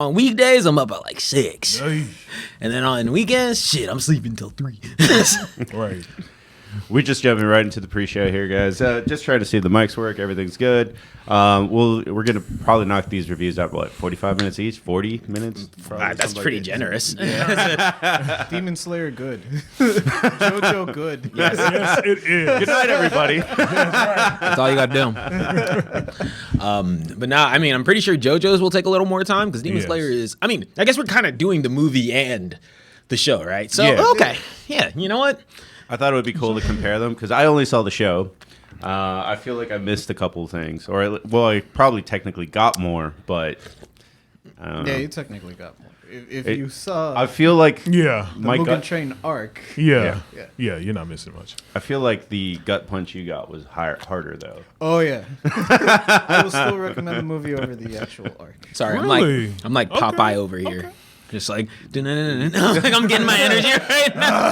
On weekdays, I'm up at like 6. Hey. And then on weekends, shit, I'm sleeping till 3. Right. We're just jumping right into the pre-show here, guys. Just trying to see if the mics work. Everything's good. We're gonna probably knock these reviews out, what, 45 minutes each? 40 minutes? That's pretty generous. Demon Slayer good. JoJo good. Yes, it is. Good night, everybody. That's all you got to do. But now, I mean, I'm pretty sure JoJo's will take a little more time because Demon Slayer is, I mean, I guess we're kind of doing the movie and the show, right? So, okay. Yeah, you know what? I thought it would be cool to compare them because I only saw the show. I feel like I missed a couple of things. I probably technically got more, but I don't know. Yeah, you technically got more. If you saw I feel like the Mugen Train arc. Yeah, you're not missing much. I feel like the gut punch you got was harder, though. Oh, yeah. I will still recommend the movie over the actual arc. Sorry, Really? I'm like Popeye over here. Just like, like I'm getting my energy right now.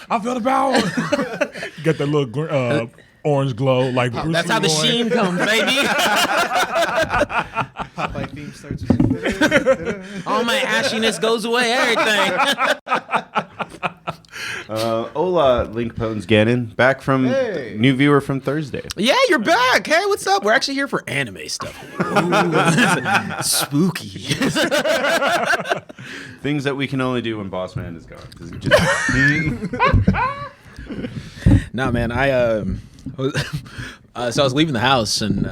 I feel the power. You got that little orange glow, like Bruce That's how the Lee. sheen comes, baby. Popeye theme starts with All my ashiness goes away, everything. Hola, Link Pones Gannon, back from new viewer from Thursday. Yeah, you're back. Hey, what's up? We're actually here for anime stuff. Ooh, spooky. Things that we can only do when Boss Man is gone. No, man, so I was leaving the house and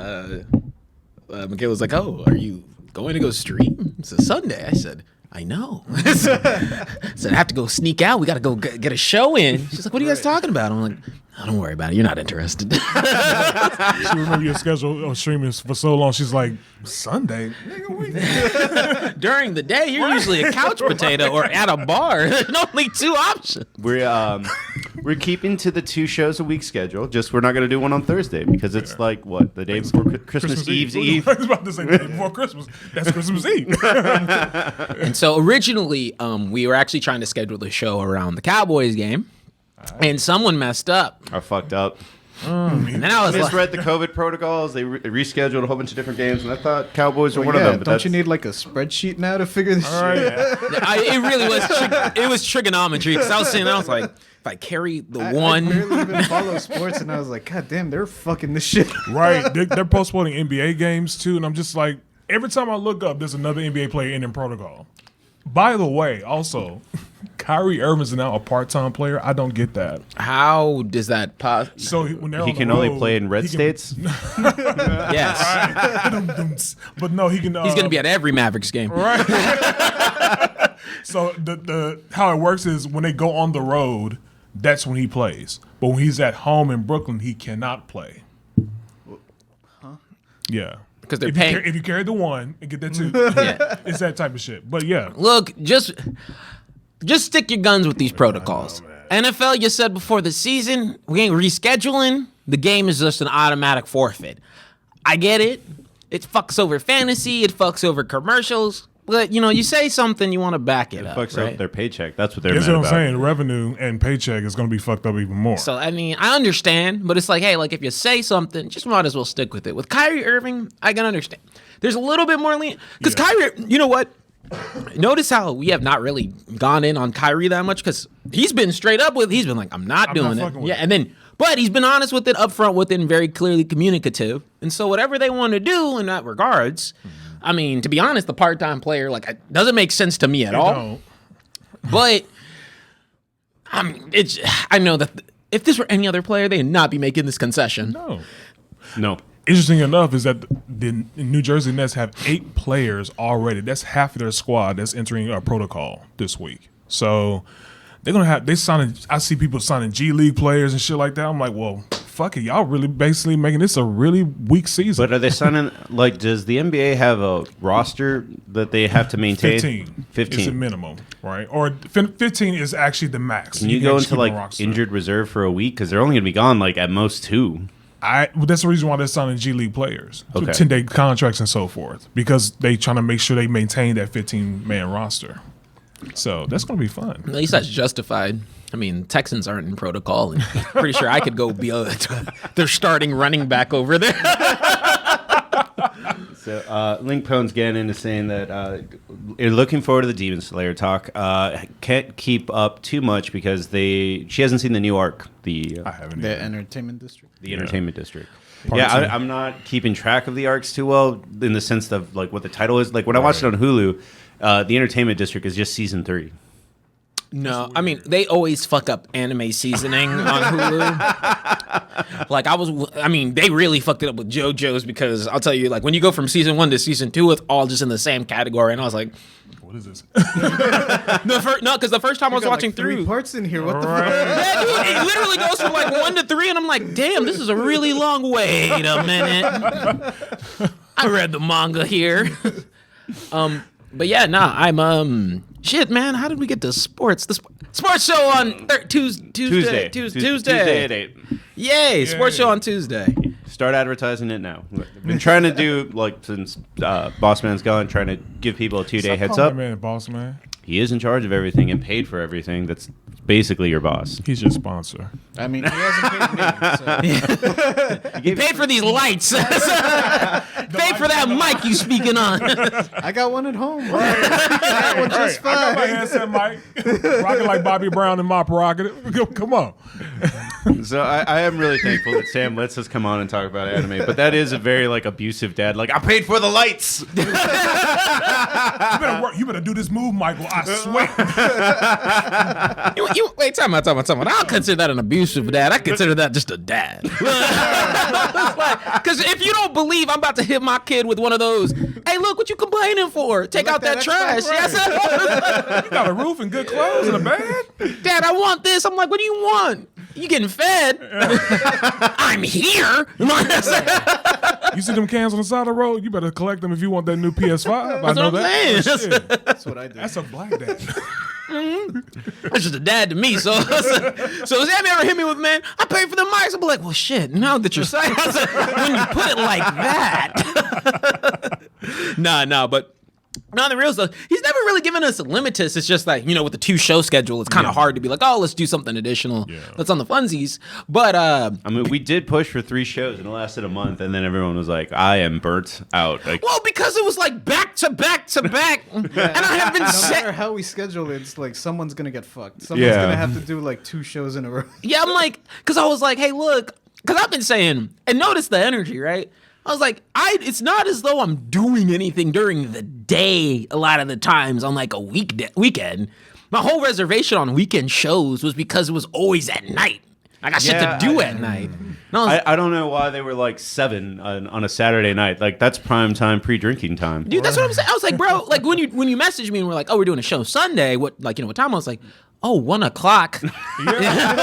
Michaela was like, "Oh, are you going to go stream? It's a Sunday." I said, "I know." I said, "I have to go sneak out. We got to go get a show in." She's like, "What are you guys talking about?" I'm like, "Oh, don't worry about it. You're not interested." She remember your schedule of streaming for so long. She's like, Sunday? Nigga, During the day, you're usually a couch potato or at a bar. There's only 2 options. We're keeping to the 2 shows a week schedule. Just we're not going to do one on Thursday because it's like what, the day before Christmas Eve's Eve. I was about to say the day before Christmas. That's Christmas Eve. And so originally, we were actually trying to schedule the show around the Cowboys game, and someone messed up. I fucked up. And then I was like, Misread the COVID protocols. They rescheduled a whole bunch of different games, and I thought Cowboys were one of yeah, them. But don't you need like a spreadsheet now to figure this shit out? it really was. It was trigonometry because I was sitting there, I was like, if I carry the one. I barely even follow sports, and I was like, God damn, they're fucking this shit. Right. They're postponing NBA games, too, and I'm just like, every time I look up, there's another NBA player in protocol. By the way, also, Kyrie Irving's now a part-time player. I don't get that. How does that possibly? So when they're he on can the road, only play in red states. Yes. But no, he can. He's going to be at every Mavericks game. Right. So the how it works is when they go on the road, that's when he plays. But when he's at home in Brooklyn, he cannot play. Huh? Yeah. Because they're paying. If you carry the 1 and get that 2, it's that type of shit. But yeah. Look, just stick your guns with these protocols. NFL, you said before the season, we ain't rescheduling. The game is just an automatic forfeit. I get it. It fucks over fantasy. It fucks over commercials. But, you say something, you want to back it up. Fucks right? up their paycheck. That's what they're That's mad what I'm about. saying. Revenue and paycheck is going to be fucked up even more. So, I mean, I understand, but it's like, hey, like if you say something, just might as well stick with it. With Kyrie Irving, I can understand. There's a little bit more lenient. Because Kyrie, you know what? Notice how we have not really gone in on Kyrie that much because he's been straight up with, he's been like, I'm not doing it. Yeah, and then, but he's been honest with it, upfront with it, and very clearly communicative. And so whatever they want to do in that regards, I mean, to be honest, the part-time player, like, it doesn't make sense to me at all. Don't. But I mean, I know that if this were any other player, they'd not be making this concession. No. Interesting enough is that the New Jersey Nets have 8 players already. That's half of their squad that's entering a protocol this week. So they're gonna have I see people signing G League players and shit like that. I'm like, well, fuck it, y'all really basically making this a really weak season. But are they signing, like, does the NBA have a roster that they have to maintain? 15 is the minimum, right? Or 15 is actually the max. Can you go into, like, injured reserve for a week? Because they're only going to be gone, like, at most 2. Well, that's the reason why they're signing G League players. Okay. 10-day contracts and so forth. Because they trying to make sure they maintain that 15-man roster. So that's going to be fun. At least that's justified. I mean, Texans aren't in protocol, and pretty sure I could go be their starting running back over there. So Link Pone's getting into saying that you're looking forward to the Demon Slayer talk. Can't keep up too much because she hasn't seen the new arc. I haven't. The Entertainment District. The Entertainment District. Part Yeah, two. I'm not keeping track of the arcs too well in the sense of like what the title is. Like when I watched it on Hulu, the Entertainment District is just season 3. No, I mean they always fuck up anime seasoning on Hulu. They really fucked it up with JoJo's because I'll tell you, like when you go from season 1 to season 2, it's all just in the same category, and I was like, What is this? because the first time I was Got, watching like, 3 through, parts in here. What the Right. fuck? yeah, dude, it literally goes from like 1 to 3, and I'm like, damn, this is a really long. Wait a minute, I read the manga here. But yeah, I'm shit, man. How did we get to sports? The sports show on Tuesday. Tuesday at 8. Yay, sports show on Tuesday. Start advertising it now. I've been trying to do like since Boss Man's gone, trying to give people a 2-day Stop heads calling up. that man, boss man. He is in charge of everything and paid for everything. That's basically your boss. He's your sponsor. I mean, he hasn't paid me. So. You paid for these lights. Paid for that mic you speaking on. I got one at home. That one just I got my fine. handset mic, rocking like Bobby Brown and my prerogative. Come on. So I am really thankful that Sam lets us come on and talk about anime. But that is a very like abusive dad. Like I paid for the lights. You better do this move, Michael. I swear. Wait, time out. I don't consider that an abusive dad. I consider that just a dad. Because if you don't believe I'm about to hit my kid with one of those, hey, look, what you complaining for? Take like out that that trash. extra Yes, You got a roof and good clothes and a bed. Dad, I want this. I'm like, what do you want? You getting fed? I'm here. You see them cans on the side of the road? You better collect them if you want that new PS5. That's I know what I'm that. saying. Shit. That's what I did. That's a black dad. That's just a dad to me. So Sammy ever hit me with, man, I paid for the mics. I'll be like, well, shit, now that you're saying, I said, when you put it like that. But no, the real stuff, he's never really given us a limitus. It's just like, with the 2-show schedule, it's kind of hard to be like, oh, let's do something additional that's on the funsies. But I mean, we did push for 3 shows and it lasted a month, and then everyone was like, "I am burnt out." Like, well, because it was like back to back to back, and I have been No matter set. how we schedule it, it's like someone's gonna get fucked. Someone's gonna have to do like 2 shows in a row. Yeah, I'm like, because I was like, hey, look, because I've been saying, and notice the energy, right? I was like, it's not as though I'm doing anything during the day a lot of the times on like a weekend. My whole reservation on weekend shows was because it was always at night. I got shit to do at night. And I don't know why they were like 7 on a Saturday night. Like that's prime time, pre-drinking time. dude, that's what I'm saying. I was like, bro, like when you messaged me and we're like, oh, we're doing a show Sunday. What time? I was like, oh, 1 o'clock. Yeah.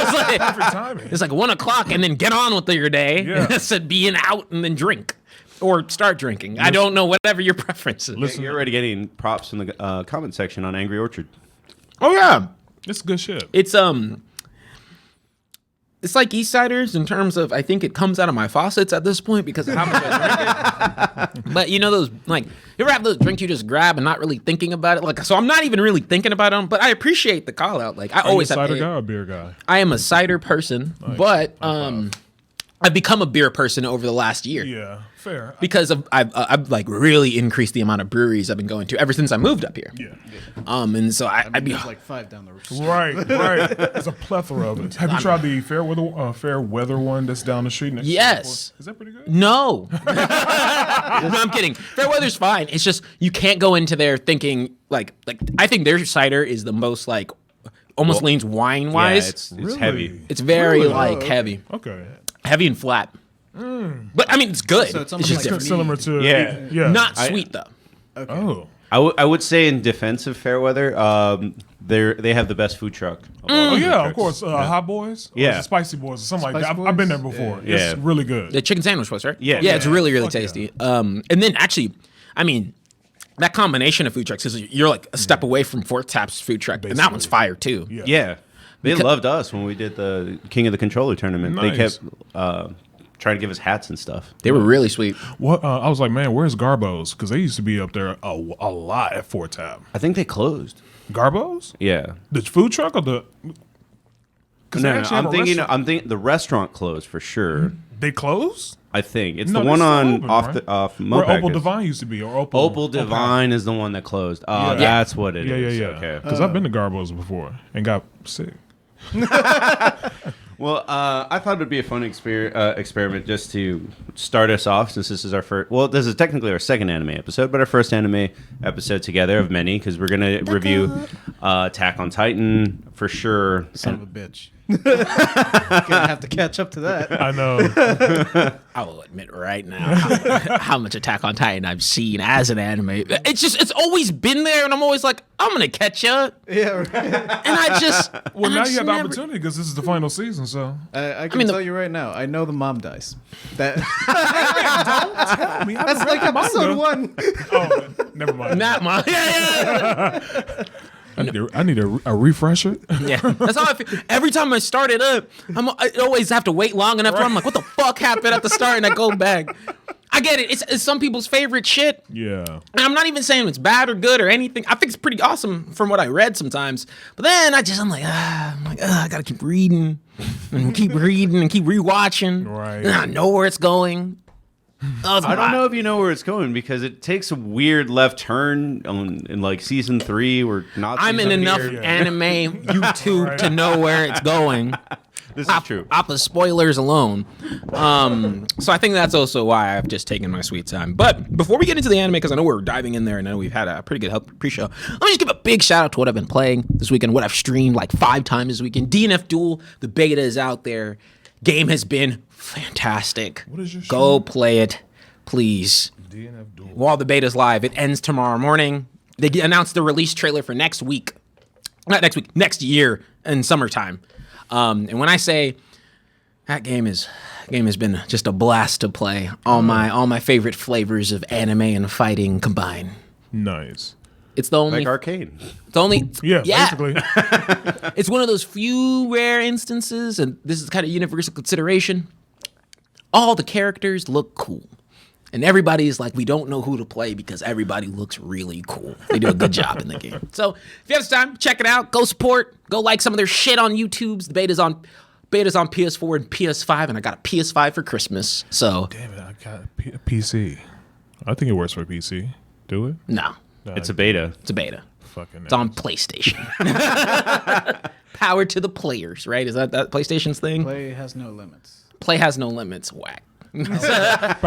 Perfect timing. It's like 1 o'clock and then get on with your day. Yeah. Instead of being out and then drink. Or start drinking. I don't know, whatever your preference is. You're already getting props in the comment section on Angry Orchard. Oh, yeah. It's good shit. It's like East Siders in terms of, I think it comes out of my faucets at this point because of how much I drink it. But those, like, you ever have those drinks you just grab and not really thinking about it? Like, so I'm not even really thinking about them, but I appreciate the call out. Like, I always Are you a have cider guy or beer guy? I am a cider person, but I've become a beer person over the last year. Yeah, fair. Because I've like really increased the amount of breweries I've been going to ever since I moved up here. Yeah. And so I'd be There's like 5 down the road. Right. There's a plethora of it. Have you tried the fair weather one that's down the street next to the Yes. airport? Is that pretty good? no. No, I'm kidding. Fairweather's fine. It's just you can't go into there thinking like I think their cider is the most like almost leans wine wise. Yeah, it's Really? heavy. It's very Really? like Oh, heavy. Okay. Heavy and flat. But I mean it's good. So it's it's almost just like different. Similar to Yeah. Not sweet though. Okay. Oh. I would say in defense of Fairweather, they have the best food truck. Of all Oh the food yeah, of trucks. course. Hot Boys. Or Yeah. is it Spicy Boys or something like Spicy that. I've been there Boys? before. Yeah. It's really good. The chicken sandwich was, right? Yeah. Yeah, it's really, really Fuck yeah. tasty. And then actually, I mean, that combination of food trucks is you're like a step away from Fourth Tap's food truck, and that one's fire too. Yeah. Yeah, they loved us when we did the King of the Controller tournament. They Nice. kept trying to give us hats and stuff. They were really sweet. What I was like, man, where's Garbo's? Because they used to be up there a lot at Fort Tap. I think they closed. Garbo's? Yeah. The food truck or the? 'cause they No, actually have I'm a thinking. restaurant. I'm thinking the restaurant closed for sure. They closed? I think it's No, the one they're still on open, off right? the off Where Mopac Opal is. Divine used to be, or Opal Divine is the one that closed. Oh, Yeah. that's what it Yeah, is. yeah. Okay. Because I've been to Garbo's before and got sick. Well, I thought it would be a fun experiment just to start us off, since this is our first. Well, this is technically our second anime episode, but our first anime episode together of many, because we're gonna review Attack on Titan for sure. Son of a bitch. Gonna have to catch up to that. I know. I will admit right now how much Attack on Titan I've seen as an anime. It's always been there, and I'm always like, I'm gonna catch up. Yeah, right. And I just Well, and I now just you have the never- opportunity because this is the final season. So I can tell you right now, I know the mom dies. That tell me, that's like episode 1. Oh, never mind. Not mine. Yeah. I need a refresher. Yeah, that's how I feel. Every time I start it up, I always have to wait long enough. I'm like, what the fuck happened at the start? And I go back. I get it. It's some people's favorite shit. Yeah. And I'm not even saying it's bad or good or anything. I think it's pretty awesome from what I read sometimes. But then I'm like, I gotta keep reading and keep reading and keep rewatching. Right. And I know where it's going. I don't know if you know where it's going, because it takes a weird left turn in like season 3. We're not. I'm in enough Yeah. anime YouTube to know where it's going. This is true. Off the spoilers alone. So I think that's also why I've just taken my sweet time. But before we get into the anime, because I know we're diving in there and I know we've had a pretty good pre-show, let me just give a big shout out to what I've been playing this weekend, what I've streamed like 5 times this weekend. DNF Duel, the beta is out there. Game has been fantastic. What is your Go play it, please. DNF Duel. While the beta's live, it ends tomorrow morning. They announced the release trailer for next week. Not next week, next year in summertime. And when I say that game has been just a blast to play. All my favorite flavors of anime and fighting combined. Nice. It's the only Like Arcane. the only Yeah, basically. It's one of those few rare instances, and this is kind of universal consideration. All the characters look cool. And everybody's like, we don't know who to play because everybody looks really cool. They do a good job in the game. So if you have time, check it out. Go support. Go like some of their shit on YouTube's. The beta's on PS4 and PS5, and I got a PS5 for Christmas. So Damn it, I got a PC. I think it works for PC. Do it? no, It's a beta. it's a beta. Fucking It's on PlayStation. Power to the players, right? Is that PlayStation's thing? Play has no limits. Play has no limits. Whack. power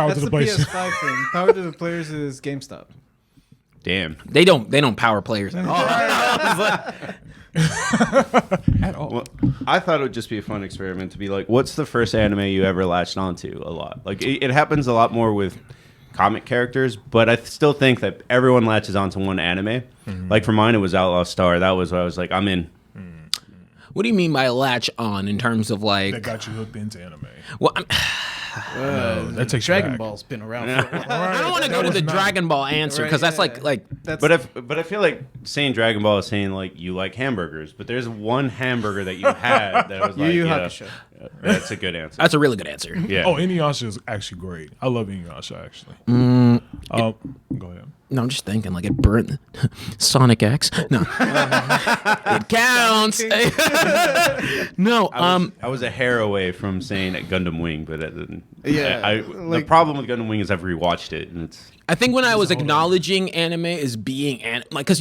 That's to the the place. PS5 thing. Power to the players is GameStop. Damn. They don't power players at all. At all. Well, I thought it would just be a fun experiment to be like, what's the first anime you ever latched onto a lot? Like, it happens a lot more with comic characters, but I still think that everyone latches onto one anime. Like, for mine, it was Outlaw Star. That was what I was like, I'm in. What do you mean by latch on in terms of That like? got you hooked into anime. Well, That takes you Dragon back. Ball's been around for a while. I don't want to go to was the not- Dragon Ball answer because that's Right, like That's But I feel like saying Dragon Ball is saying, like, you like hamburgers, but there's one hamburger that you had that was Yu like, Yu yeah, Hakusho. that's a good answer. that's a really good answer. Yeah. Oh, Inuyasha is actually great. I love Inuyasha, actually. Go ahead. No, I'm just thinking like it burnt Sonic X. No, it counts. No, I was a hair away from saying Gundam Wing, but it didn't. Yeah, The like- problem with Gundam Wing is I've rewatched it, and it's I think when I was acknowledging anime as being like, because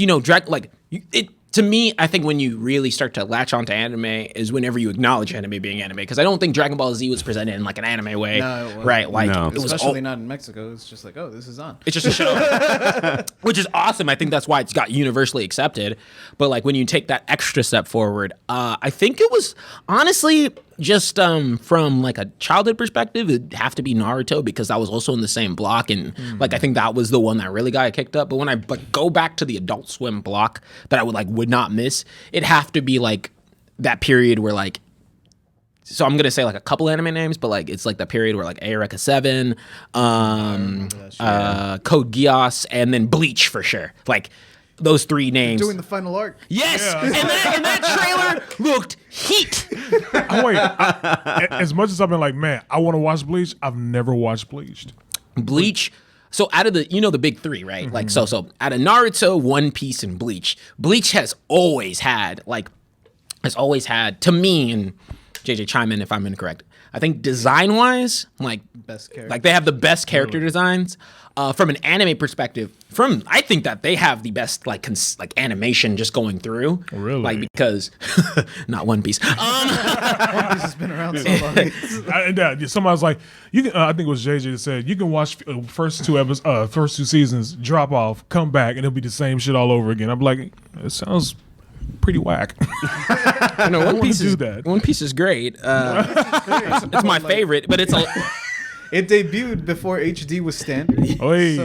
to me, I think when you really start to latch onto anime is whenever you acknowledge anime being anime. Because I don't think Dragon Ball Z was presented in like an anime way, No, it wasn't. right? Like No. it was especially not in Mexico. It's just like, oh, this is on. It's just a show, which is awesome. I think that's why it's got universally accepted. But like when you take that extra step forward, I think it was honestly just from like a childhood perspective, it'd have to be Naruto because that was also in the same block, and like I think that was the one that really got kicked up. But when I go back to the Adult Swim block that I would not miss, it'd have to be like that period where like. So I'm gonna say like a couple anime names, but like it's like the period where like Eureka 7, Code Geass, and then Bleach for sure. Like those 3 names. Doing the final arc. Yes, Yeah. and that trailer looked heat. Oh, wait. As much as I've been like, man, I want to watch Bleach, I've never watched Bleached. Bleach. So out of the the big 3, right? Like so out of Naruto, One Piece, and Bleach has always had to me, and JJ chime in if I'm incorrect. I think design-wise, like Best character. like they have the best character designs. From an anime perspective, I think that they have the best like animation just going through. Really? Like because not One Piece. One Piece has been around so long. Somebody's like, you can. I think it was JJ that said you can watch first two seasons, drop off, come back, and it'll be the same shit all over again. I'm like, it sounds pretty whack. No, One Piece do is that. One Piece is great. It's my favorite, but it's a. It debuted before HD was standard. Oy.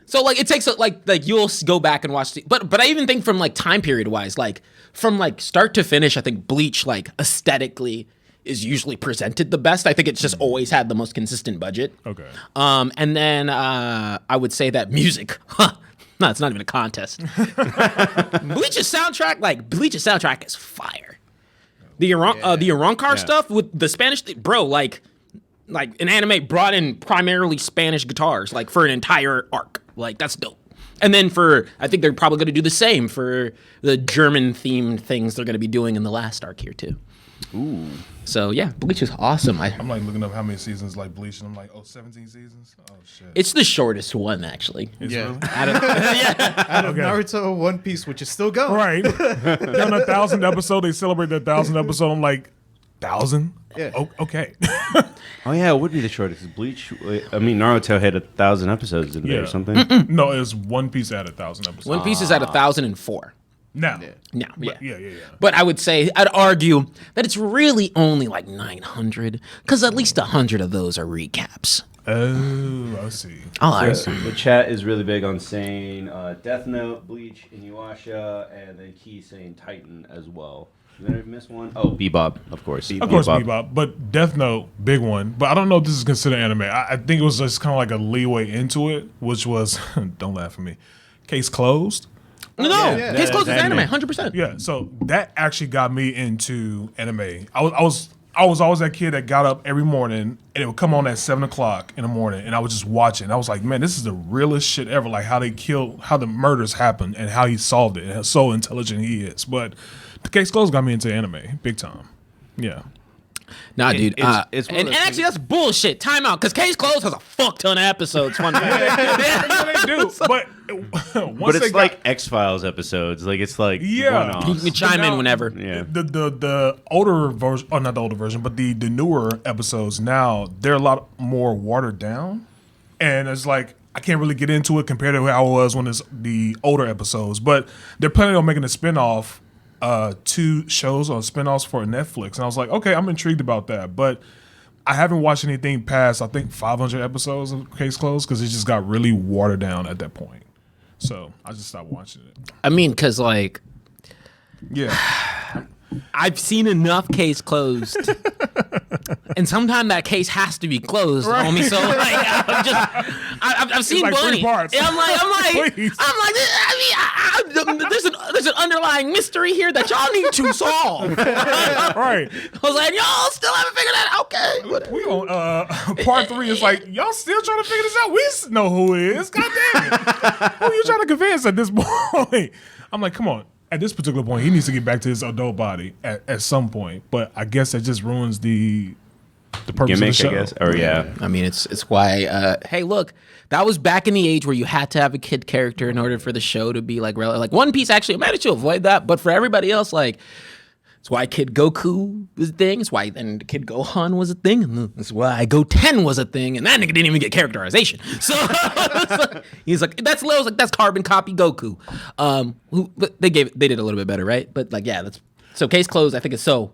So like it takes like you'll go back and watch but I even think from like time period wise, like from like start to finish, I think Bleach like aesthetically is usually presented the best. I think it's just always had the most consistent budget. Okay. And then I would say that music. No, it's not even a contest. Bleach's soundtrack is fire. The Arrancar stuff with the Spanish bro, like an anime brought in primarily Spanish guitars, like for an entire arc. Like that's dope. And then I think they're probably going to do the same for the German themed things they're going to be doing in the last arc here too. Ooh. So yeah, Bleach is awesome. I'm like looking up how many seasons like Bleach, and I'm like, 17 seasons? Oh shit. It's the shortest one actually. It's Yeah. really? Out of Naruto, One Piece, which is still going. Right. On 1,000 episode, they celebrate the 1,000 episode. I'm like, 1,000? Yeah. Oh, okay. Oh yeah, it would be the shortest. Bleach. I mean, Naruto had 1,000 episodes in there or something. No, it's One Piece at 1,000 episodes. One Piece is at 1,004. Now. No, yeah. Yeah. But I would say, I'd argue that it's really only like 900, because at least 100 of those are recaps. Oh, I see. The chat is really big on saying Death Note, Bleach, Inuyasha, and then Key saying Titan as well. Did I miss one? Oh, Bebop, of course. Of course, Bebop. But Death Note, big one. But I don't know if this is considered anime. I think it was just kind of like a leeway into it, which was, don't laugh at me, Case Closed. No, yeah. Case Closed is That's anime, anime. 100%. Yeah, so that actually got me into anime. I was always that kid that got up every morning and it would come on at 7 o'clock in the morning and I would just watch it. And I was like, man, this is the realest shit ever. Like how the murders happened and how he solved it and how so intelligent he is. But the Case Closed got me into anime big time. Yeah. Nah, dude. it's one and of those actually, that's bullshit. Time out, because Case Closed has a fuck ton of episodes. Fun fact. They do, but But it's like X-Files episodes. Like it's like Yeah. one-offs. You can chime in whenever. Yeah. The older version, or not the older version, but the newer episodes now, they're a lot more watered down, and it's like I can't really get into it compared to how it was when it's the older episodes. But they're planning on making a spinoff, 2 shows or spinoffs for Netflix, and I was like, okay, I'm intrigued about that, but I haven't watched anything past I think 500 episodes of Case Closed because it just got really watered down at that point. So I just stopped watching it. I mean, because, like, Yeah. I've seen enough Case Closed. And sometimes that case has to be closed, homie. So, like, I've seen like 3 plenty. parts. And I'm like, Please. there's an underlying mystery here that y'all need to solve. Right. I was like, y'all still haven't figured that out? Okay. Whatever. We on part 3 is like, y'all still trying to figure this out? We know who it is. God damn it. Who are you trying to convince at this point? I'm like, come on. At this particular point, he needs to get back to his adult body at some point. But I guess that just ruins the purpose Gimmick, of the show. I guess. Or yeah. I mean, it's why. Hey, look, that was back in the age where you had to have a kid character in order for the show to be like One Piece. Actually managed to avoid that, but for everybody else, like, it's why Kid Goku was a thing. It's why then Kid Gohan was a thing. And that's why Goten was a thing. And that nigga didn't even get characterization. So he's like, that's carbon copy Goku. But they did a little bit better, right? But like, yeah, so Case Closed. I think is so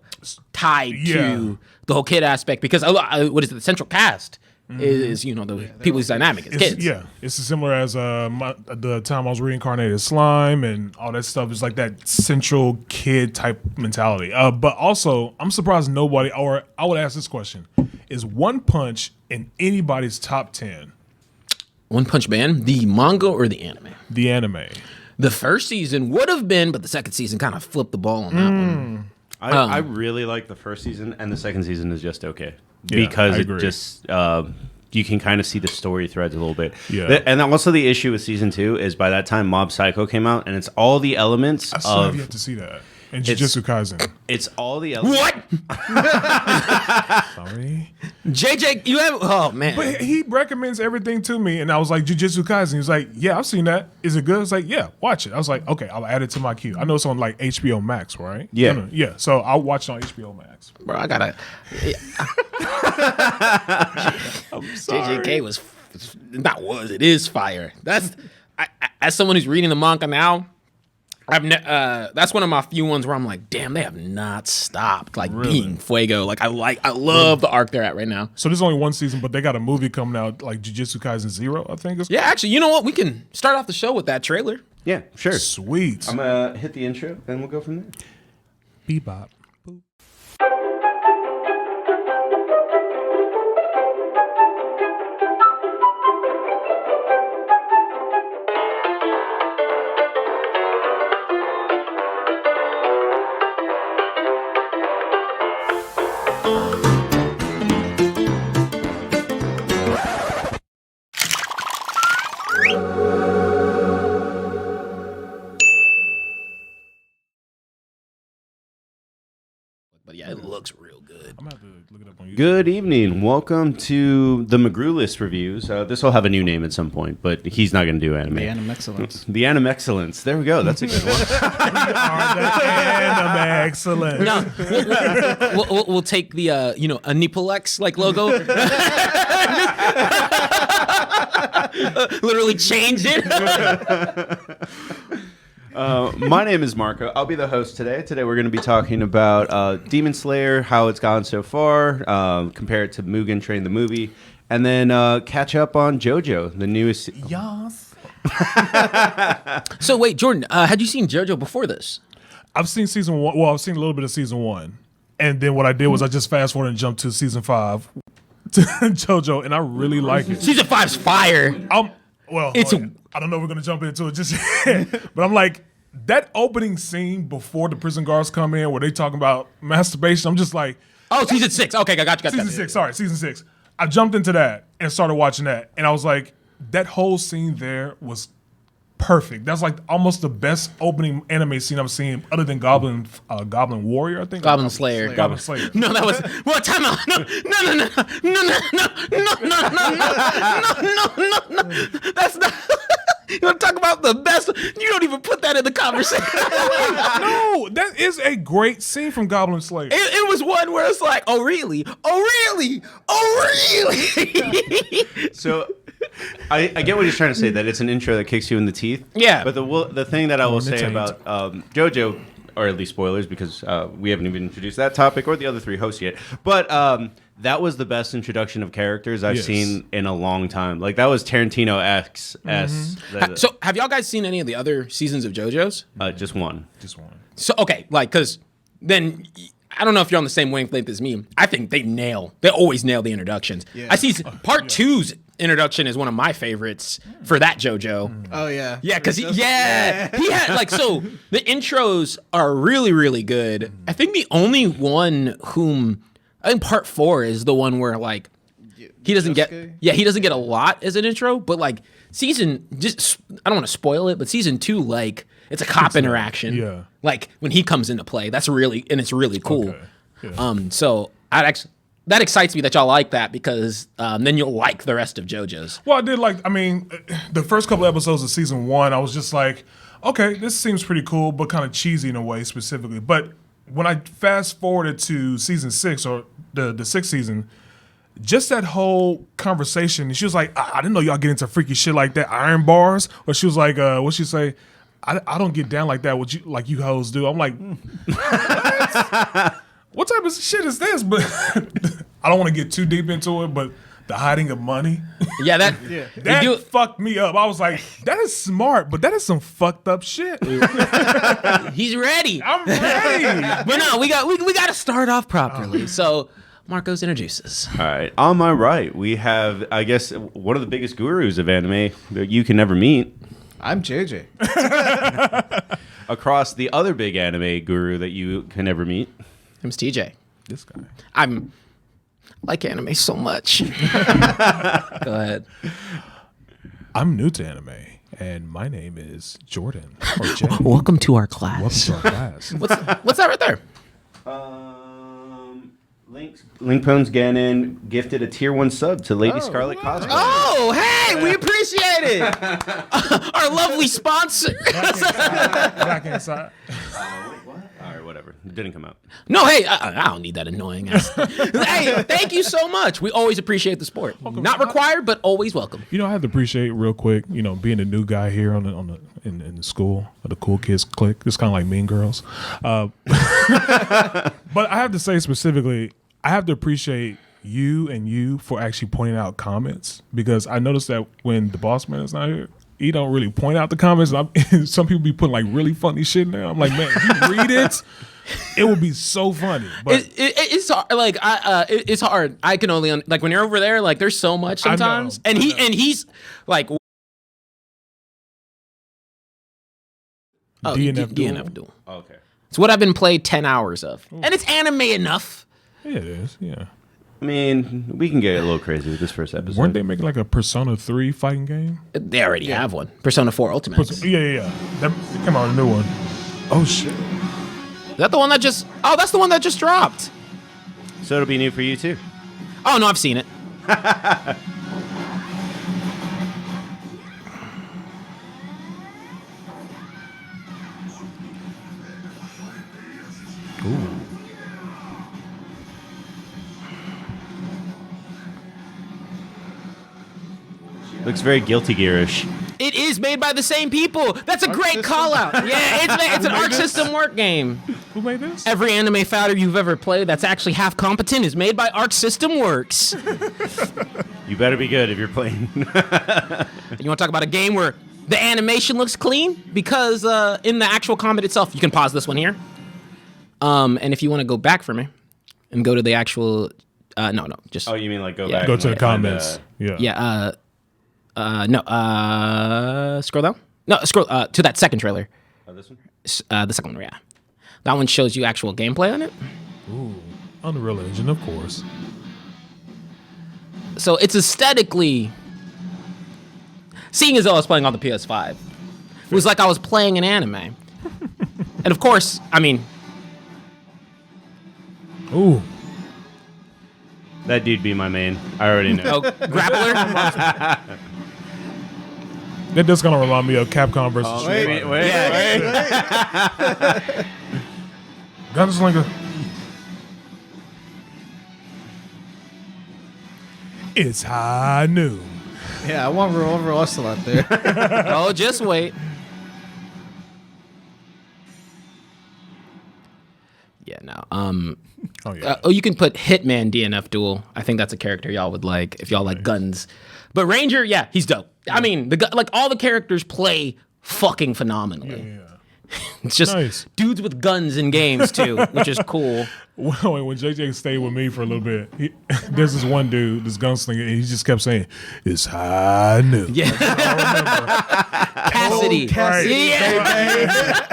tied to the whole kid aspect because what is it? The central cast is the people's dynamic as kids. Yeah, it's as similar as the time I was reincarnated as slime and all that stuff. It's like that central kid type mentality. But also, I'm surprised nobody, or I would ask this question: is One Punch in anybody's top 10? One Punch Man, the manga or the anime? The anime. The first season would have been, but the second season kind of flipped the ball on that one. I really like the first season, and the second season is just okay. Yeah, Because I it agree. just you can kind of see the story threads a little bit. Yeah. And also the issue with season 2 is by that time Mob Psycho came out, and it's all the elements I still have of yet to see that. And Jujutsu Kaisen. It's all the elements. What? Sorry. JJ, you have? Oh man. But he recommends everything to me, and I was like, Jujutsu Kaisen. He was like, yeah, I've seen that. Is it good? I was like, yeah, watch it. I was like, okay, I'll add it to my queue. I know it's on like HBO Max, right? Yeah. Yeah. So I'll watch it on HBO Max. Bro, I gotta. JJK it is fire. That's as someone who's reading the manga now. That's one of my few ones where I'm like, damn, they have not stopped being Fuego. I love the arc they're at right now. So there's only one season, but they got a movie coming out like Jujutsu Kaisen 0, I think. Yeah, actually, you know what? We can start off the show with that trailer. Yeah, sure. Sweet. I'm gonna hit the intro, and we'll go from there. Bebop. But yeah, it looks real good. I'm gonna have to look it up on YouTube. Good evening. Welcome to the McGrew List reviews. This will have a new name at some point, but he's not going to do anime. The Animexcellence. The Animexcellence. There we go. That's a good one. Animexcellence. No, we'll take the a Nipolex logo. Literally change it. My name is Marco. I'll be the host today. Today we're going to be talking about Demon Slayer, how it's gone so far, compare it to Mugen Train the movie, and then catch up on JoJo, the newest. Yes. So wait, Jordan, had you seen JoJo before this? I've seen season 1. Well, I've seen a little bit of season 1. And then what I did was I just fast forwarded and jumped to season 5 to JoJo, and I really like it. Season 5's fire. I don't know if we're going to jump into it just yet, but I'm like, that opening scene before the prison guards come in where they talking about masturbation, I'm just like... Oh, season 6. Okay, I got you. Season 6. I jumped into that and started watching that, and I was like, that whole scene there was perfect. That's like almost the best opening anime scene I've seen other than Goblin Warrior, I think. Goblin Slayer. Goblin Slayer. No, that was what? Time out. No. That's not. You want to talk about the best? You don't even put that in the conversation. No, that is a great scene from Goblin Slayer. It was one where it's like, oh really? So I get what he's trying to say, that it's an intro that kicks you in the teeth. Yeah. But the thing that I will say about JoJo, or at least spoilers, because we haven't even introduced that topic or the other 3 hosts yet, but that was the best introduction of characters I've seen in a long time. Like, that was Tarantino X. So have y'all guys seen any of the other seasons of JoJo's? Just one. So, okay, because then... I don't know if you're on the same wavelength as me. I think they always nail the introductions. Yeah. I see part 2's introduction is one of my favorites for that JoJo. Oh yeah. Yeah, because he had so the intros are really, really good. I think the only one I think part 4 is the one where he doesn't get a lot as an intro, but I don't want to spoil it, but season 2 it's a cop interaction. Yeah. When he comes into play, it's really cool. Okay. Yeah. So that excites me that y'all like that, because then you'll like the rest of JoJo's. Well, I did the first couple episodes of season 1, I was just like, okay, this seems pretty cool, but kind of cheesy in a way specifically. But when I fast forwarded to season 6, or the 6th season, just that whole conversation, and she was like, I didn't know y'all get into freaky shit like that, iron bars. Or she was like, what'd she say? I don't get down like that, like you hoes do. I'm like, what type of shit is this? But I don't want to get too deep into it, but the hiding of money. Yeah, that fucked me up. I was like, that is smart, but that is some fucked up shit. He's ready. I'm ready. But no, we got to start off properly. So Marcos introduces. All right. On my right, we have, I guess, one of the biggest gurus of anime that you can never meet. I'm JJ. Across the other big anime guru that you can never meet. I'm TJ. This guy. I like anime so much. Go ahead. I'm new to anime, And my name is Jordan. Or Jay. Welcome to our class. Welcome to our class. What's that right there? Link Pones Gannon gifted a tier 1 sub to Lady Scarlet Cosplay. Oh, hey, we appreciate it. Our lovely sponsor. Back inside. All right, whatever. It didn't come out. No, hey, I don't need that annoying ass. Hey, thank you so much. We always appreciate the support. Not required, but always welcome. You know, I have to appreciate real quick, you know, being a new guy here in the school of the cool kids clique. It's kind of like Mean Girls. But I have to say specifically, I have to appreciate you for actually pointing out comments, because I noticed that when the boss man is not here, he don't really point out the comments. Some people be putting like really funny shit in there. I'm like, man, if you read it would be so funny. But it's hard. Like it's hard. I can only like when you're over there. Like there's so much sometimes, and he's like DNF duel. Oh, okay. It's what I've been playing 10 hours of, and it's anime enough. Yeah, it is. Yeah. I mean, we can get a little crazy with this first episode. Weren't they making like a Persona 3 fighting game? They already have one. Persona 4 Ultimate. Yeah. That came out a new one. Oh shit. Is that the one that just? Oh, that's the one that just dropped. So it'll be new for you too. Oh no, I've seen it. Looks very Guilty Gear-ish. It is made by the same people. That's a great call out. Yeah, it's an Arc System Work game. Who made this? Every anime fighter you've ever played that's actually half competent is made by Arc System Works. You better be good if you're playing. You want to talk about a game where the animation looks clean? Because in the actual combat itself, you can pause this one here. And if you want to go back for me and go to the actual... no, just... Oh, you mean like go back? Go to the and comments. find, Yeah, scroll down. No, scroll to that second trailer. this one? The second one, yeah. That one shows you actual gameplay on it. Ooh, Unreal Engine, of course. So it's aesthetically, seeing as though I was playing on the PS5, it was like I was playing an anime. And of course, I mean, Ooh. That dude be my main. I already know. oh, grappler. That does kind of remind me of Capcom versus Wait. Gunslinger. It's high noon. Yeah, I want Revolver Ocelot there. Oh, just wait. Yeah, no. Oh yeah. You can put Hitman DNF Duel. I think that's a character y'all would like if y'all like guns. But Ranger, yeah, he's dope. I mean, like all the characters play fucking phenomenally. Yeah. It's just Nice. dudes with guns in games too, which is cool. Well, when JJ stayed with me for a little bit, there's this one dude, this gunslinger, and he just kept saying, "It's high noon." Yeah, Cassidy. Cassidy, Yeah.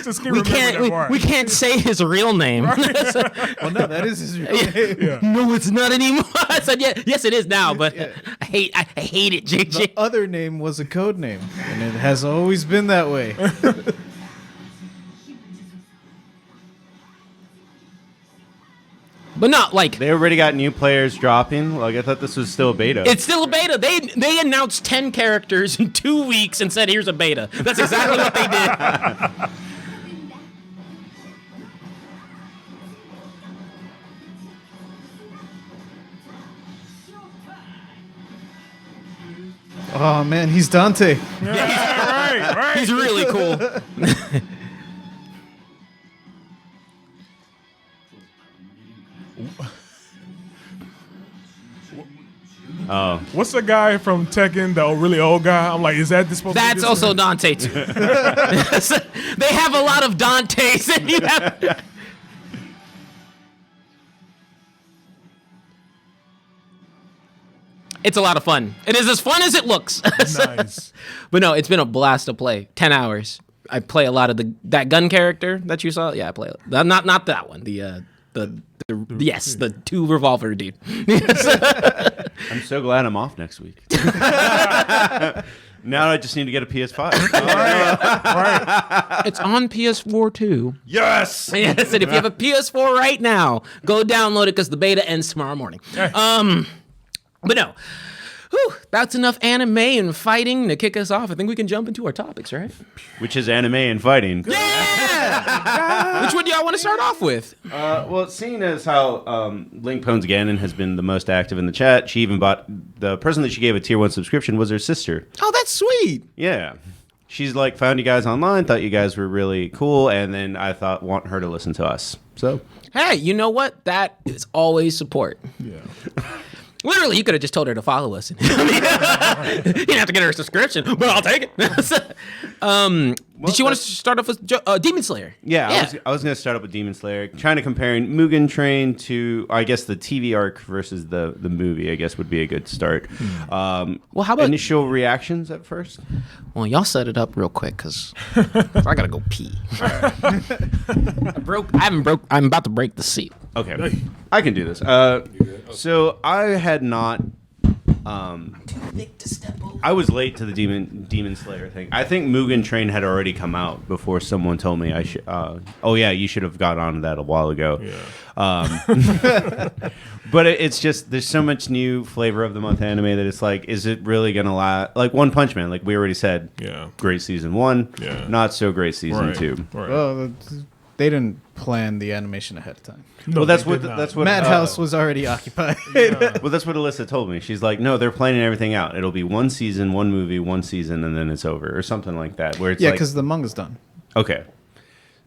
Just keep We remembering that part. we can't say his real name. Well, no, that is his real name. Yeah. No, it's not anymore. I said, yeah, yes, it is now, but I hate it, The JJ. other name was a code name, and it has always been that way. But not like They already got new players dropping. Like I thought this was still a beta. it's still a beta. They announced 10 characters in 2 weeks and said, "Here's a beta." That's exactly what they did. Oh man, he's Dante. Right. He's really cool. Oh, What's the guy from Tekken, the really old guy? I'm like, is that supposed to be That's this also one? Dante too. They have a lot of Dantes, and you have. It's a lot of fun. It is as fun as it looks. Nice. But no, it's been a blast to play. 10 hours. I play a lot of that gun character that you saw. Yeah, I play not that one. The 2 revolver dude. I'm so glad I'm off next week. Now I just need to get a PS5. Right. It's on PS4 too. Yes. Yes, and if you have a PS4 right now, go download it because the beta ends tomorrow morning. But no. Whew, that's enough anime and fighting to kick us off. I think we can jump into our topics, right? Which is anime and fighting. Yeah! Which one do y'all want to start off with? Well, seeing as how Link Pones Ganon has been the most active in the chat, she even bought the person that she gave a tier 1 subscription was her sister. Oh, that's sweet. Yeah. She's like, found you guys online, thought you guys were really cool, and then I thought, want her to listen to us. So, Hey, you know what? That is always support. Yeah. Literally, you could have just told her to follow us. You didn't have to get her a subscription, but I'll take it. Did you want to start off with Demon Slayer? yeah. I was going to start up with Demon Slayer, trying to compare Mugen Train to, I guess, the TV arc versus the movie, I guess, would be a good start. Well, how about... Initial reactions at first? Well, y'all set it up real quick, because I got to go pee. I'm about to break the seal. Okay, I can do this. So I had not. I was late to the Demon Slayer thing. I think Mugen Train had already come out before someone told me I should. Oh yeah, you should have got on that a while ago. Yeah. But it's just there's so much new flavor of the month anime that it's like, is it really gonna last? Like One Punch Man, like we already said. Yeah. Great season 1. Yeah. Not so great season 2. Right. Well, they didn't plan the animation ahead of time. No, Well, that's they what did not. that's what Madhouse was already occupied. Well, that's what Alyssa told me. She's like, no, they're planning everything out. It'll be one season, one movie, one season, and then it's over, or something like that. Where it's Yeah, like, because the manga's done. okay,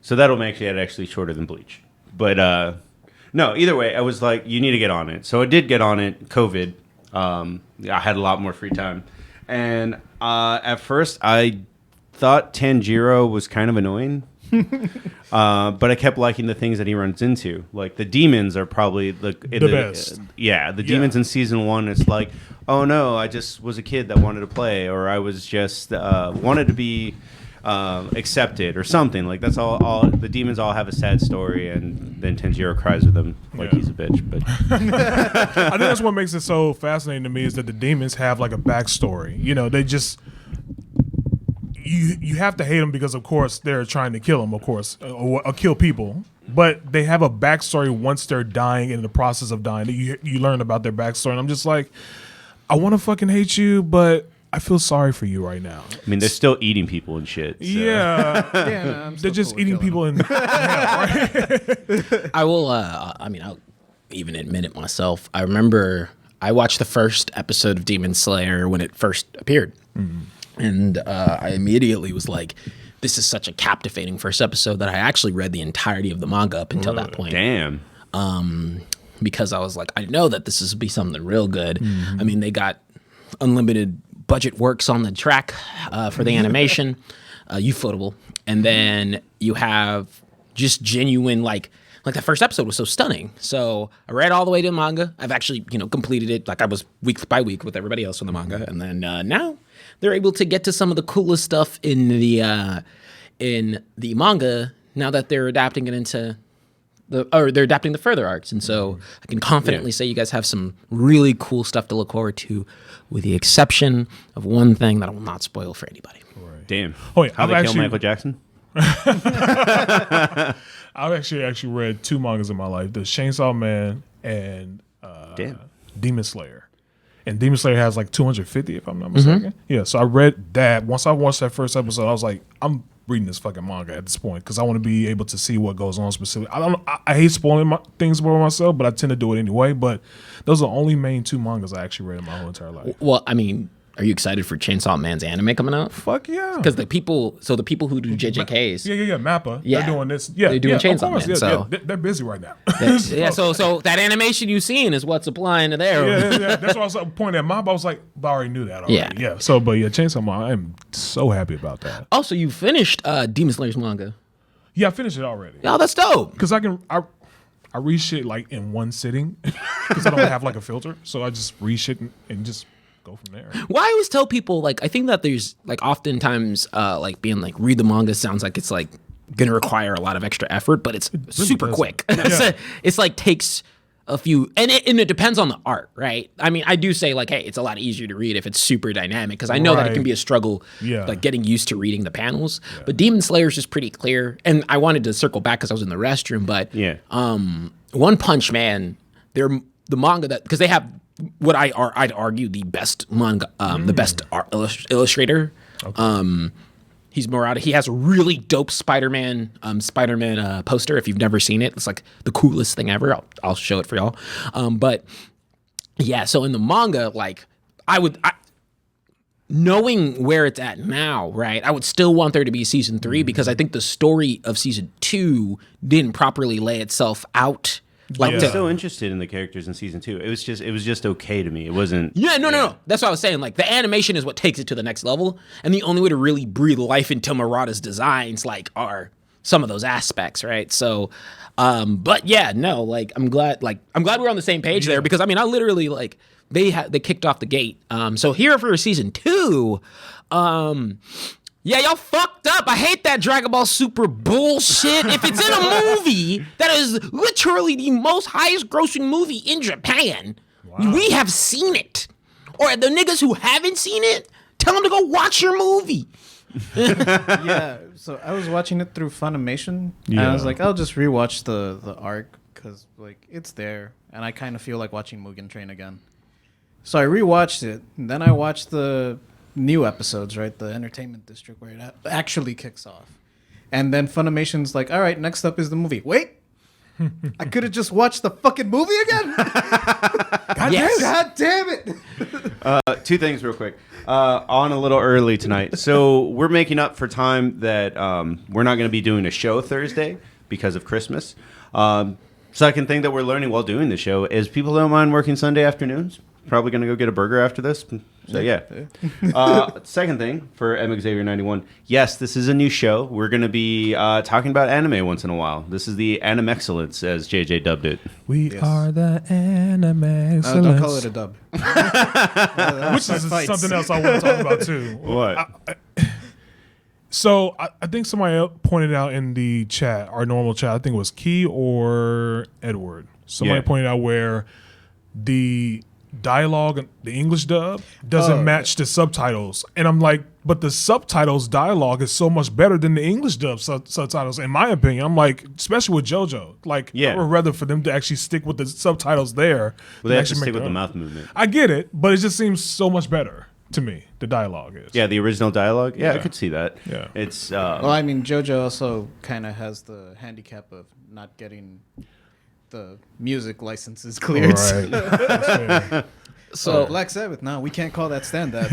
so that'll make it actually shorter than Bleach. But no, either way, I was like, you need to get on it. So I did get on it. COVID, I had a lot more free time, and at first I thought Tanjiro was kind of annoying. But I kept liking the things that he runs into. Like the demons are probably the best. The demons in season 1. It's like, oh no, I just was a kid that wanted to play, or I was just wanted to be accepted, or something. Like that's all. The demons all have a sad story, and then Tanjiro cries with them like he's a bitch. But I think that's what makes it so fascinating to me is that the demons have like a backstory. You know, they just. You have to hate them because, of course, they're trying to kill them, of course, or kill people. But they have a backstory once they're dying, in the process of dying. You learn about their backstory. And I'm just like, I want to fucking hate you, but I feel sorry for you right now. I mean, they're still eating people and shit. So. Yeah. Yeah, no, I'm They're still just cool with eating killing people in hell, right? I will, I'll even admit it myself. I remember I watched the first episode of Demon Slayer when it first appeared. Mm-hmm. And I immediately was like, this is such a captivating first episode that I actually read the entirety of the manga up until that point. Damn. Because I was like, I know that this is be something real good. Mm-hmm. I mean, they got unlimited budget works on the track for the animation, ufotable. And then you have just genuine, like the first episode was so stunning. So I read all the way to the manga. I've actually, completed it. Like I was week by week with everybody else on the manga. And then now they're able to get to some of the coolest stuff in the manga now that they're adapting it into they're adapting the further arcs. And so I can confidently say you guys have some really cool stuff to look forward to, with the exception of one thing that I will not spoil for anybody. Right. Damn. Oh, yeah, How they kill Michael Jackson? I've actually read 2 mangas in my life: The Chainsaw Man and Demon Slayer. And Demon Slayer has like 250, if I'm not mistaken. Yeah, so I read that. Once I watched that first episode, I was like, I'm reading this fucking manga at this point because I want to be able to see what goes on specifically. I hate spoiling things for myself, but I tend to do it anyway. But those are the only main 2 mangas I actually read in my whole entire life. Well, I mean, are you excited for Chainsaw Man's anime coming out? Fuck yeah. Because the people who do JJKs. Yeah, Mappa. Yeah. They're doing this. Yeah, They're doing Chainsaw Man, Yeah, so- they're busy right now. So that animation you've seen is what's applying to there. Yeah. That's why I was pointing at Mappa. I was like, I already knew that already. Yeah. So, but yeah, Chainsaw Man, I'm so happy about that. Also, you finished Demon Slayer's manga. Yeah, I finished it already. Oh, that's dope. Because I read shit like in one sitting because I don't have like a filter. So I just read shit and just go from there. Well, I always tell people, like, I think that there's, like, oftentimes, like, being, like, read the manga sounds like it's, like, going to require a lot of extra effort, but it's super doesn't. quick. Yeah. It's, like, takes a few, and it depends on the art, right? I mean, I do say like, hey, it's a lot easier to read if it's super dynamic because I know that it can be a struggle, like getting used to reading the panels. Yeah. But Demon Slayer is just pretty clear, and I wanted to circle back because I was in the restroom. But One Punch Man, they're the manga that because they have what I'd argue the best manga, the best illustrator. Okay. He's Murata. He has a really dope Spider-Man poster. If you've never seen it, it's like the coolest thing ever. I'll show it for y'all. But yeah, so in the manga, like knowing where it's at now, right? I would still want there to be season 3 because I think the story of season 2 didn't properly lay itself out. Like, I'm so interested in the characters in season 2. It was just okay to me. It wasn't. Yeah, no. That's what I was saying. Like the animation is what takes it to the next level, and the only way to really breathe life into Murata's designs, like, are some of those aspects, right? So, but yeah, no, like I'm glad we're on the same page there because I mean I literally like they kicked off the gate. So here for season 2. Yeah, y'all fucked up. I hate that Dragon Ball Super bullshit. If it's in a movie that is literally the most highest grossing movie in Japan, we have seen it. Or the niggas who haven't seen it, tell them to go watch your movie. Yeah, so I was watching it through Funimation, and I was like, I'll just rewatch the arc because like it's there, and I kind of feel like watching Mugen Train again. So I rewatched it, and then I watched the new episodes, right? The entertainment district where it actually kicks off. And then Funimation's like, all right, next up is the movie. Wait, I could have just watched the fucking movie again? God damn it. 2 things real quick. On a little early tonight. So we're making up for time that we're not going to be doing a show Thursday because of Christmas. Second thing that we're learning while doing the show is people don't mind working Sunday afternoons. Probably going to go get a burger after this. So, yeah. Second thing for MXavier91. Yes, this is a new show. We're going to be talking about anime once in a while. This is the Animexcellence, as JJ dubbed it. We are the Animexcellence. Don't call it a dub. Which is something else I want to talk about, too. What? So, I think somebody pointed out in the chat, our normal chat, I think it was Key or Edward. Somebody pointed out where the dialogue, the English dub, doesn't match the subtitles. And I'm like, but the subtitles dialogue is so much better than the English dub subtitles, in my opinion. I'm like, especially with JoJo. Like, I would rather for them to actually stick with the subtitles there. Well, they actually stick with the mouth movement. I get it, but it just seems so much better to me, the dialogue is. Yeah, the original dialogue? Yeah, I could see that. Yeah. It's well, I mean, JoJo also kind of has the handicap of not getting the music licenses cleared. Right. So Black Sabbath, no, we can't call that stand-up.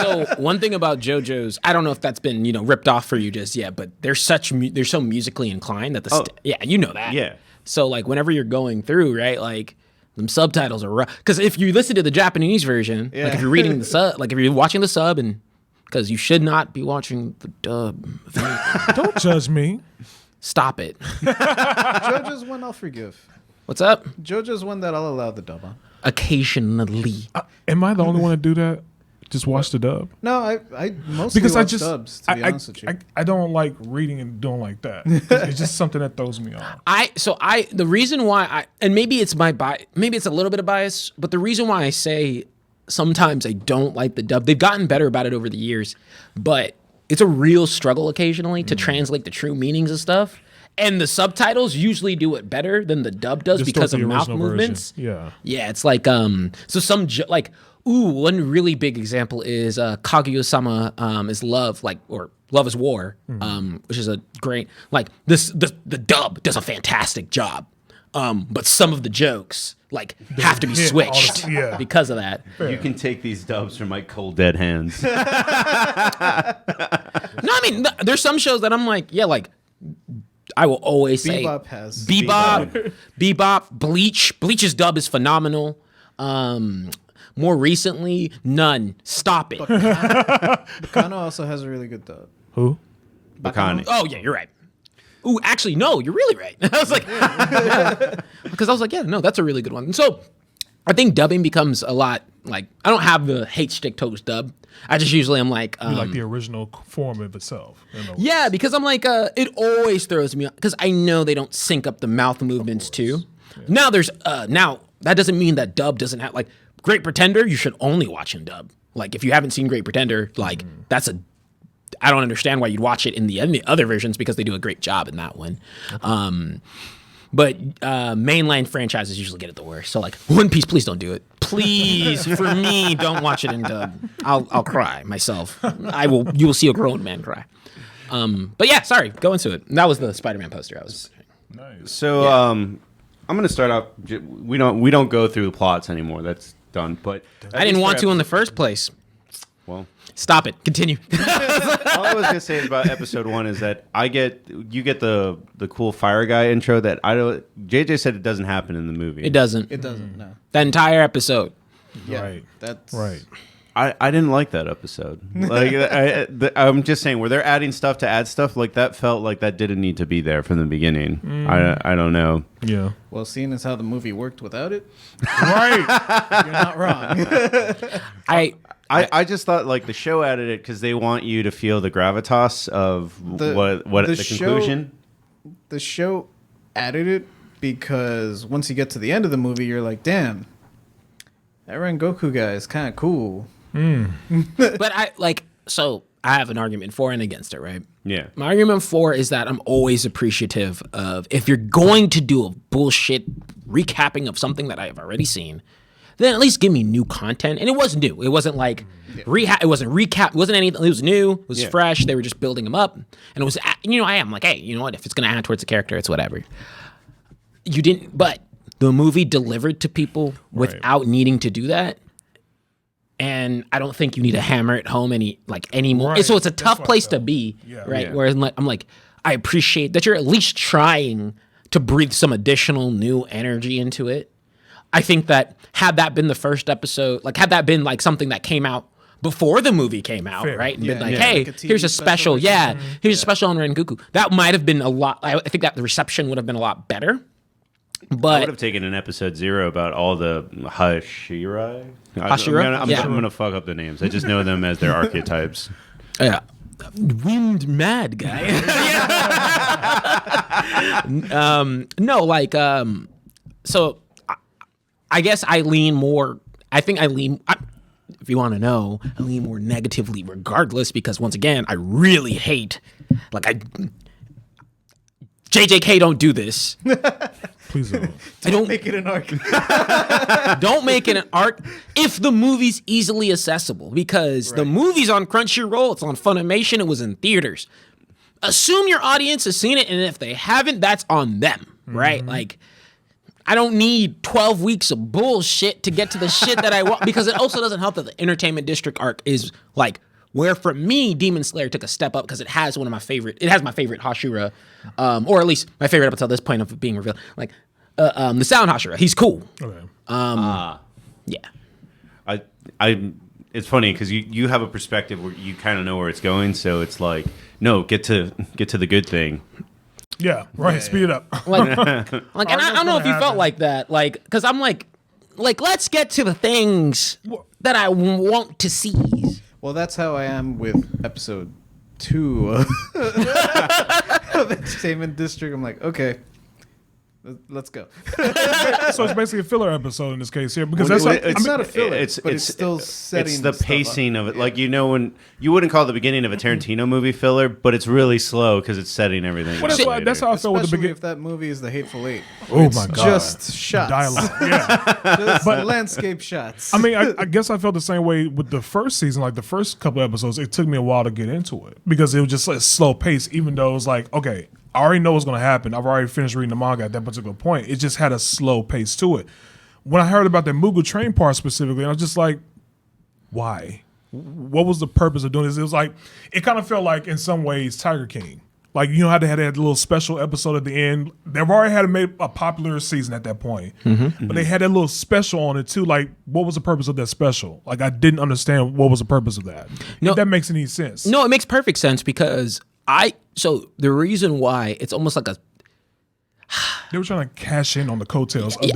So one thing about JoJo's, I don't know if that's been ripped off for you just yet, but they're so musically inclined that you know that. Yeah. So like whenever you're going through, right, like them subtitles are rough. Because if you listen to the Japanese version, like if you're reading the sub, like if you're watching the sub, and because you should not be watching the dub. Don't judge me. Stop it. JoJo's one I'll forgive. What's up? JoJo's one that I'll allow the dub on. Occasionally. Am I the only one to do that? Just watch the dub? No, I mostly watch dubs, to be honest with you. I don't like reading and doing like that. It's just something that throws me off. The reason why and maybe it's maybe it's a little bit of bias, but the reason why I say sometimes I don't like the dub, they've gotten better about it over the years, but it's a real struggle occasionally to translate the true meanings of stuff. And the subtitles usually do it better than the dub does because of mouth movements. Version. Yeah, it's like one really big example is Kaguya-sama is Love, or Love is War, which is a great the dub does a fantastic job. But some of the jokes have to be switched because of that. You can take these dubs from my cold dead hands. No, I mean there's some shows that I'm like, I will always say Bebop, Bleach. Bleach's dub is phenomenal. More recently, none. Stop it. Bakano also has a really good dub. Who? Bakani. Oh yeah, you're right. Ooh, actually, no, you're really right. I was like, because I was like, that's a really good one. And so I think dubbing becomes a lot I don't have the hate stick toast dub. I just usually I'm like you like the original form of itself. Yeah, because I'm like it always throws me off because I know they don't sync up the mouth movements too. Now there's now that doesn't mean that dub doesn't have like Great Pretender. You should only watch in dub. Like if you haven't seen Great Pretender, like that's a I don't understand why you'd watch it in the other versions because they do a great job in that one. But mainline franchises usually get it the worst. So like One Piece, please don't do it. Please, for me, don't watch it in dub. I'll cry myself. You will see a grown man cry. But yeah, sorry, go into it. That was the Spider-Man poster I was. Nice. So I'm gonna start off. We don't go through plots anymore. That's done. But I didn't want to in the first place. Well, stop it. Continue. all I was gonna say about episode 1 is that you get the cool fire guy intro that I don't. JJ said it doesn't happen in the movie. It doesn't. It doesn't. No. That entire episode. Yeah. Right. That's Right. I didn't like that episode. Like I'm just saying, where they're adding stuff to add stuff, like that felt like that didn't need to be there from the beginning. I don't know. Yeah. Well, seeing as how the movie worked without it, Right. you're not wrong. I just thought like the show added it because they want you to feel the gravitas of what the conclusion. The show added it because once you get to the end of the movie, you're like, damn, that Rengoku guy is kind of cool. But I have an argument for and against it, right? Yeah. My argument for is that I'm always appreciative of if you're going to do a bullshit recapping of something that I have already seen, then at least give me new content. And it was new. It wasn't like it wasn't recap. It wasn't anything. It was new. It was fresh. They were just building them up. And it was, I am like, hey, you know what? If it's going to add towards the character, it's whatever. You didn't, but the movie delivered to people without needing to do that. And I don't think you need to hammer it home anymore. Right. So it's a tough place to be, right? Yeah. Whereas I'm like, I appreciate that you're at least trying to breathe some additional new energy into it. I think that had that been the first episode, like had that been like something that came out before the movie came out, Fair. right? And Yeah, been like, yeah. hey, Like a TV here's a special, special or here's a special on Rengoku. That might have been a lot. I think that the reception would have been a lot better. I would But have taken an episode 0 about all the Hashira. Hashira? I'm gonna fuck up the names. I just know them as their archetypes. yeah, wind mad guy. No, like so. I guess I lean more. I think I lean. If you want to know, I lean more negatively, regardless, because once again, I really hate. JJK, don't do this. Please don't. Don't make it an arc. Don't make it an arc if the movie's easily accessible, because the movie's on Crunchyroll, it's on Funimation, it was in theaters. Assume your audience has seen it, and if they haven't, that's on them, right? Like, I don't need 12 weeks of bullshit to get to the shit that I want, because it also doesn't help that the Entertainment District arc is like where for me Demon Slayer took a step up, because it has my favorite Hashira, or at least my favorite up until this point of it being revealed, like the Sound Hashira. He's cool. Okay. Yeah. I it's funny because you have a perspective where you kind of know where it's going, so it's like, no, get to the good thing. Yeah. Right. Speed it up. And I don't know if you felt like that, like, because I'm like let's get to the things that I want to see. Well, that's how I am with episode 2 of Entertainment District. I'm like, okay, let's go. So it's basically a filler episode in this case here, because Well, that's it's not a filler, It's but it's still setting It's the stuff pacing up. of it. Like, when you wouldn't call the beginning of a Tarantino movie filler, but it's really slow because it's setting everything. Well, up that's how I felt with the Especially beginning. if that movie is The Hateful Eight. Oh It's my God. just shots. Dialogue. Yeah. Just landscape shots. I mean, I guess I felt the same way with the first season. Like the first couple episodes, it took me a while to get into it because it was just like slow pace. Even though it was like, okay, I already know what's going to happen. I've already finished reading the manga at that particular point. It just had a slow pace to it. When I heard about the Mugu train part specifically, I was just like, why? What was the purpose of doing this? It was like, it kind of felt like in some ways Tiger King. Like, you know how they had that little special episode at the end? They've already had made a popular season at that point. But they had that little special on it too. Like, what was the purpose of that special? Like, I didn't understand what was the purpose of that. No. If that makes any sense. No, it makes perfect sense, because so the reason why it's almost like They were trying to cash in on the coattails of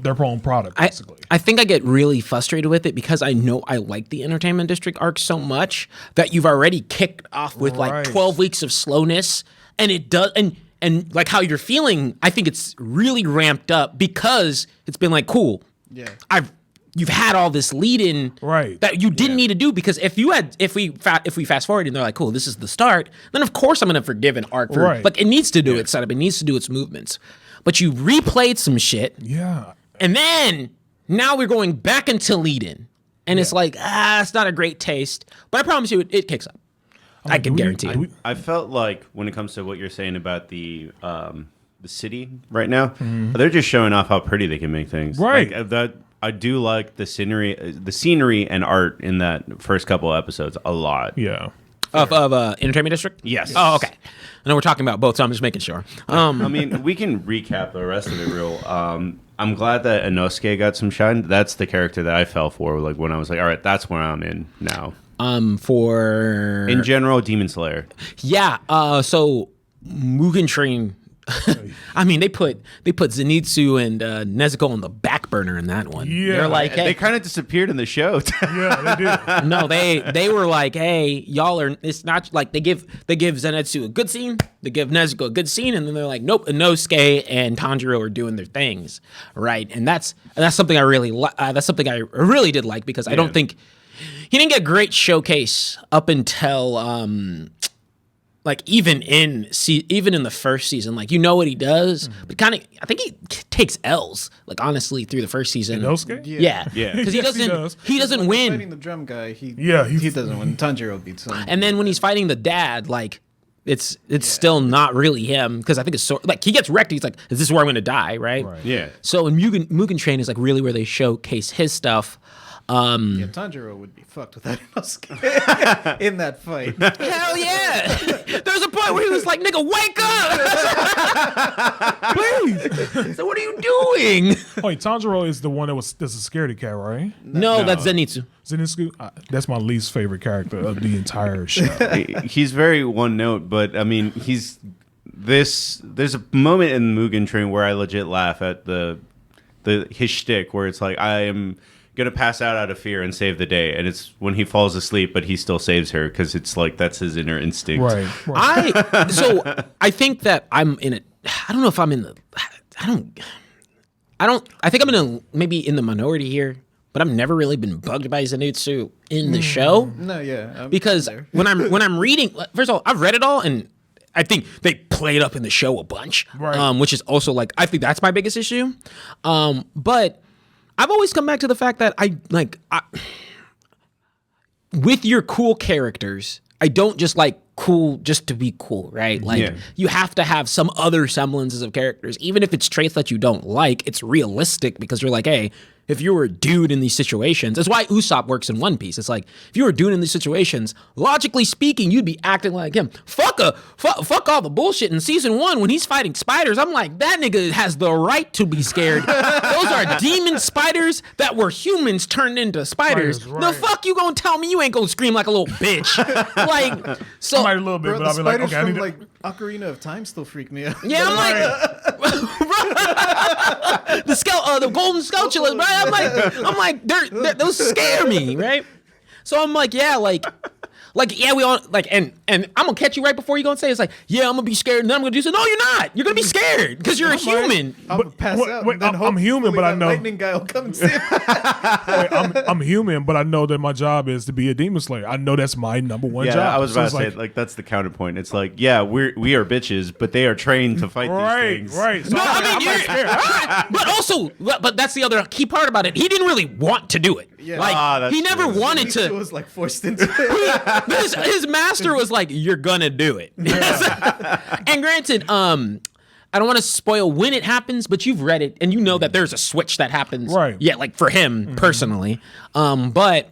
their own product, basically. I think I get really frustrated with it because I know I like the Entertainment District arc so much that you've already kicked off with like Right. 12 weeks of slowness, and it does, and and like how you're feeling, I think it's really ramped up because it's been like, cool. Yeah. You've had all this lead in Right. that you didn't need to do, because if we fast forward and they're like, cool, this is the start, then of course I'm gonna forgive an arc for Right. like it needs to do its setup, it needs to do its movements. But you replayed some shit, Yeah. and then now we're going back into lead in. And it's like, it's not a great taste. But I promise you it kicks up. I can guarantee it. I felt like when it comes to what you're saying about the city right now, they're just showing off how pretty they can make things. Right. Like, that I do like the scenery and art in that first couple of episodes a lot. Yeah. Of Entertainment District? Yes. Oh, okay. I know we're talking about both, so I'm just making sure. I mean, we can recap the rest of it real. I'm glad that Inosuke got some shine. That's the character that I fell for. Like when I was like, all right, that's where I'm in now. For In general, Demon Slayer. yeah, so Mugen Train. I mean, they put Zenitsu and Nezuko on the back burner in that one. Yeah. They're like, hey, They kind of disappeared in the show. Yeah, they did. no, they were like, hey, y'all are. It's not like they give Zenitsu a good scene, they give Nezuko a good scene, and then they're like, nope, Inosuke and Tanjiro are doing their things, right? And that's something I really that's something I really did like, because I don't think he didn't get a great showcase up until like even in the first season. Like, you know what he does, but kind of I think he takes L's, like, honestly, through the first season. Inosuke? Yeah, Yeah. because Yes, he doesn't win. Fighting the drum guy, he he's- doesn't win. Tanjiro beats him. And then when he's fighting the dad, like, it's still not really him, because I think it's like he gets wrecked. He's like, is this where I'm going to die? Right? Yeah. So in Mugen Train is like really where they showcase his stuff. Yeah, Tanjiro would be fucked without Inosuke in that fight. Hell yeah! There's a point where he was like, "Nigga, wake up, please." So what are you doing? Wait, Tanjiro is the one that's a scaredy cat, right? No, that's Zenitsu. Zenitsu? That's my least favorite character of the entire show. He's very one note, but I mean, there's a moment in Mugen Train where I legit laugh at his shtick, where it's like, I am gonna pass out of fear and save the day, and it's when he falls asleep, but he still saves her, because it's like that's his inner instinct. Right. I think that I'm in it. I don't know if I'm in the. I think I'm maybe in the minority here, but I've never really been bugged by Zenitsu in the show. No, yeah. Because there. when I'm reading, first of all, I've read it all, and I think they play it up in the show a bunch, Right. Which is also like, I think that's my biggest issue. But I've always come back to the fact that with your cool characters, I don't just like cool just to be cool, right? Like, Yeah. you have to have some other semblances of characters, even if it's traits that you don't like. It's realistic, because you're like, hey, if you were a dude in these situations, that's why Usopp works in One Piece. It's like, if you were a dude in these situations, logically speaking, you'd be acting like him. Fuck all the bullshit in season 1 when he's fighting spiders. I'm like, that nigga has the right to be scared. Those are demon spiders that were humans turned into spiders. Spiders, The right. fuck you gonna tell me you ain't gonna scream like a little bitch? Like, so I might a little bit, Bro, but the I'll be like, spiders okay, I from need to. like Ocarina of Time still freak me out. yeah, I'm like, the golden sculptures, right? I'm like, those scare me, right? So I'm like, yeah, we all like, and I'm gonna catch you right before you gonna say it's like, yeah, I'm gonna be scared, and then I'm gonna do so. No, you're not. You're gonna be scared because you're a human. I'm gonna pass wait, out. wait, and then I'm human, hopefully but I that know- lightning guy will come and save me. I'm human, but I know that my job is to be a demon slayer. I know that's my number one Yeah, job. I was So about it's to say, like, that's the counterpoint. It's like, yeah, we are bitches, but they are trained to fight right, these things. right. So No, I mean, I'm not scared. but also, but that's the other key part about it. He didn't really want to do it. Yeah. Like, that's he never true. wanted It to. was like forced into it. His master was like, "You're gonna do it." And granted, I don't want to spoil when it happens, but you've read it and you know that there's a switch that happens. Right. Yeah, like for him personally. But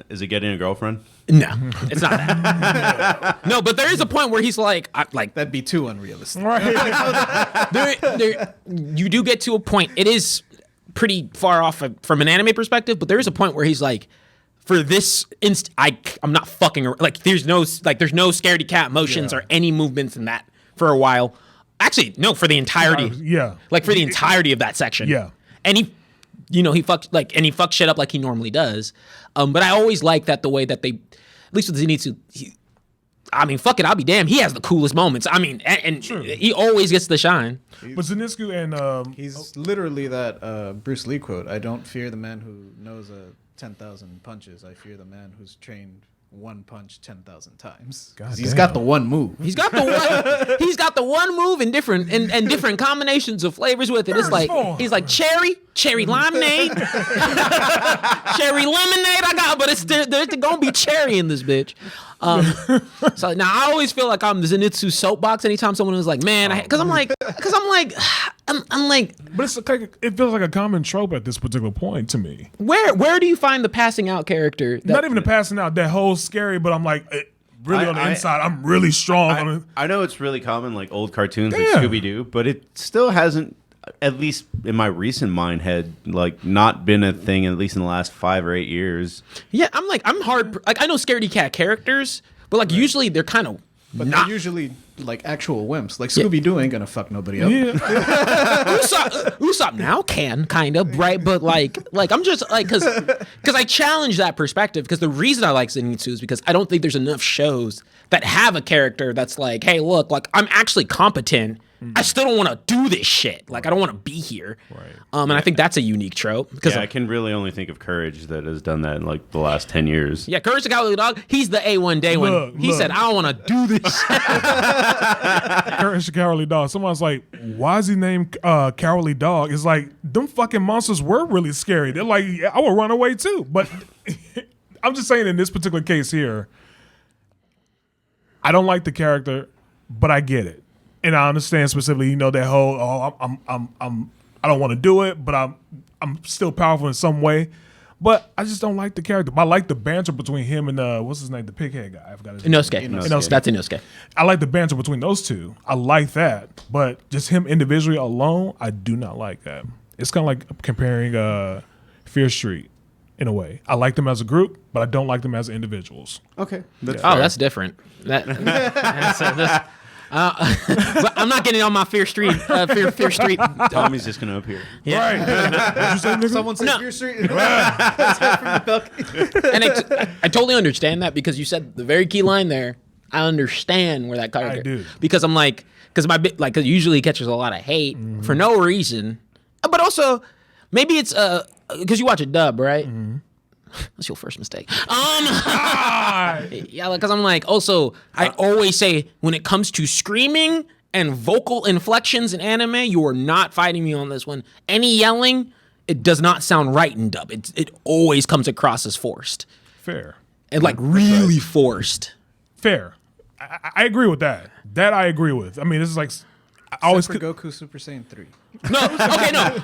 Is it getting a girlfriend? no, it's not that. No, but there is a point where he's like, That'd be too unrealistic. you do get to a point. It is pretty far off from an anime perspective, but there is a point where he's like, for this I'm not fucking like. There's no scaredy cat motions or any movements in that for a while. Actually, no, for the entirety. Yeah. Like for the entirety of that section. Yeah. And he fucks shit up like he normally does. But I always like that the way that they, at least with Zenitsu, I mean, fuck it, I'll be damned. He has the coolest moments. I mean, and he always gets the shine. But Zenitsu and He's literally that Bruce Lee quote. I don't fear the man who knows 10,000 punches. I fear the man who's trained one punch 10,000 times. He's got the one move. He's got the one move in different and different combinations of flavors with it. It's like he's like cherry lemonade, cherry lemonade. But there's gonna be cherry in this bitch. So now I always feel like I'm the Zenitsu soapbox anytime someone was like, man, because I'm like, but it feels like a common trope at this particular point to me. Where do you find the passing out character? Not even the passing out. That whole scary, but I'm like, really on the inside, I'm really strong. I know it's really common, like old cartoons like Scooby Doo, but it still hasn't, at least in my recent mind, had like not been a thing at least in the last 5 or 8 years. Yeah, I'm hard. Like I know scaredy cat characters, but like usually they're kind of. But they're usually like actual wimps. Like Scooby Doo ain't gonna fuck nobody up. Yeah. Usopp now can kind of, right? But like I'm just like because I challenge that perspective, because the reason I like Zenitsu is because I don't think there's enough shows that have a character that's like, hey, look, like I'm actually competent. I still don't want to do this shit. Like I don't want to be here. Right. And I think that's a unique trope. Because I can really only think of Courage that has done that in like the last 10 years. Yeah, Courage the Cowardly Dog. He's the A1 day one. He said, I don't want to do this shit. Courage the Cowardly Dog. Someone's like, why is he named Cowardly Dog? It's like, them fucking monsters were really scary. They're like, I would run away too. But I'm just saying in this particular case here, I don't like the character, but I get it. And I understand specifically, that whole, I don't want to do it, but I'm still powerful in some way. But I just don't like the character. But I like the banter between him and what's his name, the pighead guy. I forgot his name. Inosuke. That's Inosuke. I like the banter between those two. I like that. But just him individually alone, I do not like that. It's kind of like comparing Fear Street in a way. I like them as a group, but I don't like them as individuals. Okay. That's different. But I'm not getting on my Fear Street. Fear Street. Tommy's just gonna appear. Yeah. Right. What'd you say, nigga? Someone said Fear Street. And I totally understand that, because you said the very key line there. I understand where that character. I do. Because I'm like, because it usually catches a lot of hate for no reason, but also maybe it's because you watch a dub, right? Mm-hmm. That's your first mistake. Yeah, because I'm like, also, I always say when it comes to screaming and vocal inflections in anime, you are not fighting me on this one. Any yelling, it does not sound right in dub. It always comes across as forced. Fair. And like really forced. Fair. I agree with that. That I agree with. I mean, this is like, I always for Goku Super Saiyan 3. No, okay, no.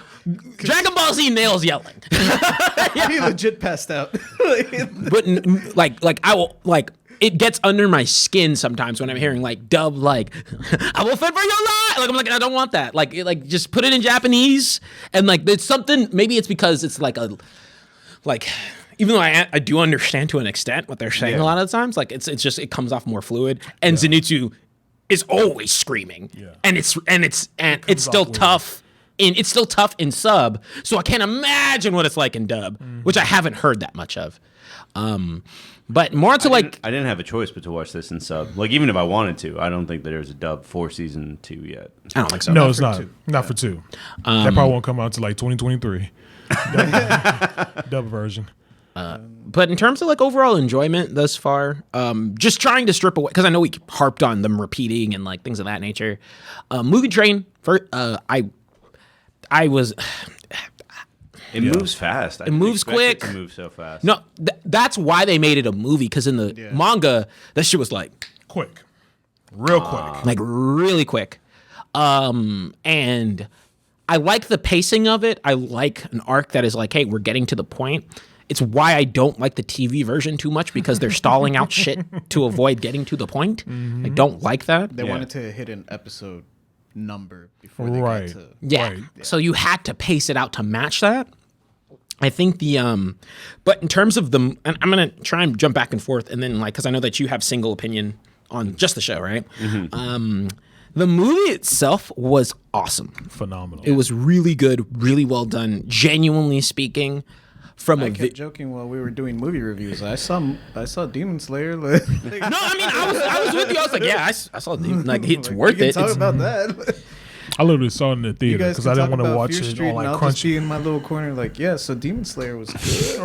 Dragon Ball Z nails yelling. He legit passed out. But like I will, like, it gets under my skin sometimes when I'm hearing like dub, like I will fight for your life. Like I'm like, I don't want that. Like just put it in Japanese, and like it's something. Maybe it's because it's like even though I do understand to an extent what they're saying a lot of the times, like it's just it comes off more fluid. And Zenitsu is always screaming, and it's still tough. It's still tough in sub, so I can't imagine what it's like in dub, which I haven't heard that much of. But more to I didn't have a choice but to watch this in sub. Like even if I wanted to, I don't think that there's a dub for season 2 yet. I don't think so. No, it's not. Not for 2. That probably won't come out until like 2023. Dub version. But in terms of like overall enjoyment thus far, just trying to strip away, because I know we harped on them repeating and like things of that nature. Mugen Train, I was. It moves fast. It moves quick. It moves so fast. No, that's why they made it a movie, because in the manga, that shit was like quick, real quick, like really quick. And I like the pacing of it. I like an arc that is like, hey, we're getting to the point. It's why I don't like the TV version too much, because they're stalling out shit to avoid getting to the point. I don't like that. They wanted to hit an episode number before they got to... Yeah. So you had to pace it out to match that. I think but in terms of and I'm going to try and jump back and forth, and then like, because I know that you have single opinion on just the show, right? Mm-hmm. The movie itself was awesome. Phenomenal. It was really good, really well done. Genuinely speaking, from I a kept joking while we were doing movie reviews. I saw Demon Slayer. Like, No, I mean I was with you. I was like, yeah, I saw Demon. Like it's like, worth we can it. Talk It's- about that. I literally saw it in the You theater guys because can I didn't talk want to about watch Fear it Street, on and like I'll just be Crunchy. in my little corner, like, yeah. So Demon Slayer was good.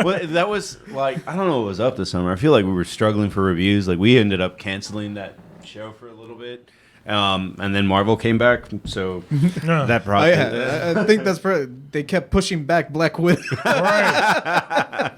Well, that was like I don't know what was up this summer. I feel like we were struggling for reviews. Like we ended up canceling that show for a little bit, and then Marvel came back. So that brought. I think that's probably they kept pushing back Black Widow. Right.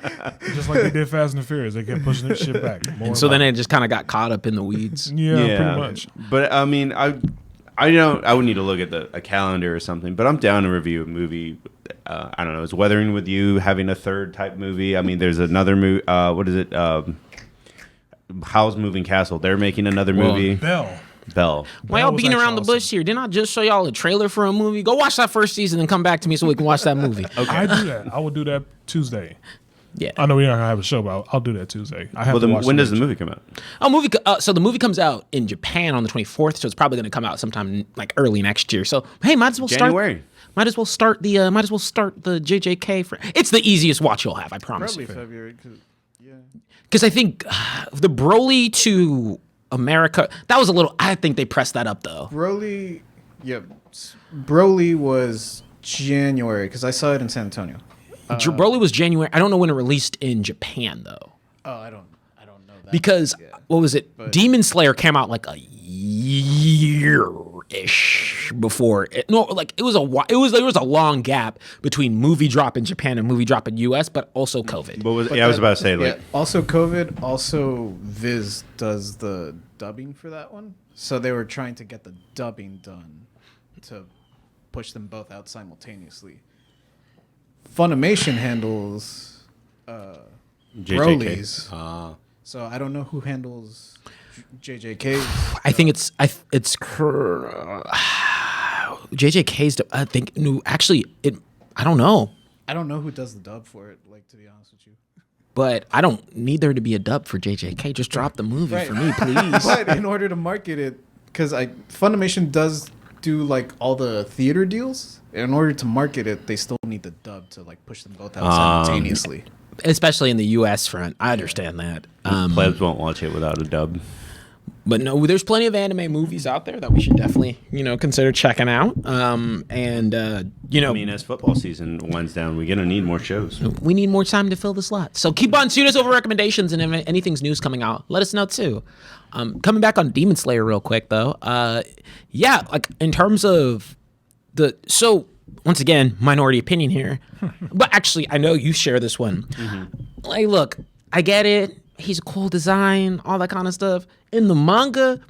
Just like they did Fast and the Furious. They kept pushing that shit back. More and so and then more. it just kind of got caught up in the weeds. Yeah, pretty much. But I mean, I don't. I would need to look at a calendar or something. But I'm down to review a movie. I don't know. Is Weathering with You having a third type movie? I mean, there's another movie. What is it? Howl's Moving Castle. They're making another movie. Bell. Bell. Why y'all was beating actually around the awesome. bush here? Didn't I just show y'all a trailer for a movie? Go watch that first season and come back to me so we can watch that movie. I do that. I will do that Tuesday. Yeah. I know we're not gonna have a show, but I'll do that Tuesday. I have Well, to watch when does the movie? movie come out? So the movie comes out in Japan on the 24th, so it's probably going to come out sometime like early next year. So hey, might as well January. Might as well start the JJK for. It's the easiest watch you'll have, I promise. Probably February. Yeah. Because I think the Broly to America, that was a little. I think they pressed that up though. Broly, yeah. Broly was January because I saw it in San Antonio. Broly was January. I don't know when it released in Japan though. Oh, I don't know that. Because Yeah. what was it? Demon Slayer came out like a year-ish before. There was a long gap between movie drop in Japan and movie drop in US, but also COVID. I was about to say like. Yeah. Also COVID. Also Viz does the dubbing for that one, so they were trying to get the dubbing done to push them both out simultaneously. Funimation handles JJK. Broly's. So I don't know who handles JJK. I think it's JJK's. I think no, actually it. I don't know, I don't know who does the dub for it. Like, to be honest with you. but I don't need there to be a dub for JJK. Just drop the movie Right. for me, please. But in order to market it, because Funimation does do like all the theater deals. In order to market it, they still need the dub to like push them both out simultaneously. Especially in the US front, I understand that. Plebs won't watch it without a dub. But no, there's plenty of anime movies out there that we should definitely, consider checking out. I mean, as football season winds down, we're gonna need more shows. we need more time to fill the slot. So keep on shooting us over recommendations, and if anything's news coming out, let us know too. Coming back on Demon Slayer real quick though, like in terms of once again, minority opinion here, but actually I know you share this one. Like, look, I get it. He's a cool design, all that kind of stuff. In the manga,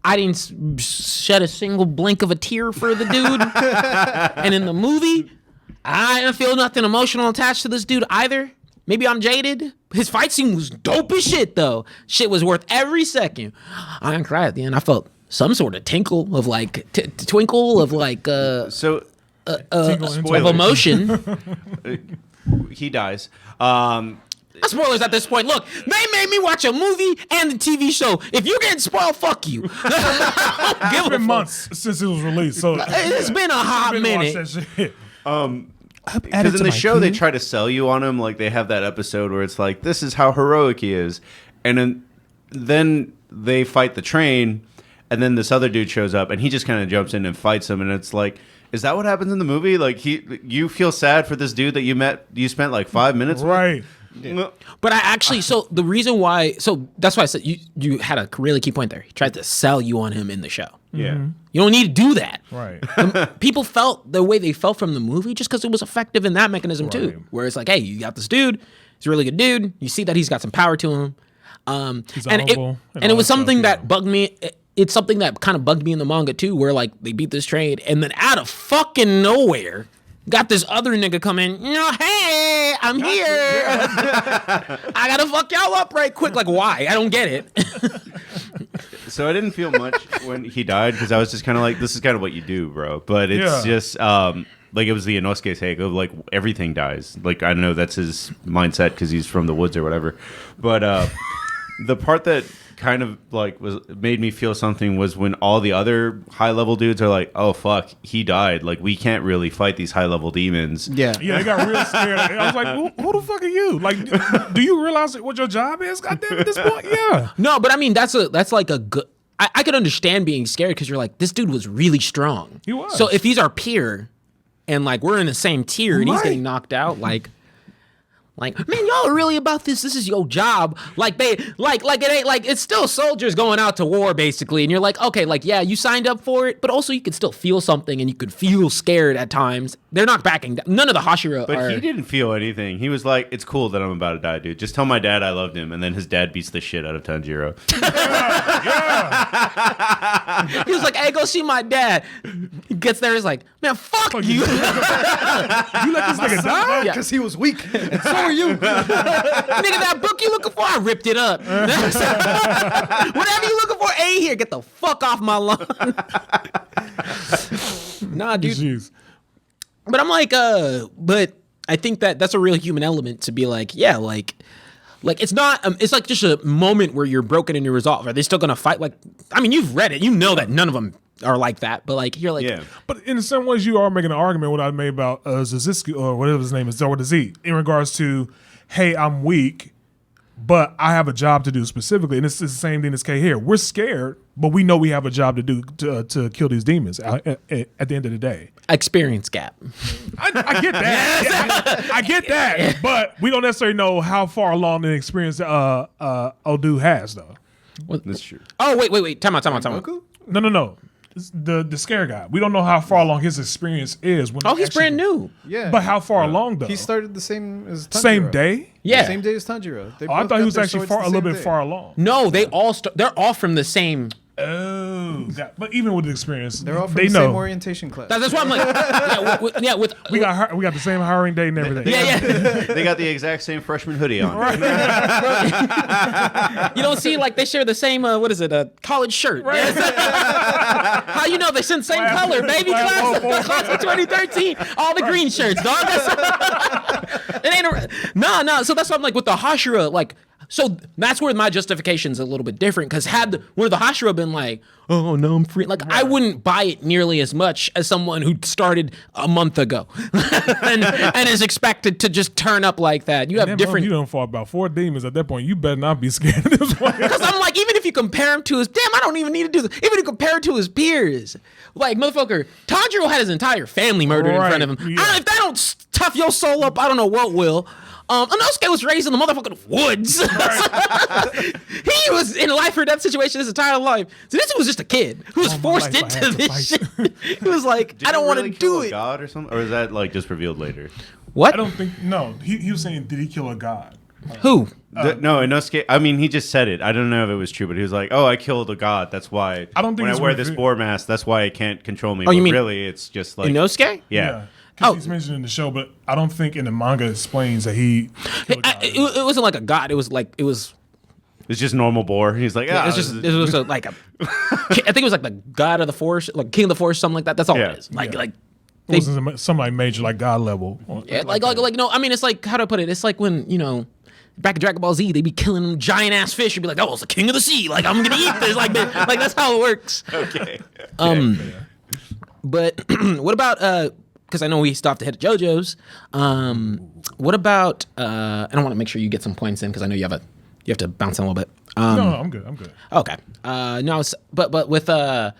I didn't shed a single blink of a tear for the dude. And in the movie, I didn't feel nothing emotional attached to this dude either. Maybe I'm jaded. His fight scene was dope as shit, though. Shit was worth every second. I didn't cry at the end. I felt some sort of tinkle of like, twinkle of like, So of emotion. he dies. Spoilers at this point. Look, they made me watch a movie and the TV show. If you get spoiled, fuck you. I don't give It's a been fuck. months since it was released, so It's been a hot watch minute. that shit. Because in the show, they try to sell you on him. Like, they have that episode where it's like, this is how heroic he is. And then they fight the train, and then this other dude shows up, and he just kind of jumps in and fights him. And it's like, is that what happens in the movie? Like, you feel sad for this dude that you spent like 5 minutes with? Right. But I actually, so the reason why, so that's why I said you had a really key point there. He tried to sell you on him in the show. Yeah. You don't need to do that. Right. People felt the way they felt from the movie just because it was effective in that mechanism too. Right. Where it's like, hey, you got this dude. He's a really good dude. You see that he's got some power to him. He's And honorable it all was that something stuff, that yeah. bugged me. It's something that kind of bugged me in the manga too, where like they beat this train and then out of fucking nowhere, got this other nigga come in. Hey, I'm here. I gotta fuck y'all up right quick. Like, why? I don't get it. So I didn't feel much when he died because I was just kind of like, this is kind of what you do, bro. But it's Yeah. just like it was the Inosuke take of like everything dies. Like, I know that's his mindset because he's from the woods or whatever. But the part that kind of like made me feel something was when all the other high level dudes are like, oh fuck, he died. Like we can't really fight these high level demons. Yeah. Yeah, they got real scared. I was like, who the fuck are you? Like, do you realize what your job is? Goddamn, at this point, yeah. No, but I mean that's like a good. I could understand being scared because you're like, this dude was really strong. He was. So if he's our peer, and like we're in the same tier, and he's getting knocked out, like, man, y'all are really about this. This is your job. Like it ain't like it's still soldiers going out to war basically, and you're like, okay, like yeah, you signed up for it, but also you could still feel something, and you could feel scared at times. They're not backing down. None of the Hashira But are. he didn't feel anything. He was like, it's cool that I'm about to die, dude. Just tell my dad I loved him. And then his dad beats the shit out of Tanjiro. He was like, hey, go see my dad. He gets there, he's like, man, fuck you. You let this nigga die? Because he was weak. And so are you. Nigga, that book you looking for, I ripped it up. Whatever you looking for, ain't here. Get the fuck off my lawn. Nah, dude. Jeez. But I'm like, but I think that's a real human element to be like, yeah, like it's not, it's like just a moment where you're broken in your resolve. Are they still gonna fight? Like, I mean, you've read it, you know that none of them are like that, but like, you're like, Yeah. But in some ways, you are making an argument what I made about Zaziski, or whatever his name is, or the Z, in regards to, hey, I'm weak, but I have a job to do specifically. And it's the same thing as K here. We're scared, but we know we have a job to do to kill these demons at the end of the day. experience gap. I get that. Yeah, I get that. But we don't necessarily know how far along the experience Odu has, though. That's true. Oh, wait. Time out. No. The scare guy. We don't know how far along his experience is. When Oh, he's brand new. Yeah. But how far along, though? He started the same as Tanjiro. Same day? Yeah. Same day as Tanjiro. They Oh, I both thought he got was their actually swords a the little same bit day. far along. No, they're all from the same. Oh, but even with the experience, They're all from they the know. same orientation class. That's why I'm like, with We got the same hiring date and everything. yeah. They got the exact same freshman hoodie on. You don't see like they share the same college shirt. How you know they send same color, baby? Class of 2013, all the green shirts, dog. It ain't no. So that's why I'm like with the Hashira, like. So that's where my justification's a little bit different, because had one of the Hashira been like, oh no, I'm free, like I wouldn't buy it nearly as much as someone who started a month ago and is expected to just turn up like that. You have different. You don't fought about 4 demons at that point. You better not be scared of this one. Because I'm like, even if you compare him to his, I don't even need to do this. Even if you compare it to his peers, like motherfucker, Tanjiro had his entire family murdered in front of him. Yeah. If that don't tough your soul up, I don't know what will. Inosuke was raised in the motherfucking woods. He was in a life or death situation his entire life. So this was just a kid who was forced life I into had to this fight. shit. He was like, Did I don't he want really to kill do a it. god or something, or is that like just revealed later? What? I don't think. No, he was saying, did he kill a god? Who? No, Inosuke. I mean, he just said it. I don't know if it was true, but he was like, "Oh, I killed a god. That's why." I don't think when it's I wear this revealed. boar mask, that's why it can't control me. Oh, you but mean really? It's just like Inosuke? Yeah. Because Oh. he's mentioned in the show, but I don't think in the manga it explains that he killed a god. It wasn't like a god. It was. It's just normal boar. He's like, It's just it was like a. I think it was like the god of the forest, like king of the forest, something like that. That's all Yeah. it is. Like Yeah. like. It wasn't some like major like god level. Yeah, like no. I mean, it's like, how do I put it? It's like when back in Dragon Ball Z, they be killing giant ass fish. You'd be like, oh, it's the king of the sea. Like I'm gonna eat this. Like that's how it works. okay. But what about? Because I know we stopped to hit JoJo's. What about? And I want to make sure you get some points in because I know you have to bounce in a little bit. No, I'm good. Okay. No, but with the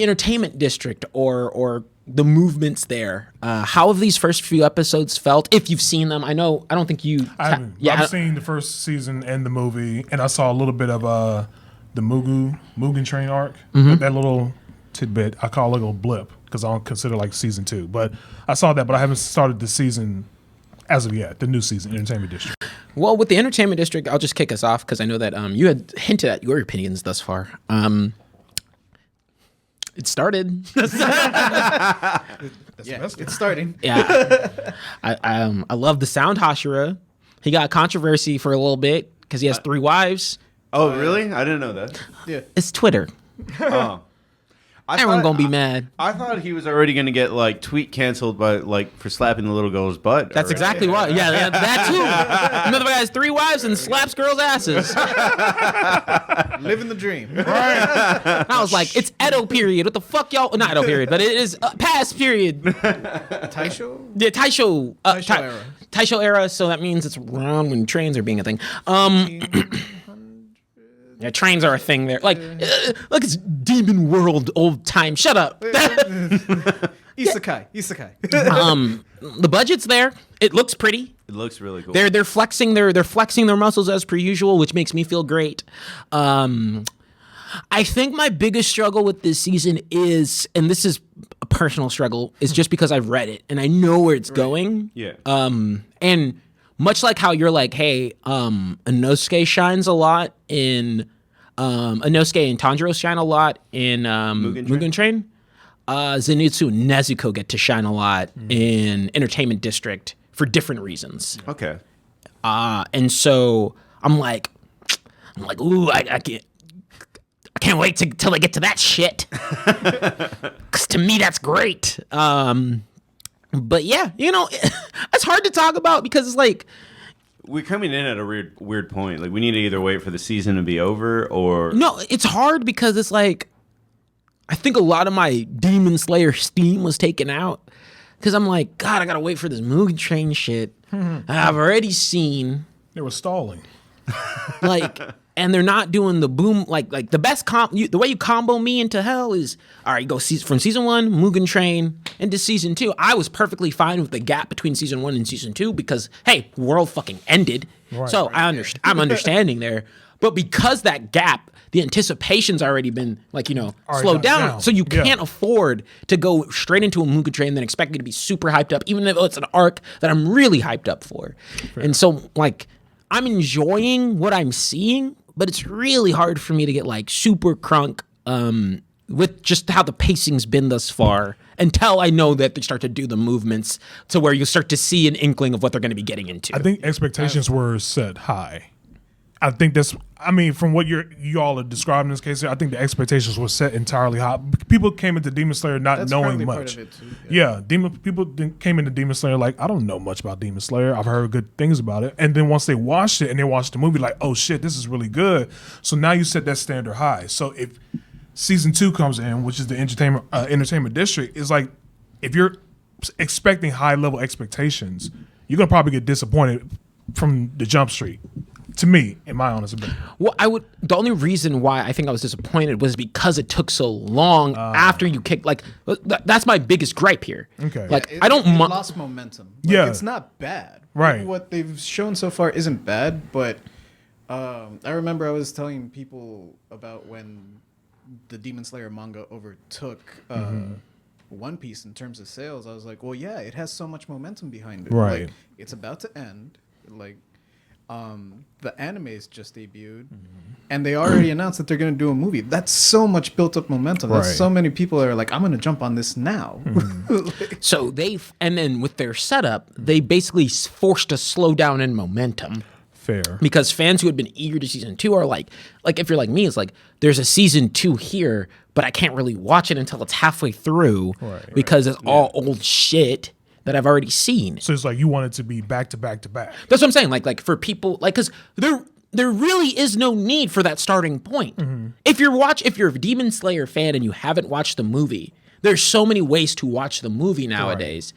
entertainment district or the movements there, how have these first few episodes felt? If you've seen them, I don't think you. I haven't. I've seen the first season and the movie, and I saw a little bit of the Mugen Train arc. That little tidbit I call a little blip because I don't consider like season 2. But I saw that, but I haven't started the season as of yet. The new season, Entertainment District. Well, with the entertainment district, I'll just kick us off because I know that you had hinted at your opinions thus far. It started. It's starting. Yeah, I love the sound Hashira. He got controversy for a little bit because he has 3 wives. Oh, really? I didn't know that. Yeah. It's Twitter. Oh. Everyone gonna be mad. I thought he was already gonna get like tweet canceled by like for slapping the little girl's butt. That's exactly why. Yeah, that too. Another guy has 3 wives and slaps girls' asses. Living the dream. I was like, it's Edo period. What the fuck, y'all? Not Edo period, but it is past period. Taisho? Yeah, Taisho. Taisho era. Taisho era. So that means it's around when trains are being a thing. Yeah, trains are a thing there. Like it's Demon World old time. Shut up. Isekai. The budget's there. It looks pretty. It looks really cool. They're flexing their muscles as per usual, which makes me feel great. I think my biggest struggle with this season is, and this is a personal struggle, is just because I've read it and I know where it's going. Yeah. And much like how you're like, hey, Inosuke shines a lot in Inosuke and Tanjiro shine a lot in Mugen Train. Zenitsu and Nezuko get to shine a lot in Entertainment District for different reasons. Okay. And so I'm like, ooh, I can't wait till I get to that shit. Cause to me that's great. But yeah, it's hard to talk about because it's like we're coming in at a weird point. Like we need to either wait for the season to be over or no. It's hard because it's like I think a lot of my Demon Slayer steam was taken out because I'm like, God, I gotta wait for this Mugen Train shit. I've already seen. They were stalling. Like, and they're not doing the boom like the best the way you combo me into hell is all right. You go from season 1 Mugen Train into season 2. I was perfectly fine with the gap between season 1 and season 2 because hey, world fucking ended. Right, so I'm understanding there. But because that gap, the anticipation's already been slowed down. So you can't afford to go straight into a Mugen Train and then expect me to be super hyped up, even if it's an arc that I'm really hyped up for. Fair. And so I'm enjoying what I'm seeing, but it's really hard for me to get super crunk with just how the pacing's been thus far until I know that they start to do the movements to where you start to see an inkling of what they're going to be getting into. I think expectations were set high. I think from what you all are describing in this case, I think the expectations were set entirely high. People came into Demon Slayer not knowing much. Part of it too, yeah, people came into Demon Slayer like, I don't know much about Demon Slayer. I've heard good things about it. And then once they watched it and they watched the movie, like, oh shit, this is really good. So now you set that standard high. So if season 2 comes in, which is the entertainment district, is like, if you're expecting high level expectations, you're gonna probably get disappointed from the jump street. To me, in my honest opinion. Well, the only reason why I think I was disappointed was because it took so long after you kicked. That's my biggest gripe here. Okay. I lost momentum. It's not bad. Right. What they've shown so far isn't bad, but I remember I was telling people about when the Demon Slayer manga overtook One Piece in terms of sales. I was like, well, yeah, it has so much momentum behind it. Right. It's about to end. The animes just debuted, and they already announced that they're going to do a movie. That's so much built-up momentum. That's so many people that are like, I'm going to jump on this now. So and then with their setup, they basically forced a slowdown in momentum. Fair. Because fans who had been eager to season 2 are like if you're like me, it's like, there's a season 2 here, but I can't really watch it until it's halfway through because it's all old shit that I've already seen. So it's like you want it to be back to back to back. That's what I'm saying. Like for people, because there really is no need for that starting point. If you're a Demon Slayer fan and you haven't watched the movie, there's so many ways to watch the movie nowadays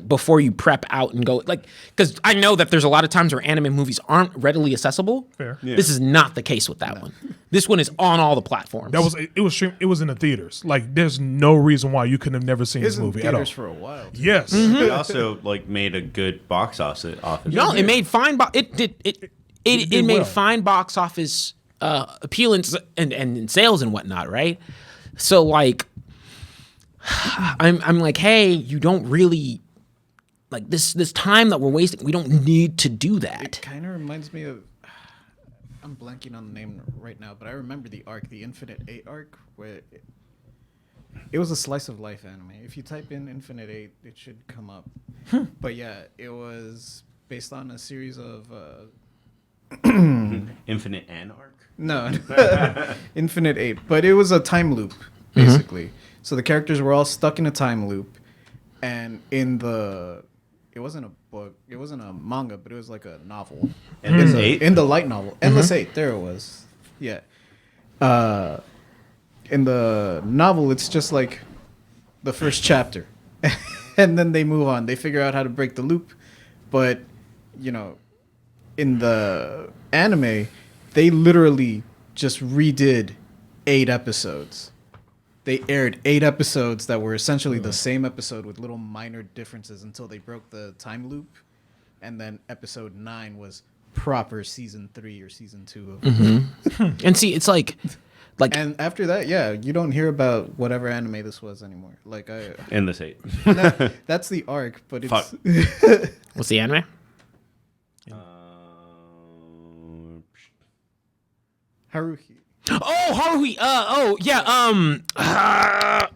before you prep out and go because I know that there's a lot of times where anime movies aren't readily accessible. Fair. Yeah. This is not the case with that one. This one is on all the platforms. It was in the theaters. Like there's no reason why you couldn't have never seen this movie at all. For a while. Too. Yes. It also made a good box office. No, it made fine. It made fine box office appealance and sales and whatnot, right? So I'm like, hey, you don't really this time that we're wasting. We don't need to do that. It kind of reminds me of. I'm blanking on the name right now, but I remember the arc, the Infinite 8 arc, where it was a slice of life anime. If you type in Infinite 8, it should come up. But yeah, it was based on a series of Infinite Anarch? No, Infinite 8, but it was a time loop basically. So the characters were all stuck in a time loop, and it wasn't a book, it wasn't a manga, but it was like a novel. Endless Eight? In the light novel, Endless Eight. There it was. Yeah. In the novel, it's just like the first chapter, and then they move on. They figure out how to break the loop, but in the anime, they literally just redid 8 episodes. They aired 8 episodes that were essentially the same episode with little minor differences until they broke the time loop, and then episode 9 was proper season 3 or season 2 of. And see, it's like, And after that, yeah, you don't hear about whatever anime this was anymore. Like Endless Eight. that's the arc, but it's Fuck. what's the anime? Haruhi. Oh, Haruhi.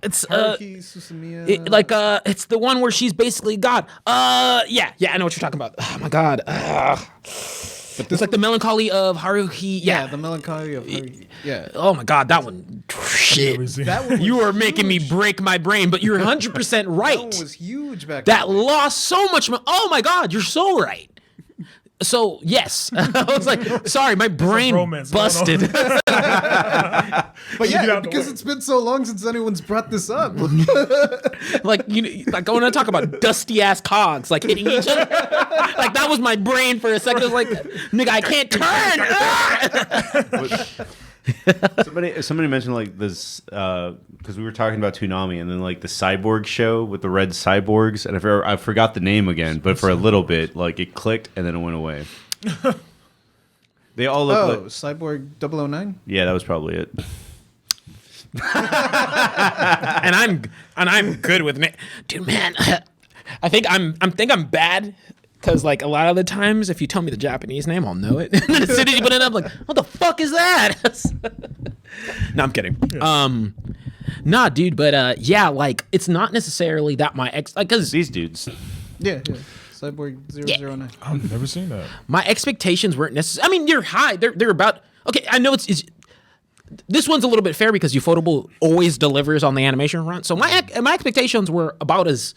It's Haruhi Suzumiya. it's the one where she's basically God. Yeah, I know what you're talking about. Oh my God. But it's like the melancholy of Haruhi. Yeah, the melancholy of Haruhi. Yeah. Oh my God, that one. Shit. That one was You are making me huge. break my brain, but you're 100% right. That one was huge back That then. lost so much. Oh my God, you're so right. So yes, I was like, sorry, my brain bromance going on. busted. But Get yeah, out the because way. it's been so long since anyone's brought this up. Like like I want to talk about dusty ass cogs like hitting each other. Like that was my brain for a second. I was like, nigga, I can't turn. Somebody mentioned like this because we were talking about Toonami and then like the cyborg show with the red cyborgs, and I forgot the name again, but for a little bit like it clicked and then it went away. They all look like Cyborg 009? yeah, that was probably it. and I'm good with it, dude. Man, I think I'm bad. Because, like, a lot of the times, if you tell me the Japanese name, I'll know it. And then as soon as you put it up, like, what the fuck is that? No, I'm kidding. Nah, dude, but, yeah, like, it's not necessarily that my because These dudes. Yeah. Cyborg 009. I've never seen that. my expectations weren't necessary. I mean, you're high. They're about, okay, I know it's this one's a little bit fair because Ufotable always delivers on the animation front. So my expectations were about as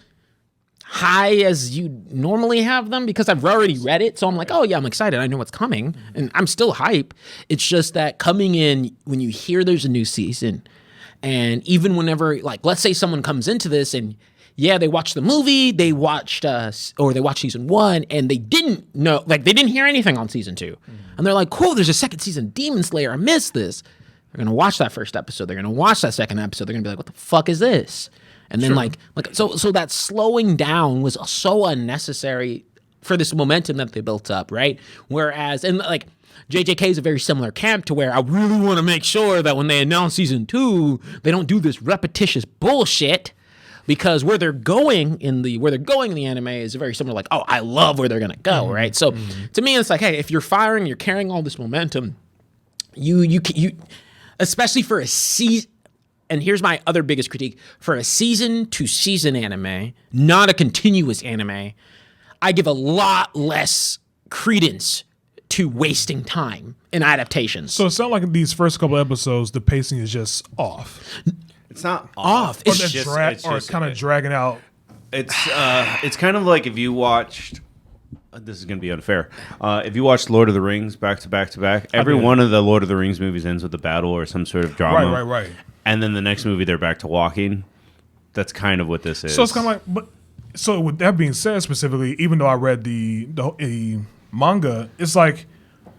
high as you normally have them because I've already read it. So I'm like, oh yeah, I'm excited. I know what's coming and I'm still hype. It's just that coming in when you hear there's a new season and even whenever, like, let's say someone comes into this and yeah, they watched the movie, they watched season 1 and they didn't know, like they didn't hear anything on season 2. And they're like, cool, there's a second season of Demon Slayer. I missed this. They're going to watch that first episode. They're going to watch that second episode. They're going to be like, what the fuck is this? And then so that slowing down was so unnecessary for this momentum that they built up, right? Whereas, and like JJK is a very similar camp to where I really want to make sure that when they announce season 2, they don't do this repetitious bullshit because where they're going in the anime is very similar. Like, oh, I love where they're gonna go, right? So to me, it's like, hey, if you're firing, you're carrying all this momentum, you especially for a season. And here's my other biggest critique. For a season-to-season anime, not a continuous anime, I give a lot less credence to wasting time in adaptations. So it sounds like these first couple episodes, the pacing is just off. It's not Off. Or It's it's just- drag, it's or just- kind of dragging out. It's kind of like if you watched. This is going to be unfair. If you watched Lord of the Rings back to back to back, every did. one of the Lord of the Rings movies ends with a battle or some sort of drama. Right. And then the next movie, they're back to walking. That's kind of what this is. So it's kind of like, but so with that being said, specifically, even though I read the manga, it's like,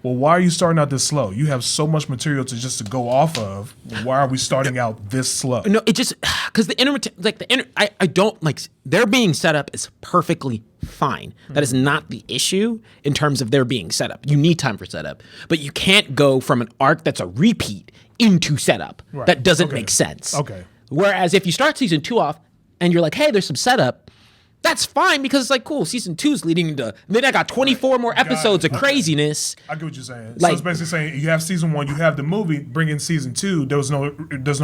well, why are you starting out this slow? You have so much material to go off of. Why are we starting out this slow? No, it just because I don't like they're being set up is perfectly fine. That is not the issue in terms of their being set up. You need time for setup, but you can't go from an arc that's a repeat into setup. Right. That doesn't Okay. make sense. Okay. Whereas if you start season 2 off and you're like, hey, there's some setup. That's fine because it's like, cool, season 2 is leading into, then I got 24 more episodes of Okay. craziness. I get what you're saying. Like- So it's basically saying you have season 1, you have the movie, bring in season 2. There's no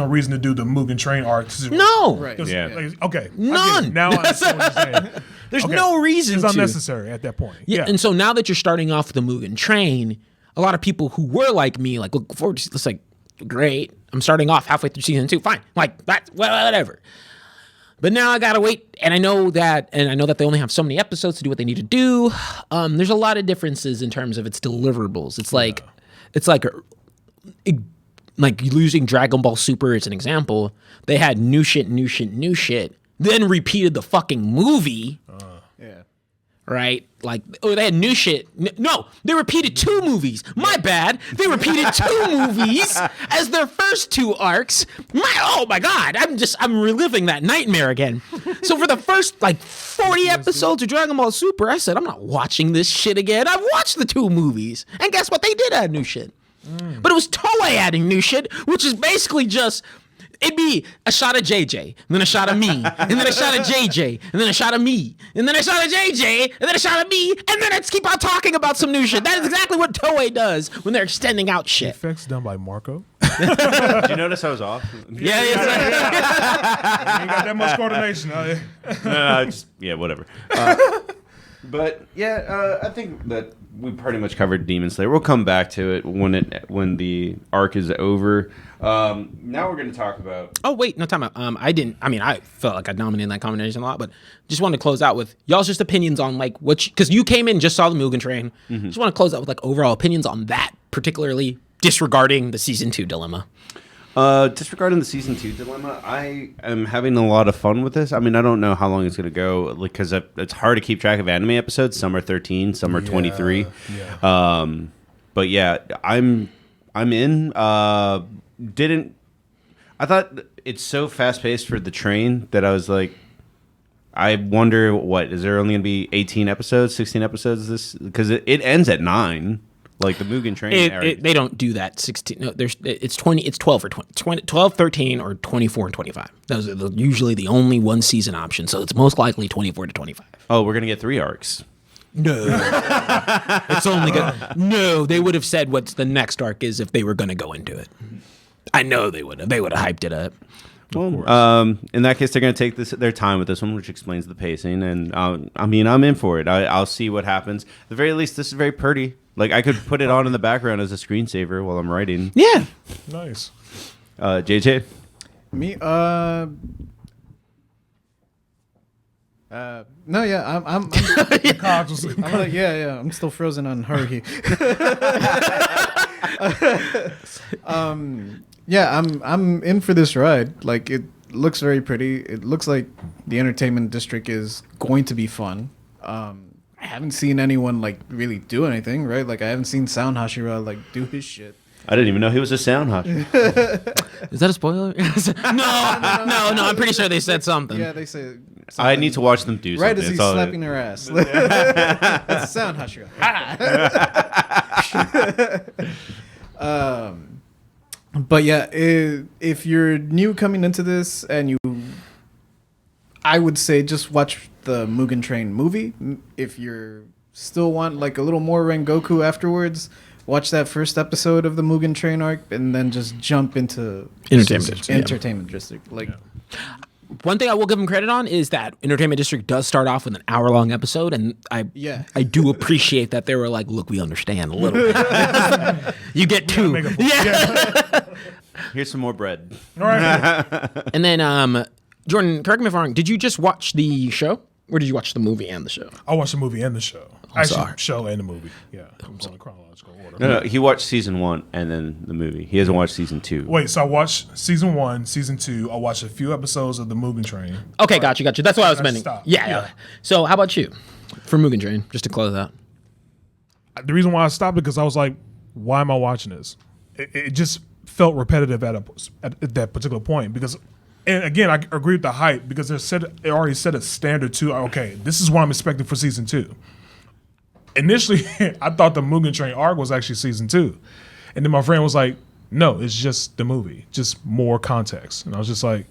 reason to do the Mugen Train arc. No. Right. Yeah. Okay. I get it. None. Now I understand what you're saying. There's Okay. no reason It's to. unnecessary at that point. Yeah, and so now that you're starting off with the Mugen Train, a lot of people who were like me, like look forward to, it's like, great. I'm starting off halfway through season 2. Fine. Like, that's whatever. But now I gotta wait, and I know that they only have so many episodes to do what they need to do. There's a lot of differences in terms of its deliverables. It's like using Dragon Ball Super as an example. They had new shit, then repeated the fucking movie. Yeah. Right? Like, they had new shit. No, they repeated 2 movies. My bad. They repeated 2 movies as their first 2 arcs. Oh my God. I'm reliving that nightmare again. So for the first 40 episodes of Dragon Ball Super, I said, I'm not watching this shit again. I've watched the 2 movies. And guess what? They did add new shit. But it was Toei adding new shit, which is basically just... It'd be a shot of JJ, and then a shot of me, and then a shot of JJ, and then a shot of me, and then a shot of JJ, and then a shot of me, and then let's keep on talking about some new shit. That is exactly what Toei does when they're extending out shit. Effects done by Marco. Did you notice I was off? Yeah. You ain't got that much coordination. No, whatever. But yeah, I think that we pretty much covered Demon Slayer. We'll come back to it when the arc is over. Now we're going to talk about. Oh wait, no time out. I felt like I dominated that conversation a lot, but just wanted to close out with y'all's just opinions on because you came in just saw the Mugen Train. Mm-hmm. Just want to close out with overall opinions on that, particularly disregarding the season 2 dilemma. Disregarding the season 2 dilemma, I am having a lot of fun with this. I mean, I don't know how long it's going to go because it's hard to keep track of anime episodes. Some are 13, some are 23. Yeah. But yeah, I'm in. I thought it's so fast paced for the train that I was like, I wonder is there only going to be 18 episodes, 16 episodes this because it ends at 9. Like the Mugen Train. They don't do that. 16. No, it's 20. It's 12 or 20, 12, 13, or 24 and 25. Those are usually the only one season option. So it's most likely 24 to 25. Oh, we're gonna get 3 arcs. No, it's only good. No, they would have said what the next arc is if they were gonna go into it. I know they would have. They would have hyped it up. Well, in that case, they're going to take their time with this one, which explains the pacing. And I'm in for it. I'll see what happens. At the very least, this is very pretty. Like I could put it on in the background as a screensaver while I'm writing. Yeah, nice. JJ, me, no, yeah, I'm like, yeah, I'm still frozen on Haruhi. Yeah, I'm in for this ride. Like, it looks very pretty. It looks like the entertainment district is going to be fun. I haven't seen anyone really do anything, right? Like, I haven't seen Sound Hashira do his shit. I didn't even know he was a Sound Hashira. Is that a spoiler? No. I'm pretty sure they said something. Yeah, they say. I need to watch them do something. Right as he's slapping her ass. That's a Sound Hashira. But yeah, if you're new coming into this and I would say just watch the Mugen Train movie. If you still want a little more Rengoku afterwards, watch that first episode of the Mugen Train arc and then just jump into Entertainment District. One thing I will give them credit on is that Entertainment District does start off with an hour-long episode, and I do appreciate that they were like, look, we understand a little bit. You get 2. Yeah. Here's some more bread. All right. And then, Jordan, correct me if I'm wrong, did you just watch the show, or did you watch the movie and the show? I watched the movie and the show. Sorry. Show and the movie. Yeah. I'm going chronological order. No, he watched season 1 and then the movie. He hasn't watched season 2. Wait, so I watched season 1, season 2. I watched a few episodes of the Mugen Train. Okay, got you. That's what I was meaning. Stop. Yeah. So how about you for Mugen Train, just to close out? The reason why I stopped because I was like, why am I watching this? It just felt repetitive at that particular point because, and again, I agree with the hype because it already set a standard to, okay, this is what I'm expecting for season 2. Initially, I thought the Mugen Train arc was actually season 2. And then my friend was like, no, it's just the movie, just more context. And I was just like,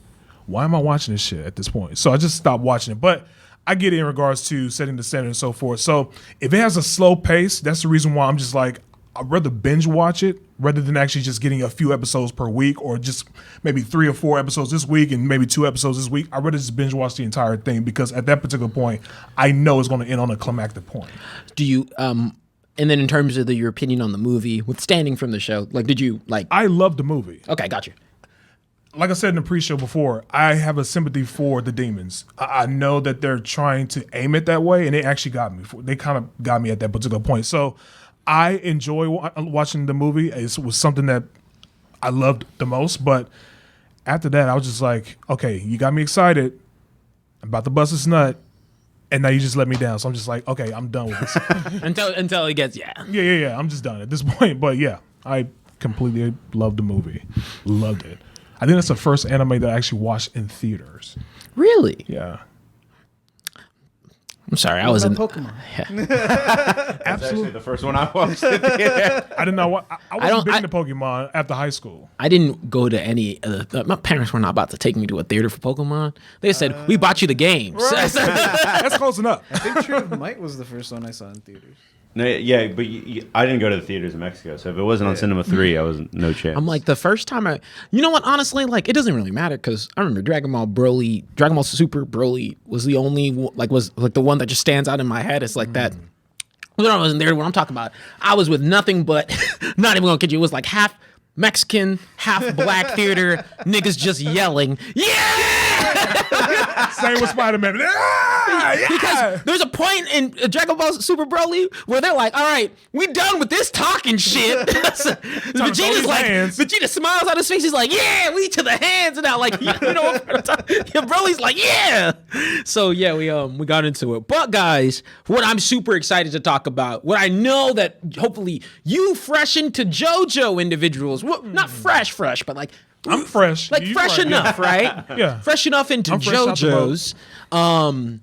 why am I watching this shit at this point? So I just stopped watching it. But I get it in regards to setting the standard and so forth. So if it has a slow pace, that's the reason why I'm just like, I'd rather binge watch it rather than actually just getting a few episodes per week or just maybe 3 or 4 episodes this week and maybe 2 episodes this week. I'd rather just binge watch the entire thing because at that particular point, I know it's going to end on a climactic point. Do you, And then in terms of your opinion on the movie, withstanding from the show, like, did you like? I love the movie. Okay, got you. Like I said in the pre-show before, I have a sympathy for the demons. I know that they're trying to aim it that way, and they actually got me. They kind of got me at that particular point. So I enjoy watching the movie. It was something that I loved the most. But after that, I was just like, okay, you got me excited. I'm about to bust this nut, and now you just let me down. So I'm just like, okay, I'm done with this. until he gets Yeah. I'm just done at this point. But yeah, I completely loved the movie. Loved it. I think that's the first anime that I actually watched in theaters. Really? Yeah. I'm sorry, I was in Pokemon. That's actually the first one I watched. I didn't know what I wasn't big I- into Pokemon after high school. I didn't go to any of my parents were not about to take me to a theater for Pokemon. They said, we bought you the games. That's close enough. I think True of Might was the first one I saw in theaters. No, yeah, but I didn't go to the theaters in Mexico, so if it wasn't on Cinema 3, I was no chance. I'm like, the first time you know what, honestly, like, it doesn't really matter, because I remember Dragon Ball Super Broly was the only, was like the one that just stands out in my head. It's like that. When I wasn't there, what I'm talking about, I was with nothing but, not even gonna kid you, it was like half Mexican, half black theater, niggas just yelling, yeah! Same with Spider-Man. Yeah! Because there's a point in Dragon Ball Super Broly where they're like, all right, we done with this talking shit. Vegeta's like, hands. Vegeta smiles on his face. He's like, yeah, we to the hands. And now, like, you know what I'm talking about? Broly's like, yeah. So, yeah, we got into it. But, guys, what I'm super excited to talk about, what I know that hopefully you fresh into JoJo individuals, not fresh, but like, I'm fresh. like You fresh right, enough, right? Yeah. Fresh enough into I'm fresh out the boat. JoJo's.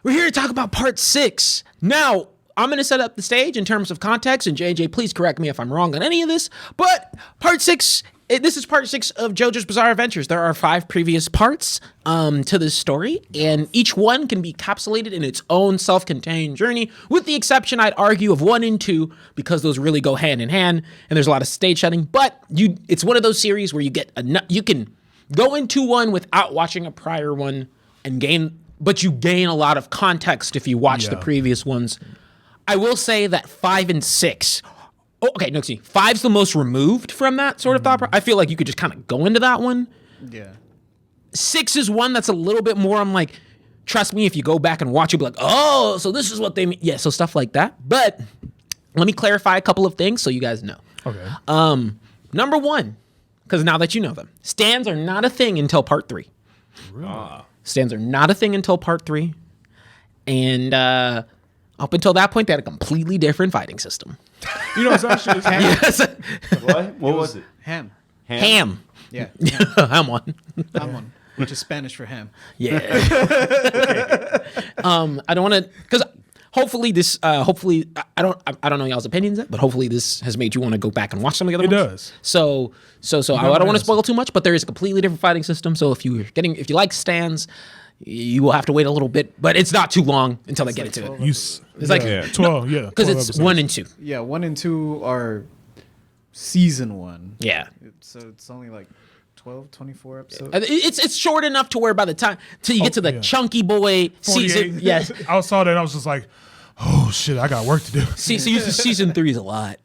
We're here to talk about part 6. Now, I'm going to set up the stage in terms of context, and JJ, please correct me if I'm wrong on any of this. But part 6, this is part 6 of JoJo's Bizarre Adventures. There are 5 previous parts to this story, and each one can be encapsulated in its own self-contained journey, with the exception, I'd argue, of 1 and 2, because those really go hand in hand, and there's a lot of stage setting. But it's one of those series where you can go into one without watching a prior one and gain a lot of context if you watch the previous ones. I will say that 5 and 6. Oh, okay, no, see, 5's the most removed from that sort of thought. I feel like you could just kind of go into that one. Yeah. 6 is one that's a little bit more. I'm like, trust me, if you go back and watch, you'll be like, oh, so this is what they mean. Yeah, so stuff like that. But let me clarify a couple of things so you guys know. Okay. Number 1, because now that you know them, stands are not a thing until part 3. Stands are not a thing until part 3. And up until that point, they had a completely different fighting system. You know, it's actually Yes. What was it? Ham. Ham. Yeah. I'm one. Hamon, which is Spanish for ham. Yeah. I don't want to, because hopefully this, I don't know y'all's opinions yet, but hopefully this has made you want to go back and watch some of the other It ones. does. So I don't want to spoil too much, but there is a completely different fighting system. So if you like stands, you will have to wait a little bit, but it's not too long until they get into it. it's like 12, yeah. Because 12 it's episodes. 1 and 2. Yeah, 1 and 2 are season 1. Yeah. So it's only like 12, 24 episodes. It's short enough to where by the time till you get to the yeah. chunky boy 48. season, yes. I saw that and I was just like, oh shit, I got work to do. Season 3 is a lot.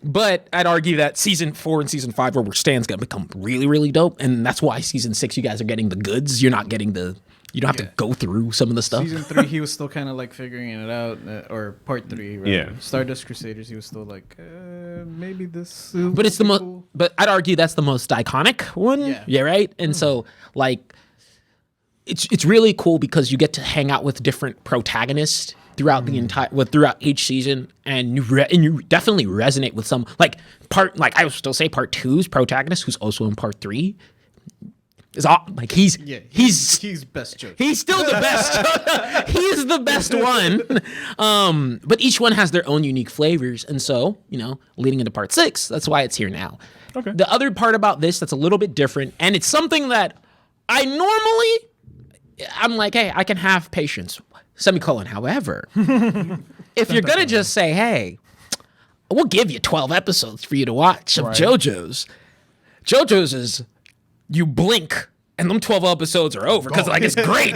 But I'd argue that season 4 and season 5 where Stan's gonna become really, really dope, and that's why season 6 you guys are getting the goods. You're not getting you don't have to go through some of the stuff. Season 3, he was still kind of like figuring it out, or part 3, right? Yeah. Stardust Crusaders, he was still like, maybe this. But it's the most. But I'd argue that's the most iconic one. Yeah. Right. And so like, it's really cool because you get to hang out with different protagonists throughout the entire throughout each season, and you definitely resonate with some I would still say part 2's protagonist, who's also in part 3. Is all like he's best joke. He's still the best. He's the best one. But each one has their own unique flavors. And so, leading into part 6, that's why it's here now. Okay. The other part about this that's a little bit different, and it's something that I'm like, hey, I can have patience. Semicolon. However, if you're going to just say, hey, we'll give you 12 episodes for you to watch of JoJo's. JoJo's is, you blink and them 12 episodes are over because like it's great.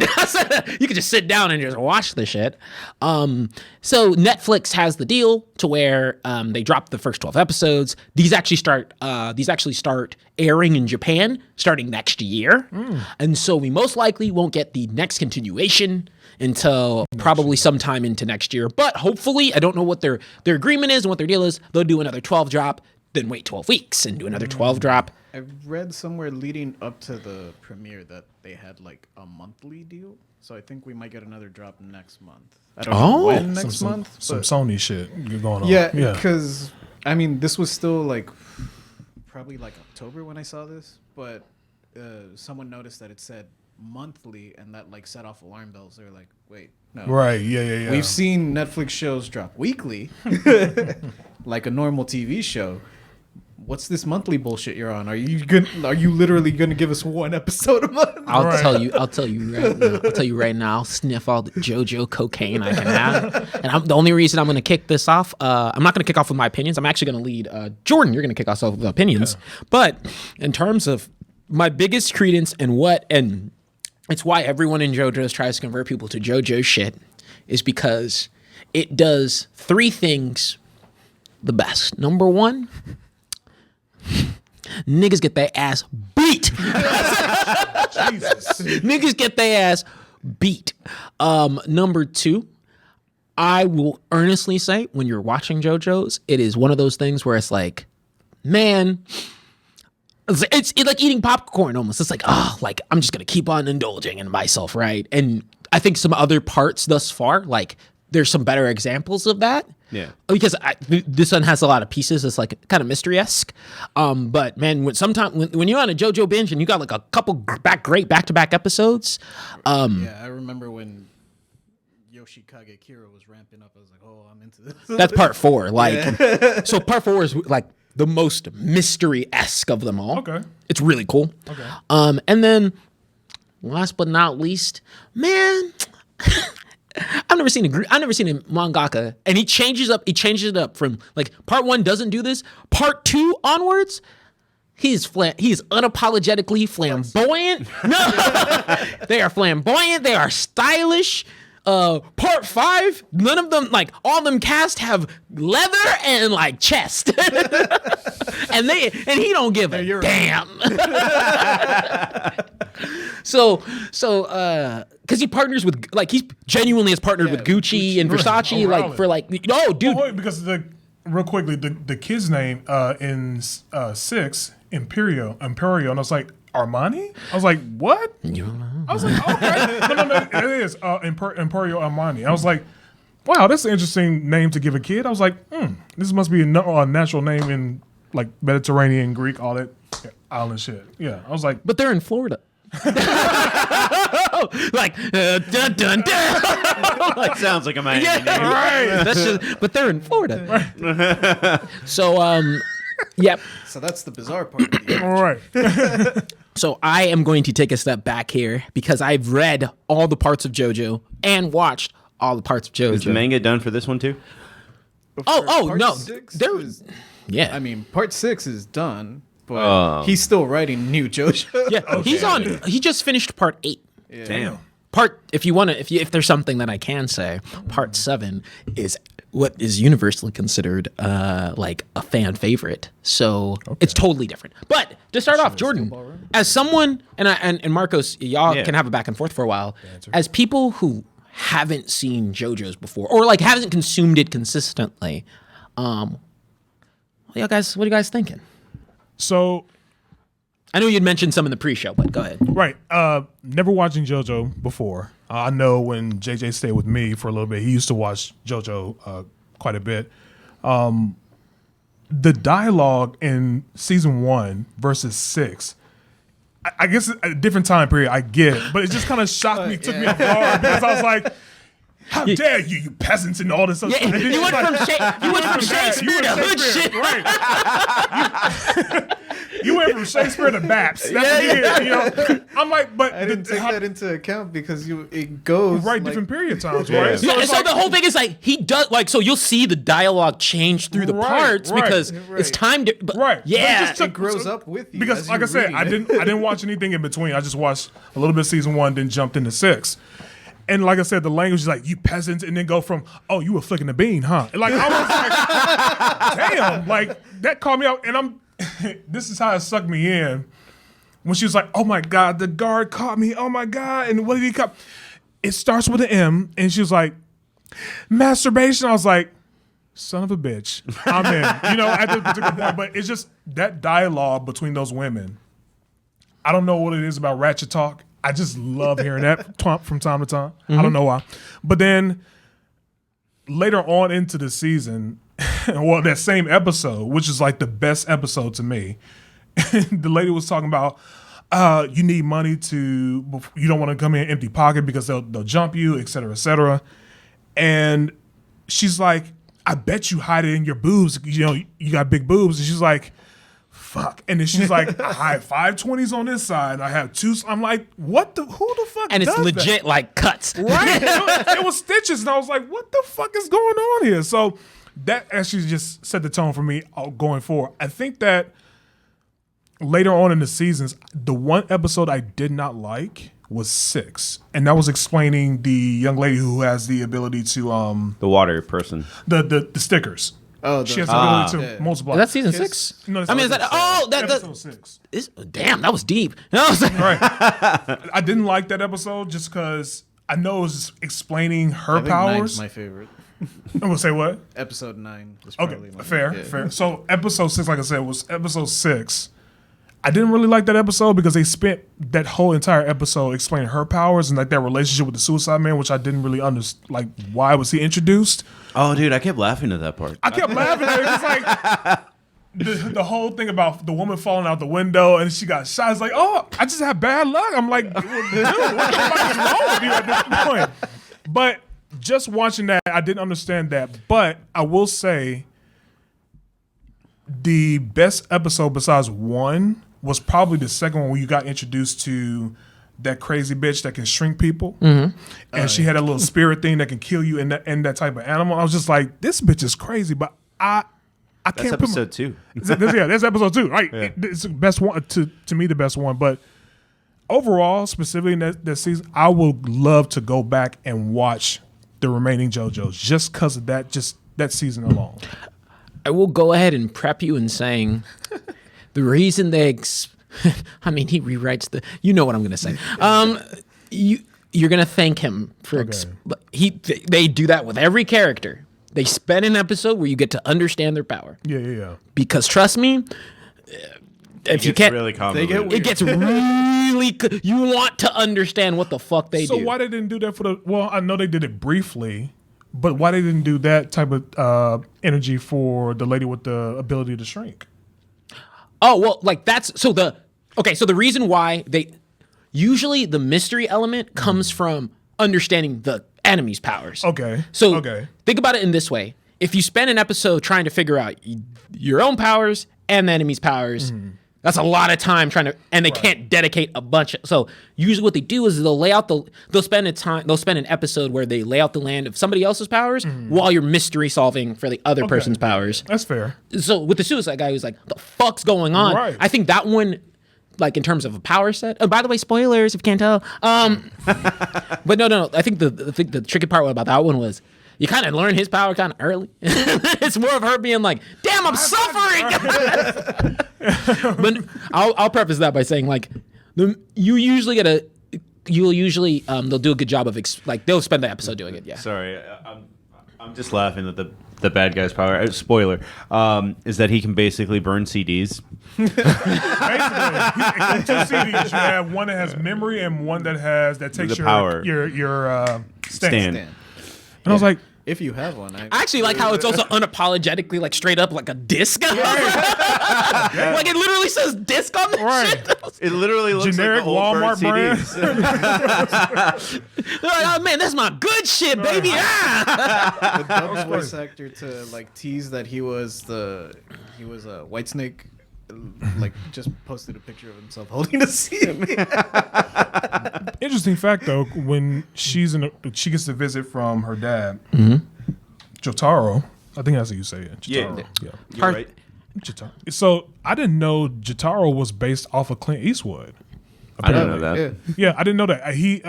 You can just sit down and just watch the shit. So Netflix has the deal to where they drop the first 12 episodes. These actually start airing in Japan starting next year, and so we most likely won't get the next continuation until probably sometime into next year. But hopefully, I don't know what their agreement is and what their deal is. They'll do another 12 drop, then wait 12 weeks and do another 12 drop. I read somewhere leading up to the premiere that they had like a monthly deal. So I think we might get another drop next month. I don't know when next month. Some Sony shit going on. Yeah, because I mean, this was still like probably like October when I saw this, but someone noticed that it said monthly and that like set off alarm bells. They're like, wait, no. Right, yeah. We've seen Netflix shows drop weekly, like a normal TV show. What's this monthly bullshit you're on? Are you literally gonna give us one episode a month? I'll tell you right now. I'll sniff all the JoJo cocaine I can have. And the only reason I'm gonna kick this off, I'm not gonna kick off with my opinions. I'm actually gonna lead Jordan. You're gonna kick us off with opinions. Yeah. But in terms of my biggest credence and it's why everyone in JoJo's tries to convert people to JoJo shit, is because it does three things the best. Number one, niggas get their ass beat. Jesus. Niggas get their ass beat. Number two, I will earnestly say when you're watching JoJo's, it is one of those things where it's like, man, it's like eating popcorn almost. It's like, like I'm just going to keep on indulging in myself, right? And I think some other parts thus far, like there's some better examples of that. Yeah. Because this one has a lot of pieces. It's like kind of mystery-esque. But man, when you're on a JoJo binge and you got like a couple great back-to-back episodes. Yeah, I remember when Yoshikage Kira was ramping up. I was like, oh, I'm into this. That's part 4. So part 4 is like the most mystery-esque of them all. Okay. It's really cool. Okay. And then last but not least, man, I've never seen a mangaka, and he changes it up from like part 1 doesn't do this. Part 2 onwards, he is unapologetically flamboyant. No, they are flamboyant. They are stylish. Part 5, none of them, like all of them cast have leather and like chest, and he don't give a damn. So, because he partners with, like, he genuinely has partnered with Gucci and Versace, like for like, no, dude. Wait, because real quickly, the kid's name in 6 Imperio, and I was like, Armani? I was like, what? I was like, okay. No, it is Imperio Armani. I was like, wow, that's an interesting name to give a kid. I was like, this must be a natural name in like Mediterranean, Greek, all that island shit. Yeah, I was like, but they're in Florida. Like dun dun dun. Like, sounds like a Miami name. Right. That's just, but they're in Florida. Right. So yep. So that's the bizarre part of the all right. So I am going to take a step back here because I've read all the parts of JoJo and watched all the parts of JoJo. Is the manga done for this one too? Oh no, I mean, part 6 is done, but he's still writing new JoJo. Yeah, okay. He just finished part 8. Yeah. Damn. If there's something that I can say, part 7 is what is universally considered like a fan favorite. So it's totally different. But to start off, Jordan, as someone and Marcos, y'all can have a back and forth for a while. As people who haven't seen JoJo's before or like haven't consumed it consistently, what are you guys thinking? So I know you'd mentioned some in the pre-show, but go ahead. Right. Never watching JoJo before. I know when JJ stayed with me for a little bit, he used to watch JoJo quite a bit. The dialogue in season 1 versus 6, I guess at a different time period, I get it, but it just kind of shocked me, took me off guard because I was like, how dare you peasants and all this other stuff. You went from Shakespeare to hood shit. Right. You went from Shakespeare to Baps. That's what you did, you know? I'm like, but I didn't take that into account because it goes right like, different period times, Yeah. right? So, it's so like- the whole thing is like he does like so you'll see the dialogue change through the Right, parts right. because Right. it's time to but, Right. But it yeah just took- it grows up with you because, as like I you're said, reading I it. didn't watch anything in between. I just watched a little bit of season 1, then jumped into 6. And like I said, the language is like you peasants, and then go from oh you were flicking the bean, huh? And like I was like, damn, like that called me out, and I'm. This is how it sucked me in when she was like, oh my god, the guard caught me. Oh my god, and what did he caught? It starts with an M, and she was like, masturbation. I was like, son of a bitch, I'm in. You know, at this particular point, but it's just that dialogue between those women. I don't know what it is about ratchet talk. I just love hearing that from time to time. I don't know why. But then later on into the season, well, that same episode, which is like the best episode to me, the lady was talking about you need money you don't want to come in empty pocket because they'll jump you, et cetera, et cetera. And she's like, I bet you hide it in your boobs. You know, you got big boobs. And she's like, fuck. And then she's like, I have 520s on this side. I have 2. I'm like, who the fuck and it's does that? legit like cuts Right. It was stitches. And I was like, what the fuck is going on here? So that actually just set the tone for me going forward. I think that later on in the seasons, the one episode I did not like was 6. And that was explaining the young lady who has the ability to The water person. the stickers. Oh, She has the ability to yeah. multiply. is that season Kiss- 6 No, I mean is that episode 6. damn that was deep I was like, Right. I didn't like that episode just because I know it was explaining her I think powers. 9's my favorite. I'm gonna say what? Episode 9 was Okay, probably my fair, yeah. fair. So episode 6, like I said, was episode 6. I didn't really like that episode because they spent that whole entire episode explaining her powers and like that relationship with the Suicide Man, which I didn't really understand. Like, why was he introduced? Oh, dude, I kept laughing at that part. I kept laughing at it. It's like the whole thing about the woman falling out the window and she got shot. It's like, oh, I just have bad luck. I'm like, dude, what the fuck is wrong with you at this point? But just watching that, I didn't understand that. But I will say the best episode besides 1 was probably the second one where you got introduced to that crazy bitch that can shrink people. And she had a little spirit thing that can kill you and that type of animal. I was just like, this bitch is crazy, but I That's can't put episode 2. that's episode 2, right? Yeah. It's the best one to me, the best one. But overall, specifically in that season, I would love to go back and watch the remaining JoJo's just because of that season alone. I will go ahead and prep you in saying the reason they I mean he rewrites you know what I'm gonna say you're gonna thank him for they do that with every character. They spend an episode where you get to understand their power Yeah. because trust me if you can't really They convoluted. get it gets really you want to understand what the fuck they So do. why they didn't do that for well, I know they did it briefly, but why they didn't do that type of energy for the lady with the ability to shrink? Oh, well, like so the reason why usually the mystery element comes from understanding the enemy's powers. Okay. So Okay. think about it in this way. If you spend an episode trying to figure out your own powers and the enemy's powers, that's a lot of time trying to, and they can't dedicate a bunch. So usually what they do is they'll spend an episode where they lay out the land of somebody else's powers while you're mystery solving for the other person's powers. That's fair. So with the Suicide guy who's like, the fuck's going on? Right. I think that one, like in terms of a power set. Oh, by the way, spoilers if you can't tell. But no. I think the tricky part about that one was you kind of learn his power kind of early. It's more of her being like, "Damn, I'm suffering." But I'll preface that by saying like, they'll do a good job of they'll spend the episode doing it. Yeah. Sorry, I'm just laughing at the bad guy's power. Spoiler is that he can basically burn CDs. Basically, you 2 CDs. You have one that has memory and one that takes The power. your Stand. And I was like, If you have one, I actually like how it's also unapologetically like straight up like a disc. Like it literally says disc on the shit. It literally looks Generic like the old Walmart burnt CDs. They're like, oh man, that's my good shit, baby. Ah! the dubbed voice actor to like tease that he was a White Snake like just posted a picture of himself holding a seed. Interesting fact though, when she gets a visit from her dad, Jotaro. I think that's how you say it. Jotaro. Yeah. You're right. Jotaro. So I didn't know Jotaro was based off of Clint Eastwood. I didn't know that. Yeah, I didn't know that.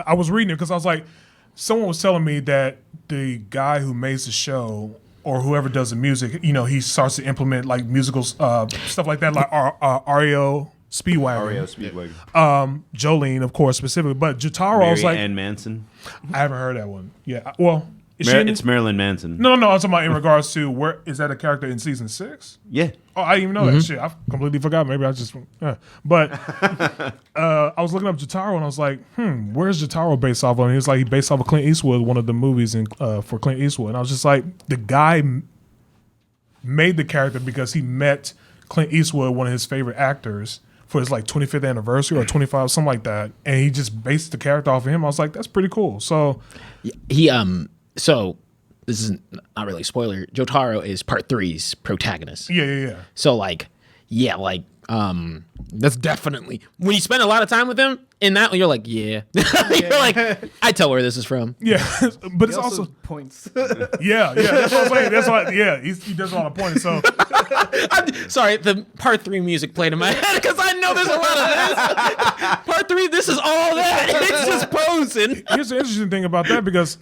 I was reading it because I was like, someone was telling me that the guy who makes the show or whoever does the music, he starts to implement like musical stuff like that, like REO Speedwagon. REO Speedwagon. Jolene, of course, specifically. But Jotaro, I was like, Ann Manson. I haven't heard that one. Yeah, well, It's Marilyn Manson. No. I'm talking about in regards to where is that a character in season 6? Yeah. Oh, I didn't even know that shit. I completely forgot. Maybe I just, but I was looking up Jotaro and I was like, where's Jotaro based off of? And he was like, he based off of Clint Eastwood, one of the movies for Clint Eastwood. And I was just like, the guy made the character because he met Clint Eastwood, one of his favorite actors, for his like 25th anniversary or 25, something like that. And he just based the character off of him. I was like, that's pretty cool. So So this is not really a spoiler. Jotaro is part 3's protagonist. Yeah. So that's definitely when you spend a lot of time with him in that you're like, yeah. You're like, I tell where this is from. Yeah. But it's He also points. yeah. That's what I'm saying. That's why he does a lot of pointing. So I'm sorry, the part 3 music played in my head because I know there's a lot of this. Part 3, this is all that. It's just posing. here's the interesting thing about that because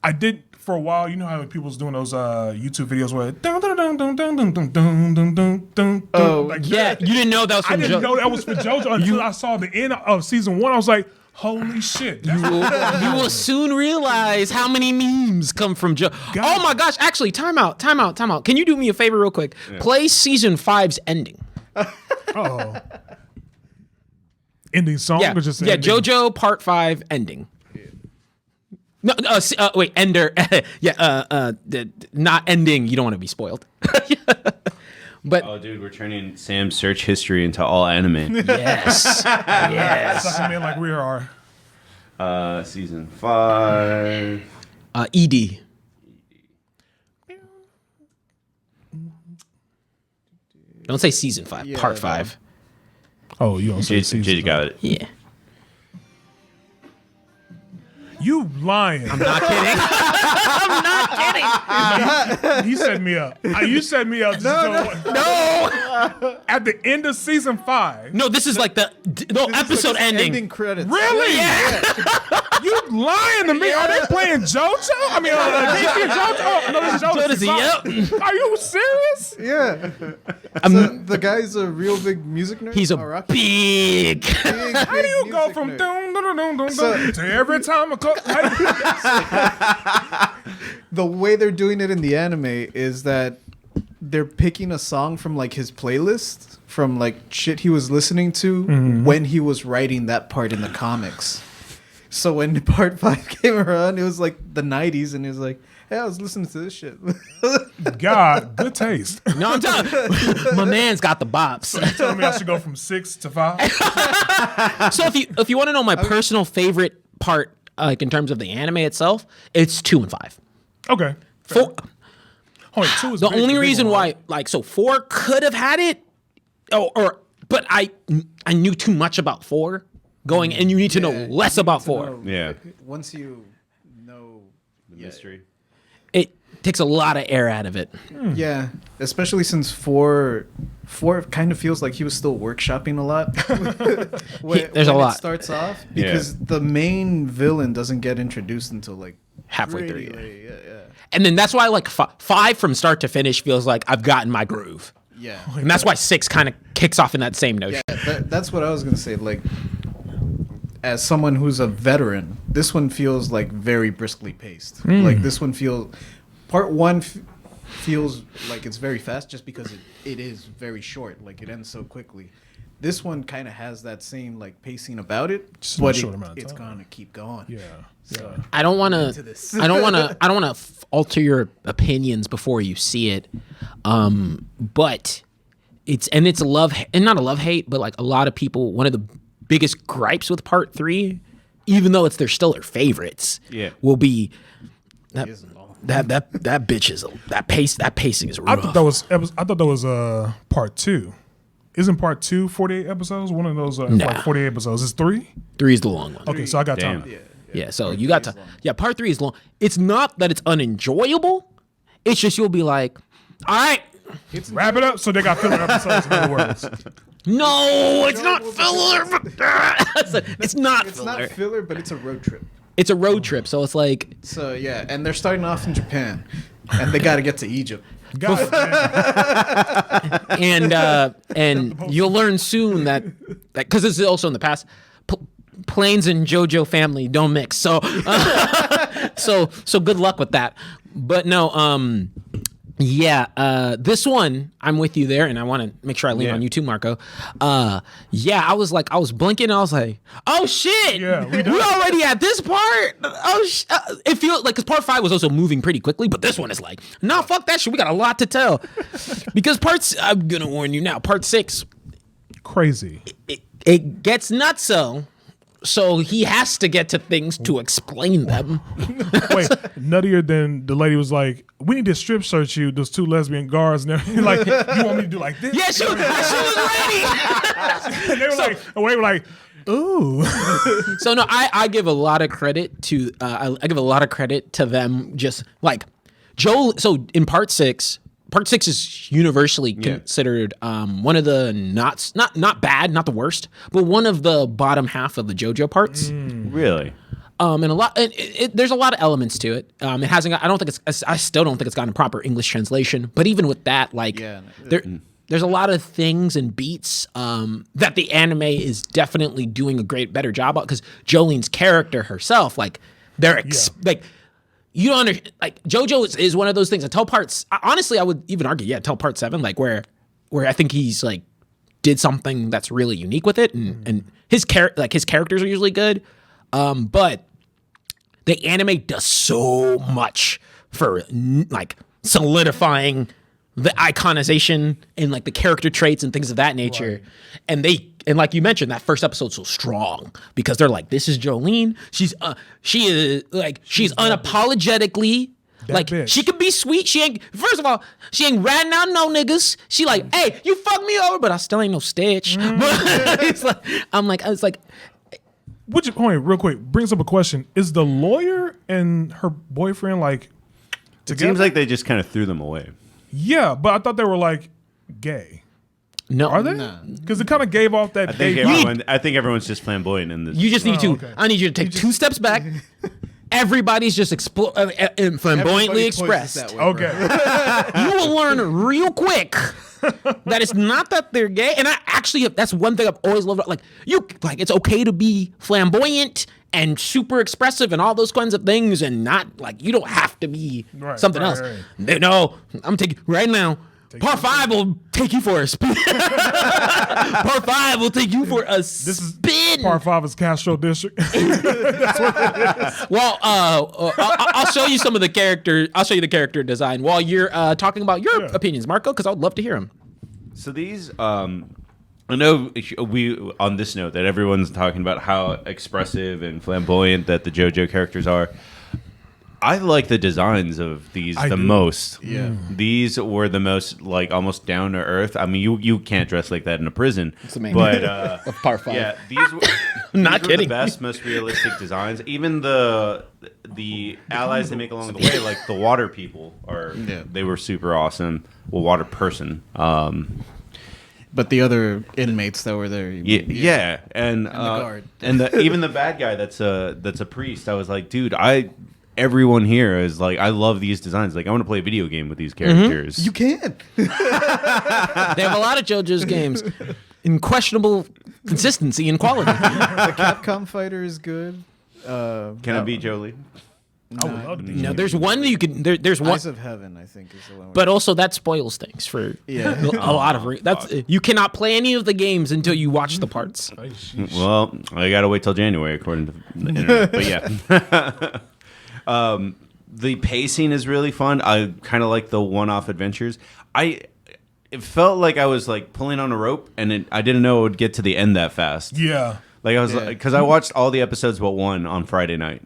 I did for a while. You know how people's doing those YouTube videos where dun, dun, dun, dun, dun, dun, dun, dun, dun, dun, dun, like Yeah, that. you didn't know that was from I didn't Jo- know that was for JoJo until I saw the end of season 1. I was like, holy shit! You will soon realize how many memes come from Joe. Oh my gosh! Actually, time out. Can you do me a favor real quick? Yeah. Play season 5's ending. Oh, ending song or just ending? JoJo Part 5 ending. No, wait, Ender. Not ending. You don't want to be spoiled. But oh, dude, we're turning Sam's search history into all anime. Yes. Sucking in like we are. Season 5. ED. Don't say season 5. Part 5. Oh, you don't say JJ season. got it. Yeah. You lying. I'm not kidding. I'm not kidding. You set me up. You set me up. No. At the end of season 5. No, this is like the episode ending. Ending credits. Really? Yeah. You lying to me? Are they playing JoJo? I mean, DC JoJo? No, this is JoJo. Yep. Are you serious? Yeah. So the guy's a real big music nerd. He's a rocker. big. How do you go from dun, dun, dun, dun, dun, to every time a The way they're doing it in the anime is that they're picking a song from like his playlist from like shit he was listening to when he was writing that part in the comics. So when part 5 came around, it was like the 90s, and he was like, hey, I was listening to this shit. God, good taste. No, I'm telling my man's got the bops. You telling me I should go from 6 to 5? So if you want to know my personal favorite part, like in terms of the anime itself, it's 2 and 5. Okay. 4. Oh, wait, 2 is The big, only big reason one, why, right? like, so 4 could have had it, but I knew too much about 4 going, and you need to know less about 4. Yeah. Once you know The mystery. It takes a lot of air out of it. Yeah, especially since 4 kind of feels like he was still workshopping a lot. There's a lot. It starts off because the main villain doesn't get introduced until like Halfway through, late. Yeah. And then that's why like 5 from start to finish feels like I've gotten my groove. Yeah. And that's why 6 kind of kicks off in that same notion. Yeah, that's what I was gonna say. Like, as someone who's a veteran, this one feels like very briskly paced. Like this one part 1 feels like it's very fast just because it is very short. Like it ends so quickly. This one kind of has that same like pacing about it, Just in a but short amount of it's time. gonna keep going. Yeah. So, I don't want into to. this. I don't want to alter your opinions before you see it. But it's love and not a love hate, but like a lot of people. One of the biggest gripes with part 3, even though still their favorites, will be that bitch is that pacing is rough. I thought that was part 2. Isn't part 2 48 episodes? One of those Nah. like 48 episodes. Is 3? 3 is the long one. Okay, so I got Damn. time. Yeah, so you got to. Yeah, part 3 is long. It's not that it's unenjoyable. It's just you'll be like, all right. Wrap it up. So they got filler episodes. In other words, No, it's not filler. It's not It's filler. not filler, but it's a road trip. It's a road trip, so it's like So yeah, and they're starting off in Japan, and they got to get to Egypt. got it, man. and you'll learn soon that because this is also in the past, planes and JoJo family don't mix. So so good luck with that. But no, this one I'm with you there, and I want to make sure I lean on you too, Marco. I was blinking, and I was like, oh shit, Yeah, we we already at this part. It feels like because part 5 was also moving pretty quickly, but this one is like, nah, fuck that shit. We got a lot to tell because I'm gonna warn you now. Part 6, Crazy. it gets nutso. So he has to get to things to explain them. Wait, nuttier than the lady was like, we need to strip search you, those 2 lesbian guards. And everything. Like, you want me to do like this? Yeah, she was ready. And they were like, ooh. So no, I give a lot of credit to I give a lot of credit to them. Just like Joel. So in part 6 is universally considered one of the not bad, not the worst, but one of the bottom half of the JoJo parts. Really? And a lot. There's a lot of elements to it. It hasn't. I still don't think it's gotten a proper English translation. But even with that, like, there's a lot of things and beats that the anime is definitely doing a better job of. Because Jolene's character herself, like, like. You don't understand. Like JoJo is one of those things. Until parts, honestly, I would even argue, until part 7, like where I think he's like did something that's really unique with it, and his characters are usually good, but the anime does so much for like solidifying the iconization and like the character traits and things of that nature, and like you mentioned, that first episode's so strong because they're like, this is Jolene. She's unapologetically like bitch. she could be sweet. First of all, she ain't ratting out no niggas. She like, hey, you fucked me over, but I still ain't no Stitch. But it's like. Which point, real quick, brings up a question. Is the lawyer and her boyfriend like It together? seems like they just kind of threw them away. Yeah, but I thought they were like gay. No, Are they? Because it kind of gave off that gay vibe. I think everyone's just flamboyant in this. You just need to. okay. I need you to take 2 steps back. Everybody's just flamboyantly expressed. Okay. You will learn real quick that it's not that they're gay. And that's one thing I've always loved. Like it's okay to be flamboyant and super expressive and all those kinds of things, and not like you don't have to be something else. Right. No, I'm taking right now. Part 5 will take you for a spin. Part 5 will take you for a spin. Part 5 is Castro District. Well, I'll show you some of the character. I'll show you the character design while you're talking about your opinions, Marco, because I would love to hear them. So these, I know we on this note that everyone's talking about how expressive and flamboyant that the JoJo characters are. I like the designs of these most. Yeah. These were the most like almost down to earth. I mean, you can't dress like that in a prison. It's the main but of part 5. yeah, these were Not these were kidding. the best, most realistic designs. Even the allies they make along the way, like the water people, they were super awesome. Well, water person. But the other inmates that were there, Yeah, and the guard. and even the bad guy that's a priest. I was like, dude, everyone here is like, I love these designs. Like, I want to play a video game with these characters. you can. They have a lot of JoJo's games in questionable consistency and quality. The Capcom fighter is good. Can I be Jolie? I would love to be. No, there's one that you can. There's one, Eyes of Heaven, I think, is the one. but also that spoils things for a lot of. You cannot play any of the games until you watch the parts. Well, I gotta wait till January, according to the internet. But yeah. The pacing is really fun. I kind of like the one-off adventures. It felt like I was like pulling on a rope, and I didn't know it would get to the end that fast. Yeah. Like I was because I watched all the episodes but one on Friday night.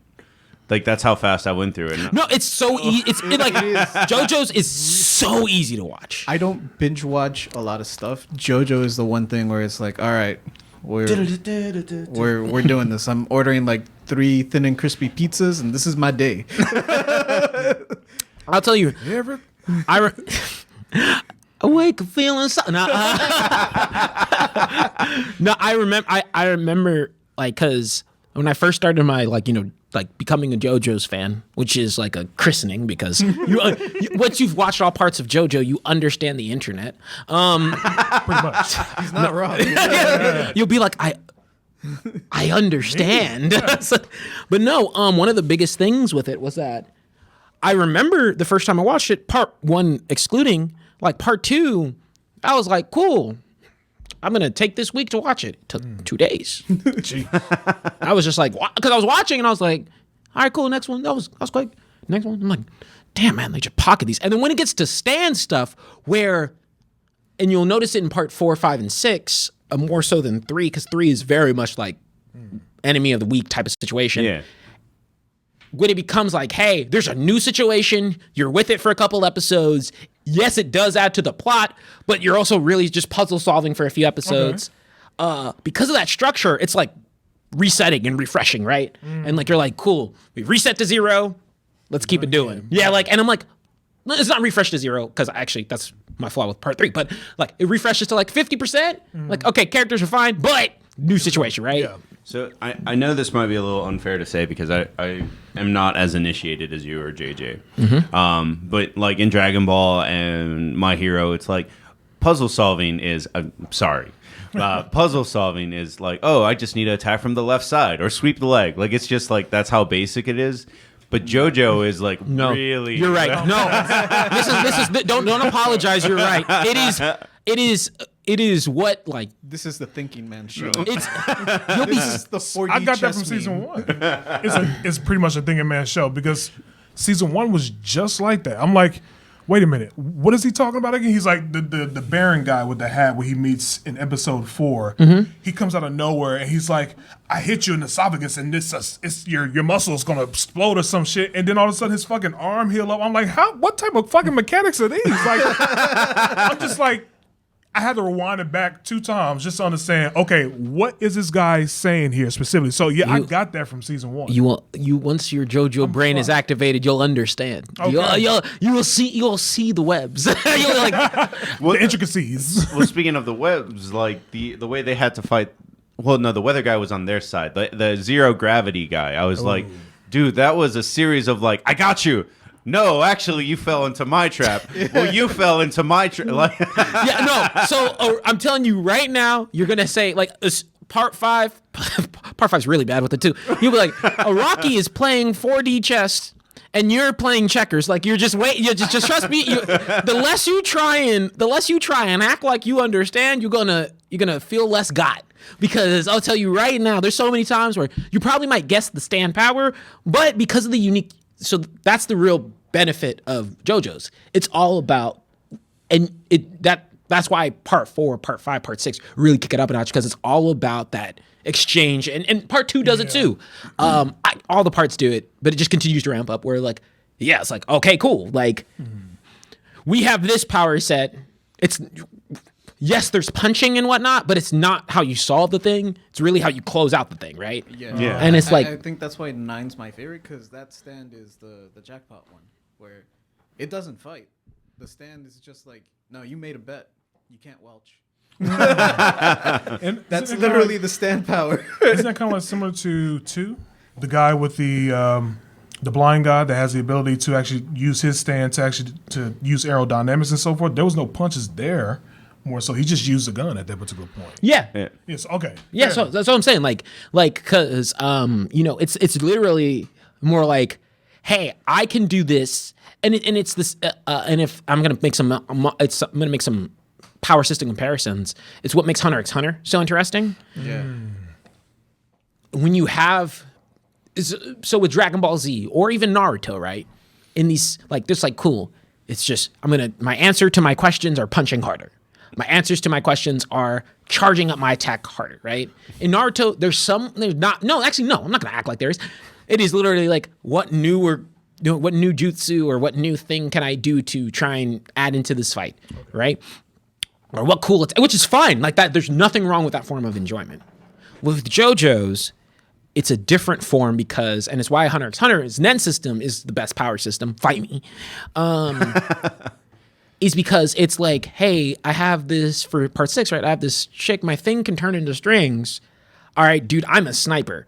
Like that's how fast I went through it. No, it's so easy. JoJo's is so easy to watch. I don't binge watch a lot of stuff. JoJo is the one thing where it's like, all right, we're doing this. I'm ordering like 3 thin and crispy pizzas, and this is my day. I'll tell you. Awake feeling so. No, no, I remember. I remember like because when I first started my becoming a JoJo's fan, which is like a christening because once you've watched all parts of JoJo, you understand the internet. Pretty much. He's not wrong. You'll be like, I understand. But no, one of the biggest things with it was that I remember the first time I watched it, part 1 excluding, like part 2, I was like, cool. I'm going to take this week to watch it. It took 2 days. I was just like, because I was watching and I was like, all right, cool, next one. That was quick. Next one. I'm like, damn, man, they just pocket these. And then when it gets to Stan stuff and you'll notice it in part 4, 5, and 6, more so than 3, because 3 is very much like enemy of the week type of situation. Yeah. When it becomes like, hey, there's a new situation, you're with it for a couple episodes. Yes, it does add to the plot, but you're also really just puzzle solving for a few episodes. Okay. Because of that structure, it's like resetting and refreshing, right? And like you're like, cool, we reset to 0, let's keep it doing. Yeah, like, and I'm like, it's not refresh to 0 because actually that's my flaw with part 3, but like it refreshes to like 50%. Like, okay, characters are fine, but new situation, right? Yeah. So I know this might be a little unfair to say because I am not as initiated as you or JJ. But like in Dragon Ball and My Hero, it's like puzzle solving is puzzle solving is like, oh, I just need to attack from the left side or sweep the leg. Like it's just like that's how basic it is. But JoJo is like really. You're right. No, this is don't apologize. You're right. It is what like This is the thinking man show. it's This is the 4D I got that chess from season meme. 1. It's pretty much a thinking man show because season 1 was just like that. I'm like, wait a minute, what is he talking about again? He's like the Baron guy with the hat where he meets in episode 4. He comes out of nowhere and he's like, I hit you in the esophagus and it's your muscle is gonna explode or some shit. And then all of a sudden his fucking arm heal up. I'm like, what type of fucking mechanics are these? Like, I'm just like, I had to rewind it back 2 times just to understand, okay, what is this guy saying here specifically? So yeah, I got that from season 1. you once your JoJo brain is activated, you'll understand. Okay. You'll see the webs. You'll like, the intricacies. Well, speaking of the webs, like the way they had to fight. Well, no, the weather guy was on their side. The zero gravity guy. I was like, dude, that was a series of like, I got you. No, actually, you fell into my trap. Well, you fell into my trap. Like, yeah, no. So I'm telling you right now, you're gonna say like part 5. Part 5's really bad with it too. You'll be like, Rocky is playing 4D chess. And you're playing checkers, like you're just wait. You just trust me. The less you try and act like you understand, you're gonna feel less got. Because I'll tell you right now, there's so many times where you probably might guess the stand power, but because of the unique, so that's the real benefit of JoJo's. It's all about, and that's why part 4, part 5, part 6 really kick it up a notch because it's all about that exchange, and part 2 does it too. All the parts do it, but it just continues to ramp up. Where like, yeah, it's like okay, cool. Like we have this power set. It's yes, there's punching and whatnot, but it's not how you solve the thing. It's really how you close out the thing, right? Yeah. And it's like I think that's why 9's my favorite because that stand is the jackpot one where it doesn't fight. The stand is just like, no, you made a bet, you can't welch. And That's literally the stand power. Isn't that kind of like similar to 2? The guy with the blind guy that has the ability to actually use his stand to use aerodynamics and so forth. There was no punches there. More so, he just used the gun at that particular point. yeah. Yes. Okay. Yeah, so that's what I'm saying. Like, cause it's literally more like, hey, I can do this, and it's this, and if I'm gonna make I'm gonna make some power system comparisons. It's what makes Hunter x Hunter so interesting. Yeah. When you have, so with Dragon Ball Z or even Naruto, right? In these, like, this, like, cool. It's just my answer to my questions are punching harder. My answers to my questions are charging up my attack harder, right? In Naruto, I'm not gonna act like there is. It is literally like, what new jutsu or what new thing can I do to try and add into this fight, right? Or what cool, which is fine. Like that, there's nothing wrong with that form of enjoyment. With JoJo's, it's a different form because, and it's why Hunter x Hunter's Nen system is the best power system. Fight me. Is because it's like, hey, I have this for part 6, right? I have this chick, my thing can turn into strings. All right, dude, I'm a sniper.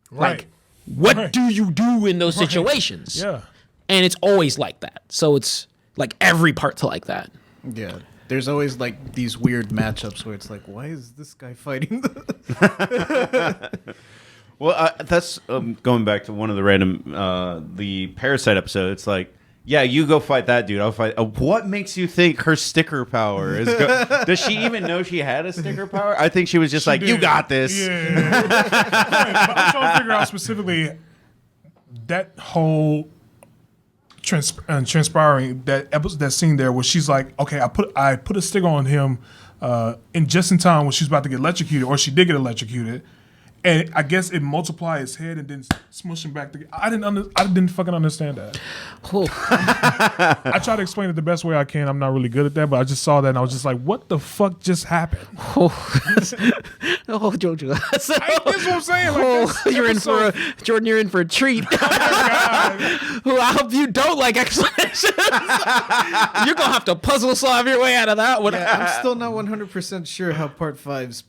Right. Like, what do you do in those situations? Yeah. And it's always like that. So it's like every part's like that. Yeah. There's always like these weird matchups where it's like, why is this guy fighting? Well, that's going back to one of the random the Parasite episode. It's like, yeah, you go fight that dude. I'll fight. What makes you think her sticker power is? Does she even know she had a sticker power? I think she was just like, did. you got this. Yeah. But I'm trying to figure out specifically that whole transpiring that episode, that scene there where she's like, okay, I put a sticker on him in just in time when she's about to get electrocuted, or she did get electrocuted, and I guess it multiplied his head and then smush him back together. I didn't fucking understand that. I try to explain it the best way I can. I'm not really good at that, but I just saw that and I was just like, what the fuck just happened? JoJo. That's what I'm saying. Like, You're in for a Jordan. You're in for a treat. I hope you don't like explanations. You're gonna have to puzzle solve your way out of that one. Yeah, I'm still not 100% sure how part 5's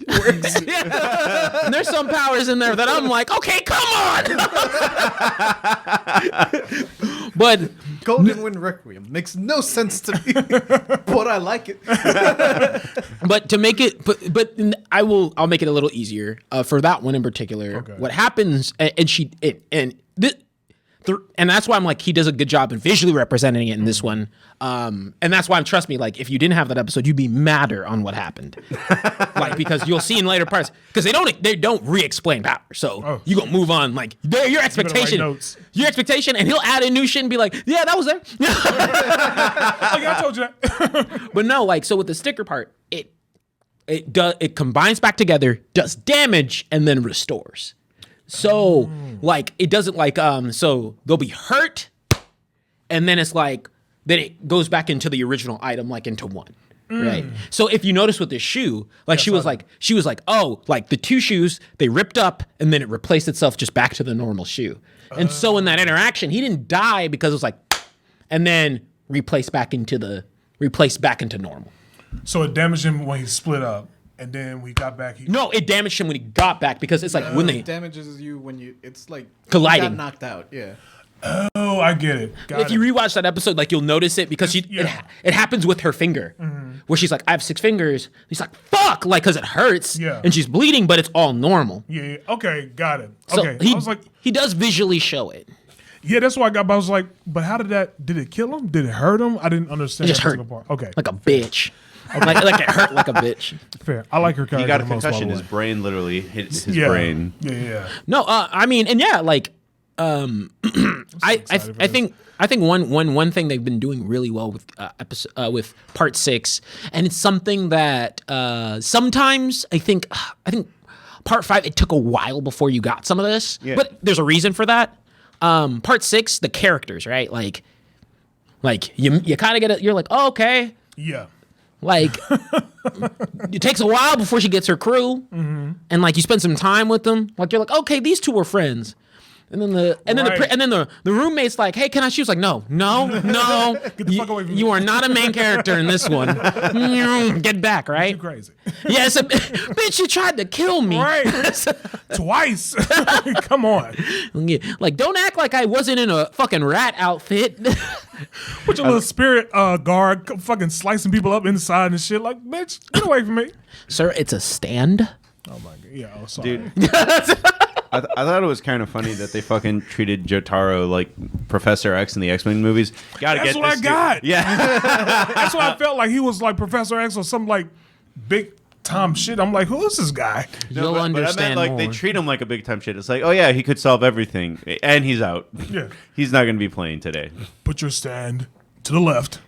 works. Yeah. And there's some powers in there that I'm like, okay, come on. But Golden Wind Requiem makes no sense to me, but I like it. but to make it, but I'll make it a little easier for that one in particular. Okay. What happens, and that's why I'm like, he does a good job in visually representing it in this one. And that's why trust me, like if you didn't have that episode, you'd be madder on what happened. Like, because you'll see in later parts, because they don't re-explain power. So you gonna move on, like your expectation, and he'll add in new shit and be like, yeah, that was there. Like I told you that. But no, like, so with the sticker part, it combines back together, does damage, and then restores. So, like, it doesn't like, so they'll be hurt, and then it's like, then it goes back into the original item, like into one, right? So if you notice with this shoe, like she was like, oh, like the two shoes, they ripped up, and then it replaced itself just back to the normal shoe. And so in that interaction, he didn't die because it was like, and then replaced back into normal. So it damaged him when he split up. And then we got back. No, it damaged him when he got back because it's like when they It damages you when it's like colliding. You got knocked out. Yeah. Oh, I get it. If you rewatch that episode, like you'll notice it because it happens with her finger, where she's like, "I have 6 fingers." He's like, "Fuck!" Like because it hurts, and she's bleeding, but it's all normal. Yeah. Okay. Got it. So Okay. I was like, he does visually show it. yeah, that's why I got. But I was like, but how did it kill him? Did it hurt him? I didn't understand. It just that hurt. part. Okay. Like a bitch. like it hurt like a bitch. Fair. I like her character. He got a the most, concussion. by the His way. brain literally hit his Yeah. brain. Yeah. No, I mean, and yeah, like, I think one thing they've been doing really well with with part 6, and it's something that sometimes I think part 5 it took a while before you got some of this, but there's a reason for that. Part 6, the characters, right? Like you kind of get it. You're like, oh, okay. Yeah. Like, it takes a while before she gets her crew, and like you spend some time with them. Like you're like, okay, these two were friends, and then the roommate's like, hey, can I? She was like, no, Get the fuck away from me. you are not a main character in this one. Get back, right? You crazy. Yes, bitch, you tried to kill me. Right. Twice. Come on. Like, don't act like I wasn't in a fucking rat outfit. Put your little spirit guard fucking slicing people up inside and shit. Like, bitch, get away from me. Sir, it's a stand. Oh my god. Yeah. Oh, sorry. Dude. I thought it was kind of funny that they fucking treated Jotaro like Professor X in the X-Men movies. That's what I got. Yeah. That's why I felt like he was like Professor X or some like big time shit. I'm like, who is this guy? You'll But I understand meant like more. they treat him like a big time shit. It's like, oh yeah, he could solve everything, and he's out. Yeah. He's not going to be playing today. Put your stand to the left.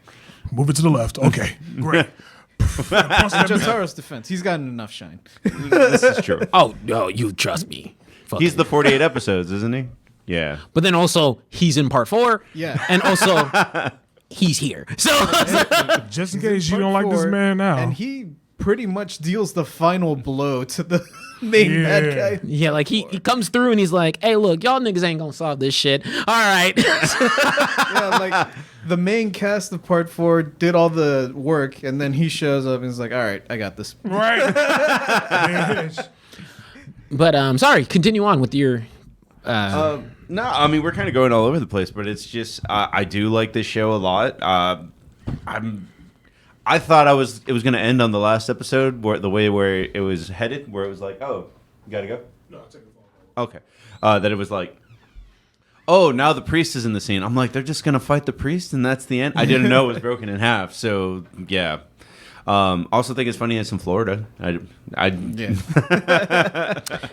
Move it to the left. Okay. Great. Jotaro's defense, he's gotten enough shine. This is true. Oh no, you trust me. He's the 48 episodes, isn't he? Yeah. But then also he's in part 4. Yeah. And also he's here. So Just in case you don't like this man now. And he pretty much deals the final blow to the main bad guy. yeah, like he comes through and he's like, "Hey, look, y'all niggas ain't gonna solve this shit. All right." Yeah, like the main cast of part 4 did all the work, and then he shows up and is like, "All right, I got this." Right. But sorry, continue on with your. No, I mean we're kind of going all over the place, but it's just I do like this show a lot. I thought it was going to end on the last episode where it was headed, where it was like, oh, you gotta go. No, I'll take the phone. Okay, that it was like, oh, now the priest is in the scene. I'm like, they're just gonna fight the priest, and that's the end. I didn't know it was broken in half. So yeah. Also think it's funny it's in Florida. Yeah.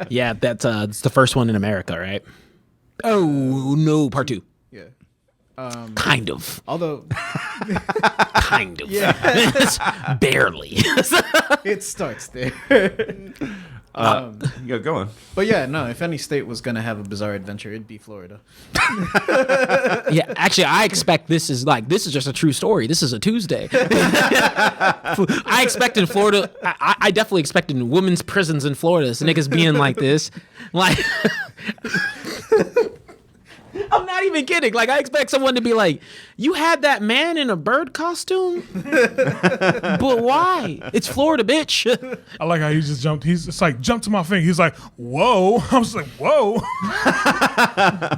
Yeah, that's it's the first one in America, right? Oh no, part 2. Yeah. Kind of. Although Kind of. Yeah. Barely. it starts there. Yeah, go on. But yeah, no, if any state was going to have a bizarre adventure, it'd be Florida. Yeah, actually, I expect this is just a true story. This is a Tuesday. I expected Florida. I definitely expected women's prisons in Florida. So niggas being like this, like. I'm not even kidding. Like, I expect someone to be like, "You had that man in a bird costume, but why? It's Florida, bitch." I like how he just jumped. It's like, jump to my finger. He's like, whoa. I was like, whoa.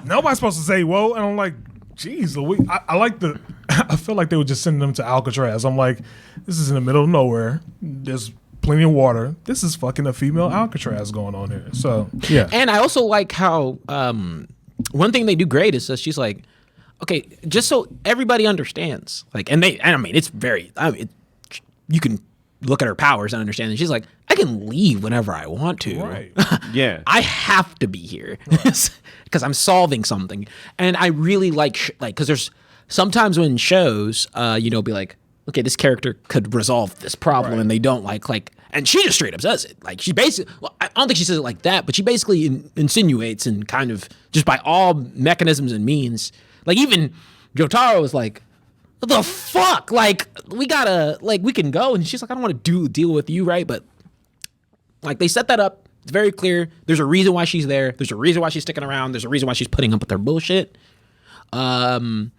Nobody's supposed to say whoa. And I'm like, geez, I feel like they were just sending them to Alcatraz. I'm like, this is in the middle of nowhere. There's plenty of water. This is fucking a female Alcatraz going on here. So, yeah. And I also like how one thing they do great is that she's like, okay, just so everybody understands, like, and I mean, it's very, you can look at her powers and understand that she's like, I can leave whenever I want to. Right. Yeah. I have to be here because I'm solving something. And I really like, because there's sometimes when shows, be like, okay, this character could resolve this problem, and they don't like, and she just straight up says it. Like, she basically, well, I don't think she says it like that, but she basically insinuates and kind of just by all mechanisms and means, like even Jotaro was like, what the fuck? Like, we gotta, like, we can go. And she's like, I don't want to deal with you, right? But like, they set that up. It's very clear. There's a reason why she's there. There's a reason why she's sticking around. There's a reason why she's putting up with their bullshit. And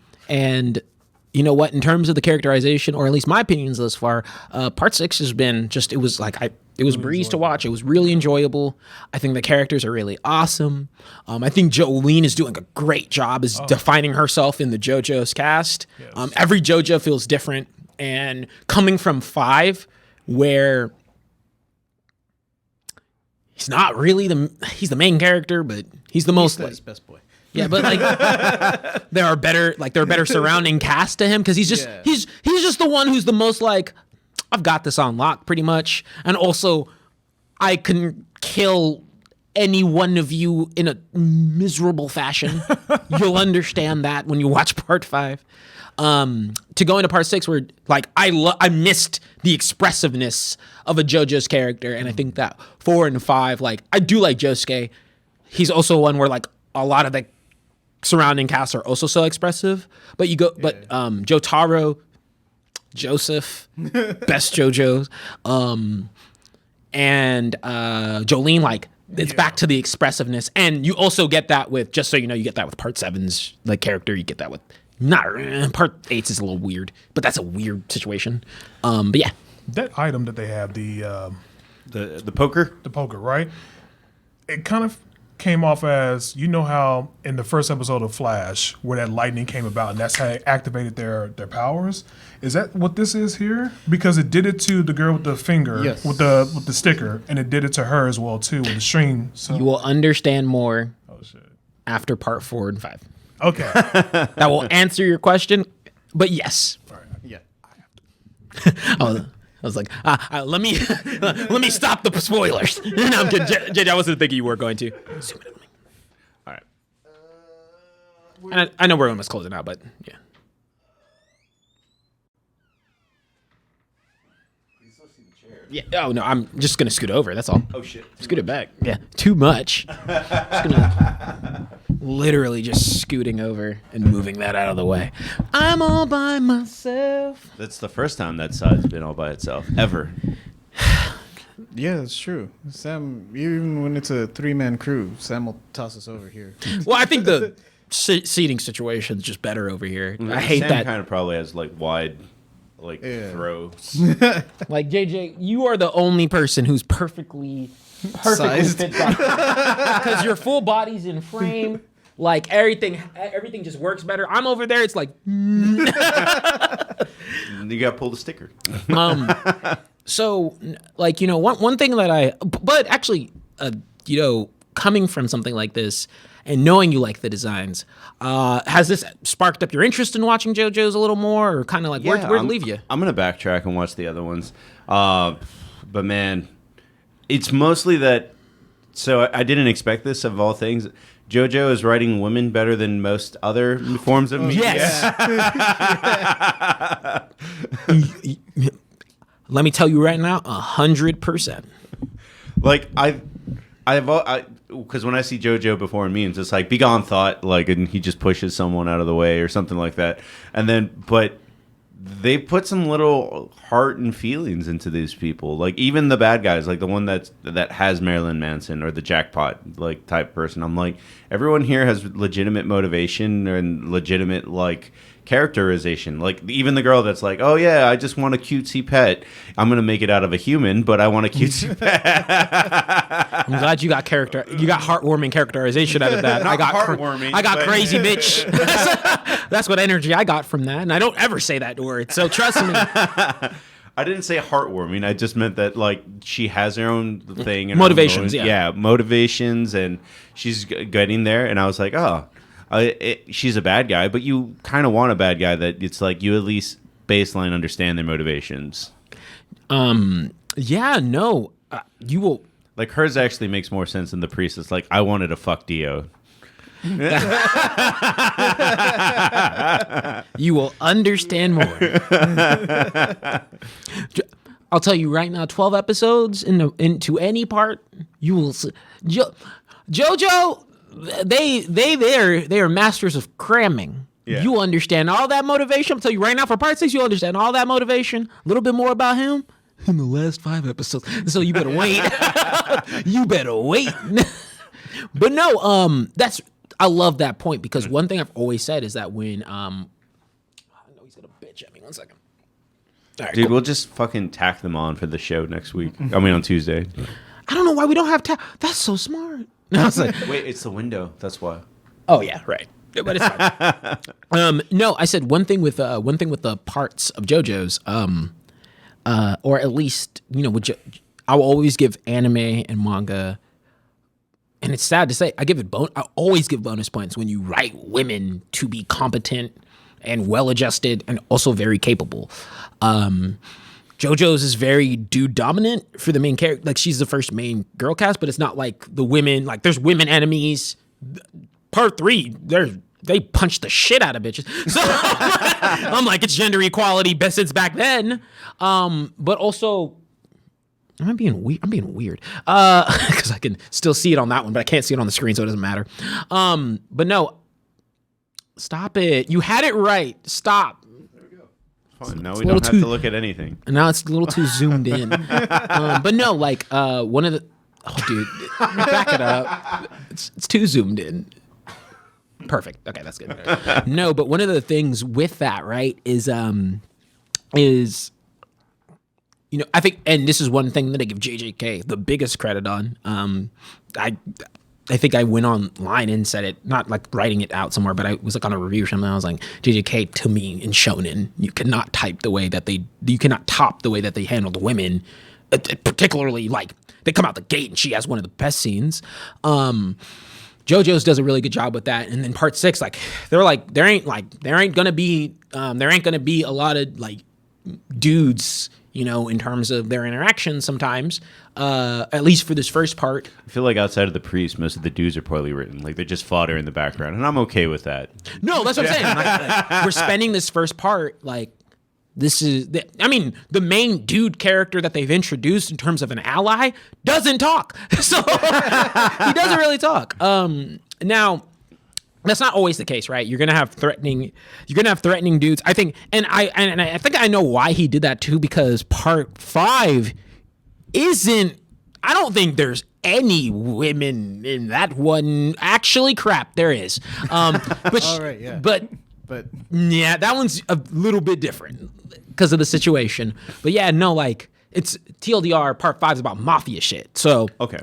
you know what? In terms of the characterization, or at least my opinions thus far, part 6 has been just, it was like, it was a breeze to watch. It was really enjoyable. I think the characters are really awesome. I think Jolene is doing a great job as defining herself in the JoJo's cast. Yes. Every JoJo feels different. And coming from 5, where he's not really he's the main character, but he's the most He's best boy. yeah, but like there are better surrounding cast to him because he's just the one who's the most like, I've got this on lock pretty much, and also I can kill any one of you in a miserable fashion. You'll understand that when you watch part 5. To go into part 6 where like I missed the expressiveness of a JoJo's character, and I think that 4 and 5, like, I do like Josuke. He's also one where like a lot of the surrounding casts are also so expressive, but Jotaro, Joseph, best JoJo's, and Jolene, like, it's back to the expressiveness, and you also get that with, just so you know, you get that with part 7's like character. You get that with part 8's is a little weird, but that's a weird situation. But yeah, That item that they have, the poker. the poker, right? It kind of came off as, you know how in the first episode of Flash, where that lightning came about and that's how it activated their powers. Is that what this is here? Because it did it to the girl with the finger, Yes. with the sticker, and it did it to her as well too with the string. So, you will understand more oh shit. after part 4 and 5. Okay. That will answer your question, but yes. Yeah. I was like, let me stop the spoilers. No, I'm kidding. JJ, I wasn't thinking you were going to. Zoom in on me. All right. And I know we're almost closing out, but yeah. Yeah. Oh no, I'm just gonna scoot over. That's all. Oh shit. Scoot it back. Yeah. Too much. Just gonna literally just scooting over and moving that out of the way. I'm all by myself. That's the first time that side's been all by itself ever. Yeah, it's true. Sam, even when it's a 3-man crew, Sam will toss us over here. Well, I think the seating situation's just better over here. I hate Sam that. kind of probably has like wide, like Yeah. throws. Like JJ, you are the only person who's perfectly Sized. fit because your full body's in frame. Like everything just works better. I'm over there. It's like, You got to pull the sticker. so like one thing that but actually coming from something like this and knowing you like the designs, has this sparked up your interest in watching JoJo's a little more, or kind of like where'd it leave you? I'm gonna backtrack and watch the other ones, but man, it's mostly that. So I didn't expect this of all things. JoJo is writing women better than most other forms of media. Yes. Let me tell you right now, 100%. Like because when I see JoJo before in memes, it's like "Be gone, thought," like, and he just pushes someone out of the way or something like that, and then but they put some little heart and feelings into these people, like even the bad guys, like the one that has Marilyn Manson or the jackpot like type person. I'm like, everyone here has legitimate motivation and legitimate like characterization. Like even the girl that's like, oh yeah, I just want a cutesy pet. I'm gonna make it out of a human, but I want a cutesy pet. I'm glad you got heartwarming characterization out of that. Not heartwarming, I got but- crazy bitch. That's what energy I got from that, and I don't ever say that word. So trust me. I didn't say heartwarming. I just meant that like she has her own thing and Motivations, her own, yeah. motivations, and she's getting there. And I was like, oh, she's a bad guy, but you kind of want a bad guy that it's like you at least baseline understand their motivations. Yeah, no, you will. Like hers actually makes more sense than the priest. It's like I wanted to fuck Dio. You will understand more. I'll tell you right now, 12 episodes into any part, you will see. JoJo, they are masters of cramming. Yeah. You will understand all that motivation. I'll tell you right now, for part 6, you'll understand all that motivation. A little bit more about him in the last 5 episodes. So you better wait. You better wait. But no, I love that point, because one thing I've always said is that when I know he's gonna bitch at me. 1 second. All right, Dude, cool. we'll just fucking tack them on for the show next week. I mean on Tuesday. I don't know why we don't have That's so smart. No, I was like, Wait, it's the window. That's why. oh yeah, right. But it's fine. No, I said one thing with the parts of JoJo's, or at least I will always give anime and manga. And it's sad to say, I always give bonus points when you write women to be competent and well-adjusted and also very capable. JoJo's is very dude dominant for the main character. Like she's the first main girl cast, but it's not like the women. Like there's women enemies. Part 3, they punch the shit out of bitches. So I'm like, it's gender equality best since back then. But also. I'm being weird because I can still see it on that one, but I can't see it on the screen, so it doesn't matter. But no, stop it. You had it right. Stop. There we go. Fine. Now It's we a don't little have to too- look at anything. And now it's a little too zoomed in. But no, like one of the dude, back it up. It's too zoomed in. Perfect. Okay, that's good. No, but one of the things with that, right, is I think, and this is one thing that I give JJK the biggest credit on. I think I went online and said it, not like writing it out somewhere, but I was like on a review or something. I was like, JJK to me in Shonen, you cannot top the way that they handle the women, particularly like they come out the gate and she has one of the best scenes. JoJo's does a really good job with that, and then part 6, like there ain't gonna be a lot of like dudes, in terms of their interactions sometimes, at least for this first part. I feel like outside of the priest, most of the dudes are poorly written. Like they're just fodder in the background, and I'm okay with that. No, that's what I'm saying. Like, we're spending this first part like I mean, the main dude character that they've introduced in terms of an ally doesn't talk. So he doesn't really talk. Now, that's not always the case, right? You're gonna have threatening dudes. I think, and I think I know why he did that too, because part 5 isn't. I don't think there's any women in that one. Actually, crap, there is. But All right, yeah. But yeah, that one's a little bit different because of the situation. But yeah, no, like it's TLDR. Part 5 is about mafia shit. So Okay.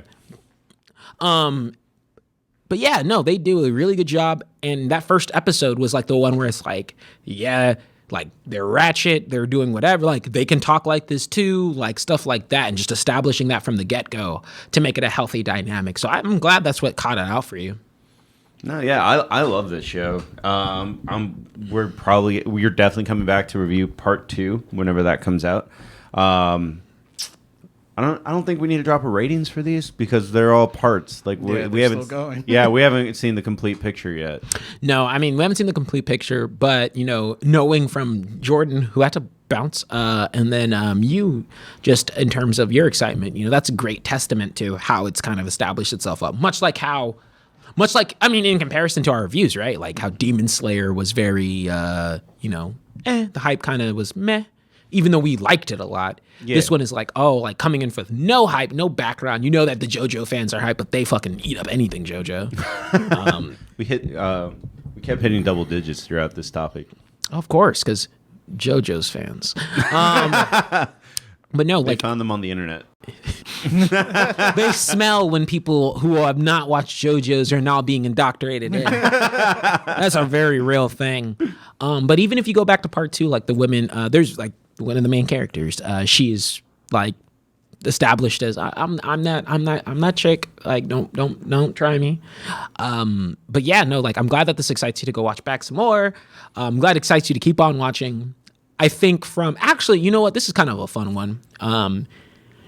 but yeah, no, they do a really good job. And that first episode was like the one where it's like, yeah, like they're ratchet, they're doing whatever, like they can talk like this too, like stuff like that, and just establishing that from the get-go to make it a healthy dynamic. So I'm glad that's what caught it out for you. No, yeah, I love this show. We're definitely coming back to review part 2 whenever that comes out. I don't think we need to drop a ratings for these because they're all parts. Like we haven't still going. Yeah, we haven't seen the complete picture yet. No, I mean, we haven't seen the complete picture, but, you know, knowing from Jordan, who had to bounce, and then you, just in terms of your excitement, you know, that's a great testament to how it's kind of established itself up. Much like, I mean, in comparison to our reviews, right? Like how Demon Slayer was very, the hype kind of was meh, even though we liked it a lot. Yeah. This one is like, like coming in with no hype, no background. You know that the JoJo fans are hype, but they fucking eat up anything JoJo. We kept hitting double digits throughout this topic. Of course, because JoJo's fans. But no, they like found them on the internet. They smell when people who have not watched JoJo's are now being indoctrinated in. That's a very real thing. But even if you go back to part 2, like the women, there's like one of the main characters. She is like established as I'm not chick. Like don't try me. But yeah, no, like I'm glad that this excites you to go watch back some more. I'm glad it excites you to keep on watching. I think actually, you know what? This is kind of a fun one.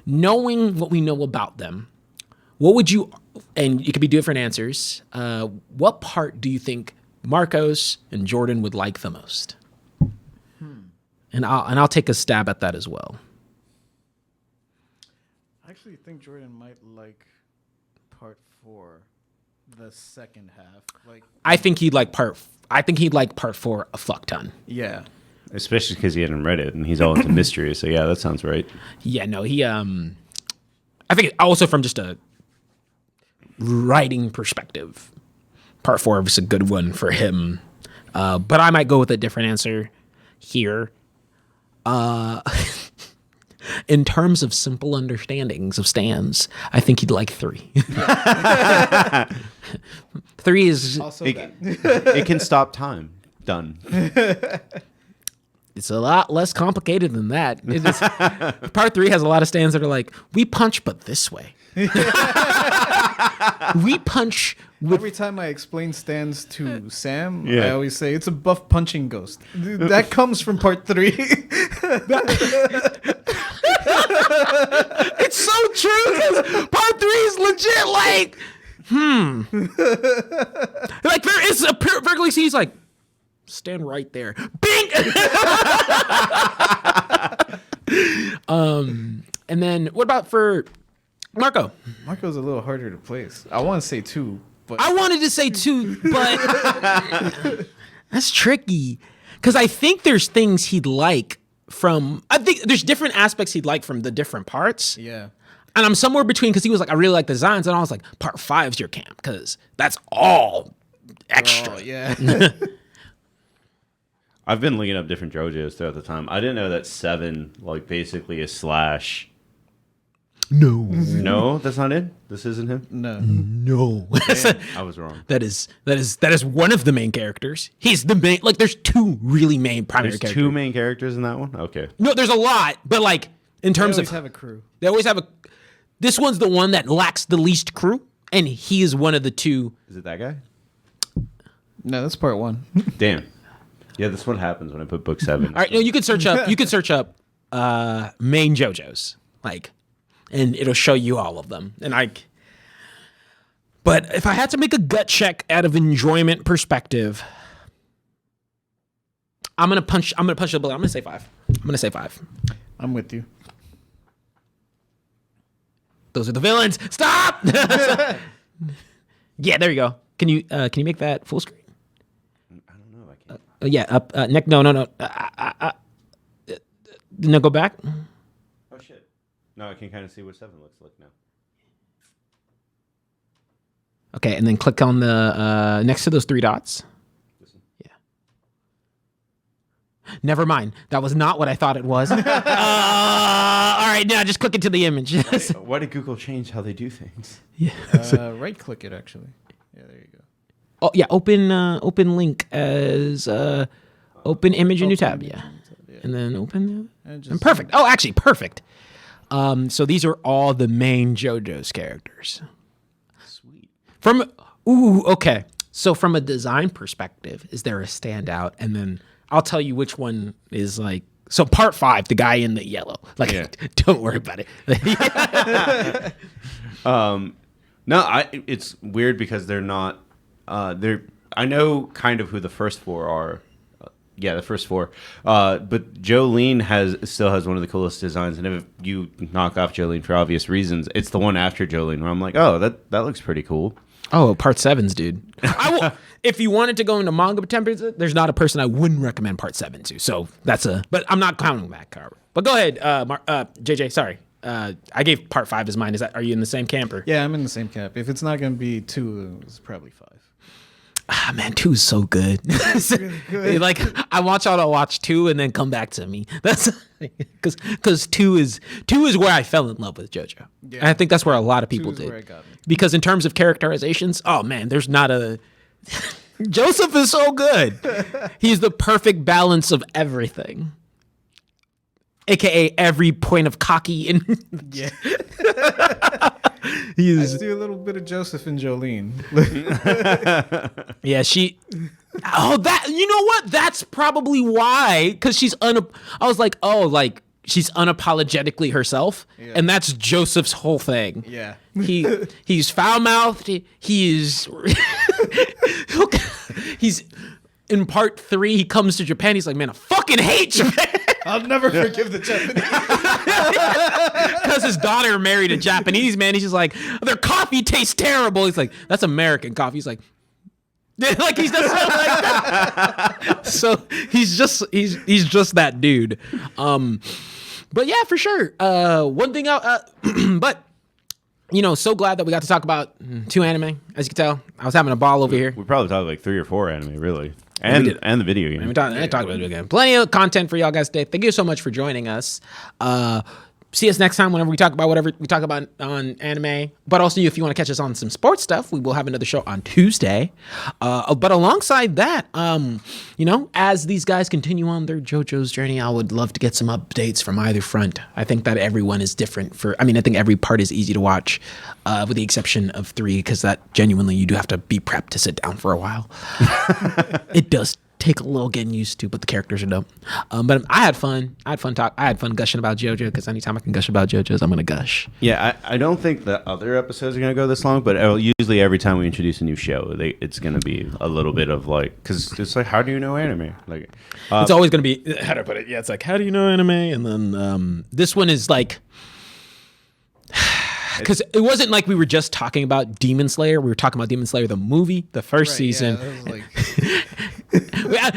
Knowing what we know about them, what would you, and it could be different answers, what part do you think Marcos and Jordan would like the most? And I'll take a stab at that as well. I actually think Jordan might like part 4, the second half. Like I think he'd like part 4 a fuck ton. Yeah. Especially because he hadn't read it and he's all into mystery. So yeah, that sounds right. Yeah, no, he I think also from just a writing perspective, part 4 was a good one for him. But I might go with a different answer here. In terms of simple understandings of stands, I think he'd like 3. 3 is Also it can stop time. Done. It's a lot less complicated than that. It is, part 3 has a lot of stands that are like, we punch, but this way. We punch with... Every time I explain stands to Sam, I always say it's a buff punching ghost. That comes from part 3. It's so true, because part 3 is legit like, like there is a perfectly seen, he's like, stand right there. Bing! And then what about for Marco? Marco's a little harder to place. I want to say 2, but I wanted to say 2, but that's tricky. Because I think there's things he'd like I think there's different aspects he'd like from the different parts. yeah. And I'm somewhere between, because he was like, I really like the designs. And I was like, part 5's your camp, because that's all extra. Oh, yeah. I've been looking up different JoJo's throughout the time. I didn't know that 7 like basically is Slash. No, that's not it. This isn't him. No. Damn, I was wrong. That is one of the main characters. He's the main, like there's 2 really main primary There's characters. 2 main characters in that one. Okay. No, there's a lot, but like in They terms always of have a crew. they always have this one's the one that lacks the least crew, and he is one of the 2. Is it that guy? No, that's part 1. Damn. Yeah, that's what happens when I put book 7. All right, no, you could search up main JoJo's, like, and it'll show you all of them. And but if I had to make a gut check out of enjoyment perspective, I'm gonna punch the bullet. I'm gonna say 5. I'm gonna say 5. I'm with you. Those are the villains. Stop. Yeah, there you go. Can you make that full screen? I don't know. I can't. Yeah, up. Nick, no. No, go back. Oh shit. No, I can kind of see what 7 looks like now. Okay, and then click on the next to those 3 dots. Listen. Yeah. Never mind. That was not what I thought it was. All right, now just click into the image. Why did Google change how they do things? Yeah. Right click it actually. Yeah, there you go. Oh yeah, open link as open image in new tab. image Yeah. in new tab, yeah. And then open And and perfect. Oh, actually perfect. So these are all the main JoJo's characters. Sweet. Okay. So from a design perspective, is there a standout? And then I'll tell you which one is like. So part 5, the guy in the yellow. Like, Yeah. don't worry about it. No, it's weird because they're not. They're. I know kind of who the first 4 are. Yeah, the first 4. But Jolene still has one of the coolest designs, and if you knock off Jolene for obvious reasons, it's the one after Jolene where I'm like, oh, that looks pretty cool. Oh, part 7's, dude. I will. If you wanted to go into manga temperature, there's not a person I wouldn't recommend part 7 to. So that's but I'm not counting that card. But go ahead, JJ. Sorry, I gave part 5 as mine. Are you in the same camper? Yeah, I'm in the same camp. If it's not gonna be 2, it's probably 5. Ah, man, 2 is so good. Really good. Like I want y'all to watch 2 and then come back to me. That's because 2 is where I fell in love with JoJo. Yeah. And I think that's where a lot of people 2 is did. where it got me. Because in terms of characterizations, oh man, there's not a Joseph is so good. He's the perfect balance of everything. AKA every point of cocky and Yeah. I he's see a little bit of Joseph and Jolene. yeah, she oh that you know what? That's probably why cuz she's I was like, "Oh, like she's unapologetically herself." Yeah. And that's Joseph's whole thing. Yeah. He's foul-mouthed. He's in part 3 he comes to Japan. He's like, "Man, I fucking hate Japan." I'll never forgive the Japanese. Because his daughter married a Japanese man. He's just like, their coffee tastes terrible. He's like, that's American coffee. He's like, like he's just like that. So he's just that dude. But yeah, for sure. One thing but so glad that we got to talk about 2 anime. As you can tell, I was having a ball over here. We probably talked like 3 or 4 anime, really, and the video game. I talked about it again. Plenty of content for y'all guys today. Thank you so much for joining us. See us next time whenever we talk about whatever we talk about on anime. But also, if you want to catch us on some sports stuff, we will have another show on Tuesday. But alongside that, as these guys continue on their JoJo's journey, I would love to get some updates from either front. I think that everyone is different. I think every part is easy to watch, with the exception of 3, because that genuinely you do have to be prepped to sit down for a while. It does take a little getting used to, but the characters are dope. But I had fun. I had fun gushing about JoJo, because anytime I can gush about JoJo's, I'm gonna gush. Yeah, I don't think the other episodes are going to go this long, but usually every time we introduce a new show, it's going to be a little bit of like, because it's like, how do you know anime? Like, It's always gonna be, how do I put it? Yeah, it's like, how do you know anime? And then this one is like, because it wasn't like we were just talking about Demon Slayer. We were talking about Demon Slayer, the movie, the first season. Yeah, that was like,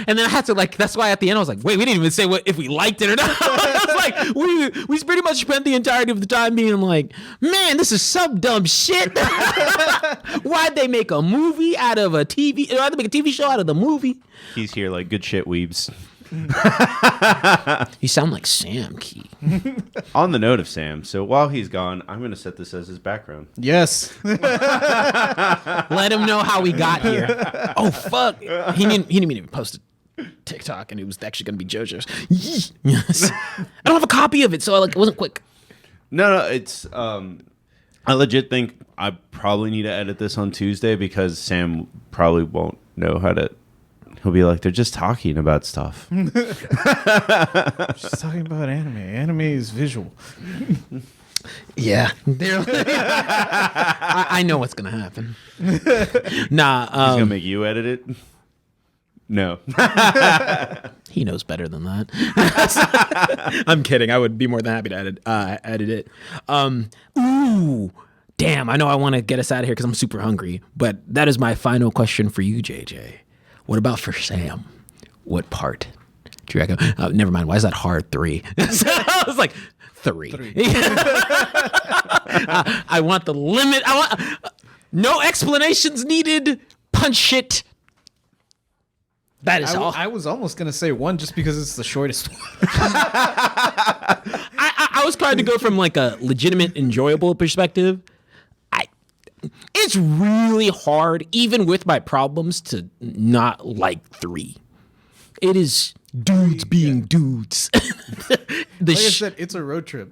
And then I had to that's why at the end I was like, wait, we didn't even say if we liked it or not. I was like, we pretty much spent the entirety of the time being like, man, this is some dumb shit. Why'd they make a movie out of a TV? Why'd they make a TV show out of the movie? he's here like good shit weebs. You sound like Sam Key. On the note of Sam, so while he's gone, I'm going to set this as his background. yes. Let him know how we got here. Oh fuck! He didn't even post a TikTok, and it was actually going to be JoJo's. Yes. I don't have a copy of it, so it wasn't quick. No, it's I legit think I probably need to edit this on Tuesday because Sam probably won't know how to. He'll be like, they're just talking about stuff. Just talking about anime. Anime is visual. Yeah, I know what's gonna happen. Nah, He's gonna make you edit it. No. He knows better than that. I'm kidding. I would be more than happy to edit it. Ooh, damn. I know I want to get us out of here because I'm super hungry. But that is my final question for you, JJ. What about for Sam? What part do you reckon? Never mind. Why is that hard? 3. I was like, 3. I want the limit. I want no explanations needed. Punch it. That is all. I was almost gonna say 1 just because it's the shortest one. I was trying to go from like a legitimate, enjoyable perspective. It's really hard, even with my problems, to not like 3. It is dudes being dudes. Like I said, it's a road trip.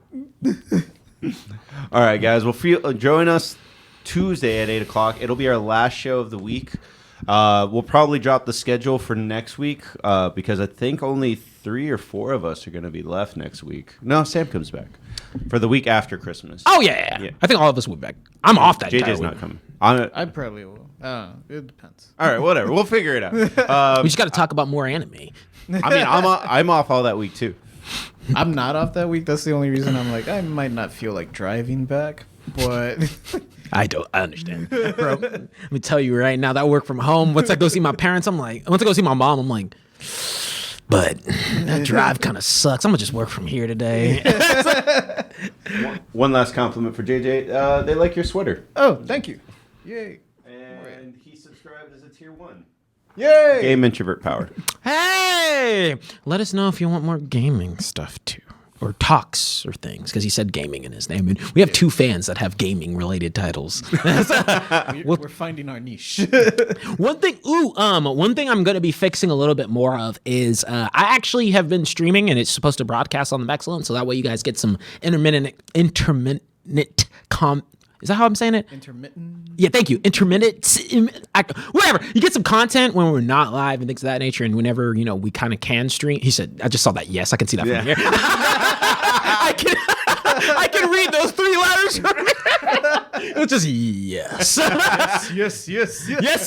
All right, guys. Well, join us Tuesday at 8 o'clock. It'll be our last show of the week. We'll probably drop the schedule for next week because I think only 3 or 4 of us are going to be left next week. No, Sam comes back for the week after Christmas. Oh, yeah. I think all of us will be back. I'm off that JJ's entire not week. coming. I probably will. It depends. All right, whatever. We'll figure it out. We just got to talk about more anime. I mean, I'm off all that week, too. I'm not off that week. That's the only reason I'm like, I might not feel like driving back, but... I understand. Bro, let me tell you right now, that work from home, once I go see my parents, once I go see my mom, I'm like, but that drive kind of sucks. I'm going to just work from here today. One last compliment for JJ. They like your sweater. Oh, thank you. Yay. And he subscribed as a tier 1. Yay! Game introvert power. Hey, let us know if you want more gaming stuff too. Or talks or things, because he said gaming in his name. And we have 2 fans that have gaming related titles. We're finding our niche. One thing I'm going to be fixing a little bit more of is I actually have been streaming, and it's supposed to broadcast on the Excellence, so that way you guys get some intermittent is that how I'm saying it? Intermittent. Yeah, thank you. Intermittent, whatever. You get some content when we're not live and things of that nature, and whenever we kind of can stream. He said, "I just saw that. Yes, I can see that from here. I can read those 3 letters from here. It's just yes, yes.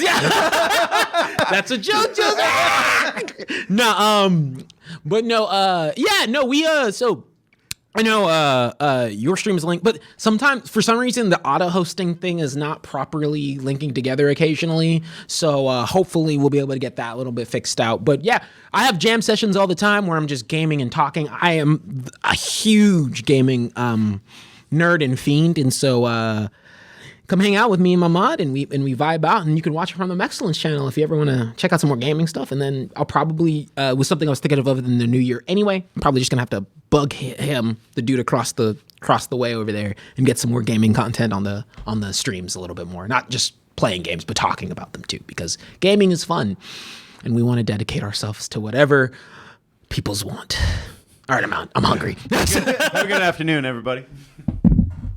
That's a joke. So. I know your stream is linked, but sometimes, for some reason, the auto-hosting thing is not properly linking together occasionally. So hopefully we'll be able to get that a little bit fixed out. But yeah, I have jam sessions all the time where I'm just gaming and talking. I am a huge gaming nerd and fiend, and so come hang out with me and my mod, and we vibe out, and you can watch it from the Excellence channel if you ever want to check out some more gaming stuff. And then I'll probably, with something I was thinking of in the new year anyway, I'm probably just going to have to bug him, the dude across the way over there, and get some more gaming content on the streams a little bit more. Not just playing games, but talking about them too, because gaming is fun, and we want to dedicate ourselves to whatever people's want. All right, I'm out. I'm hungry. Have a good afternoon, everybody.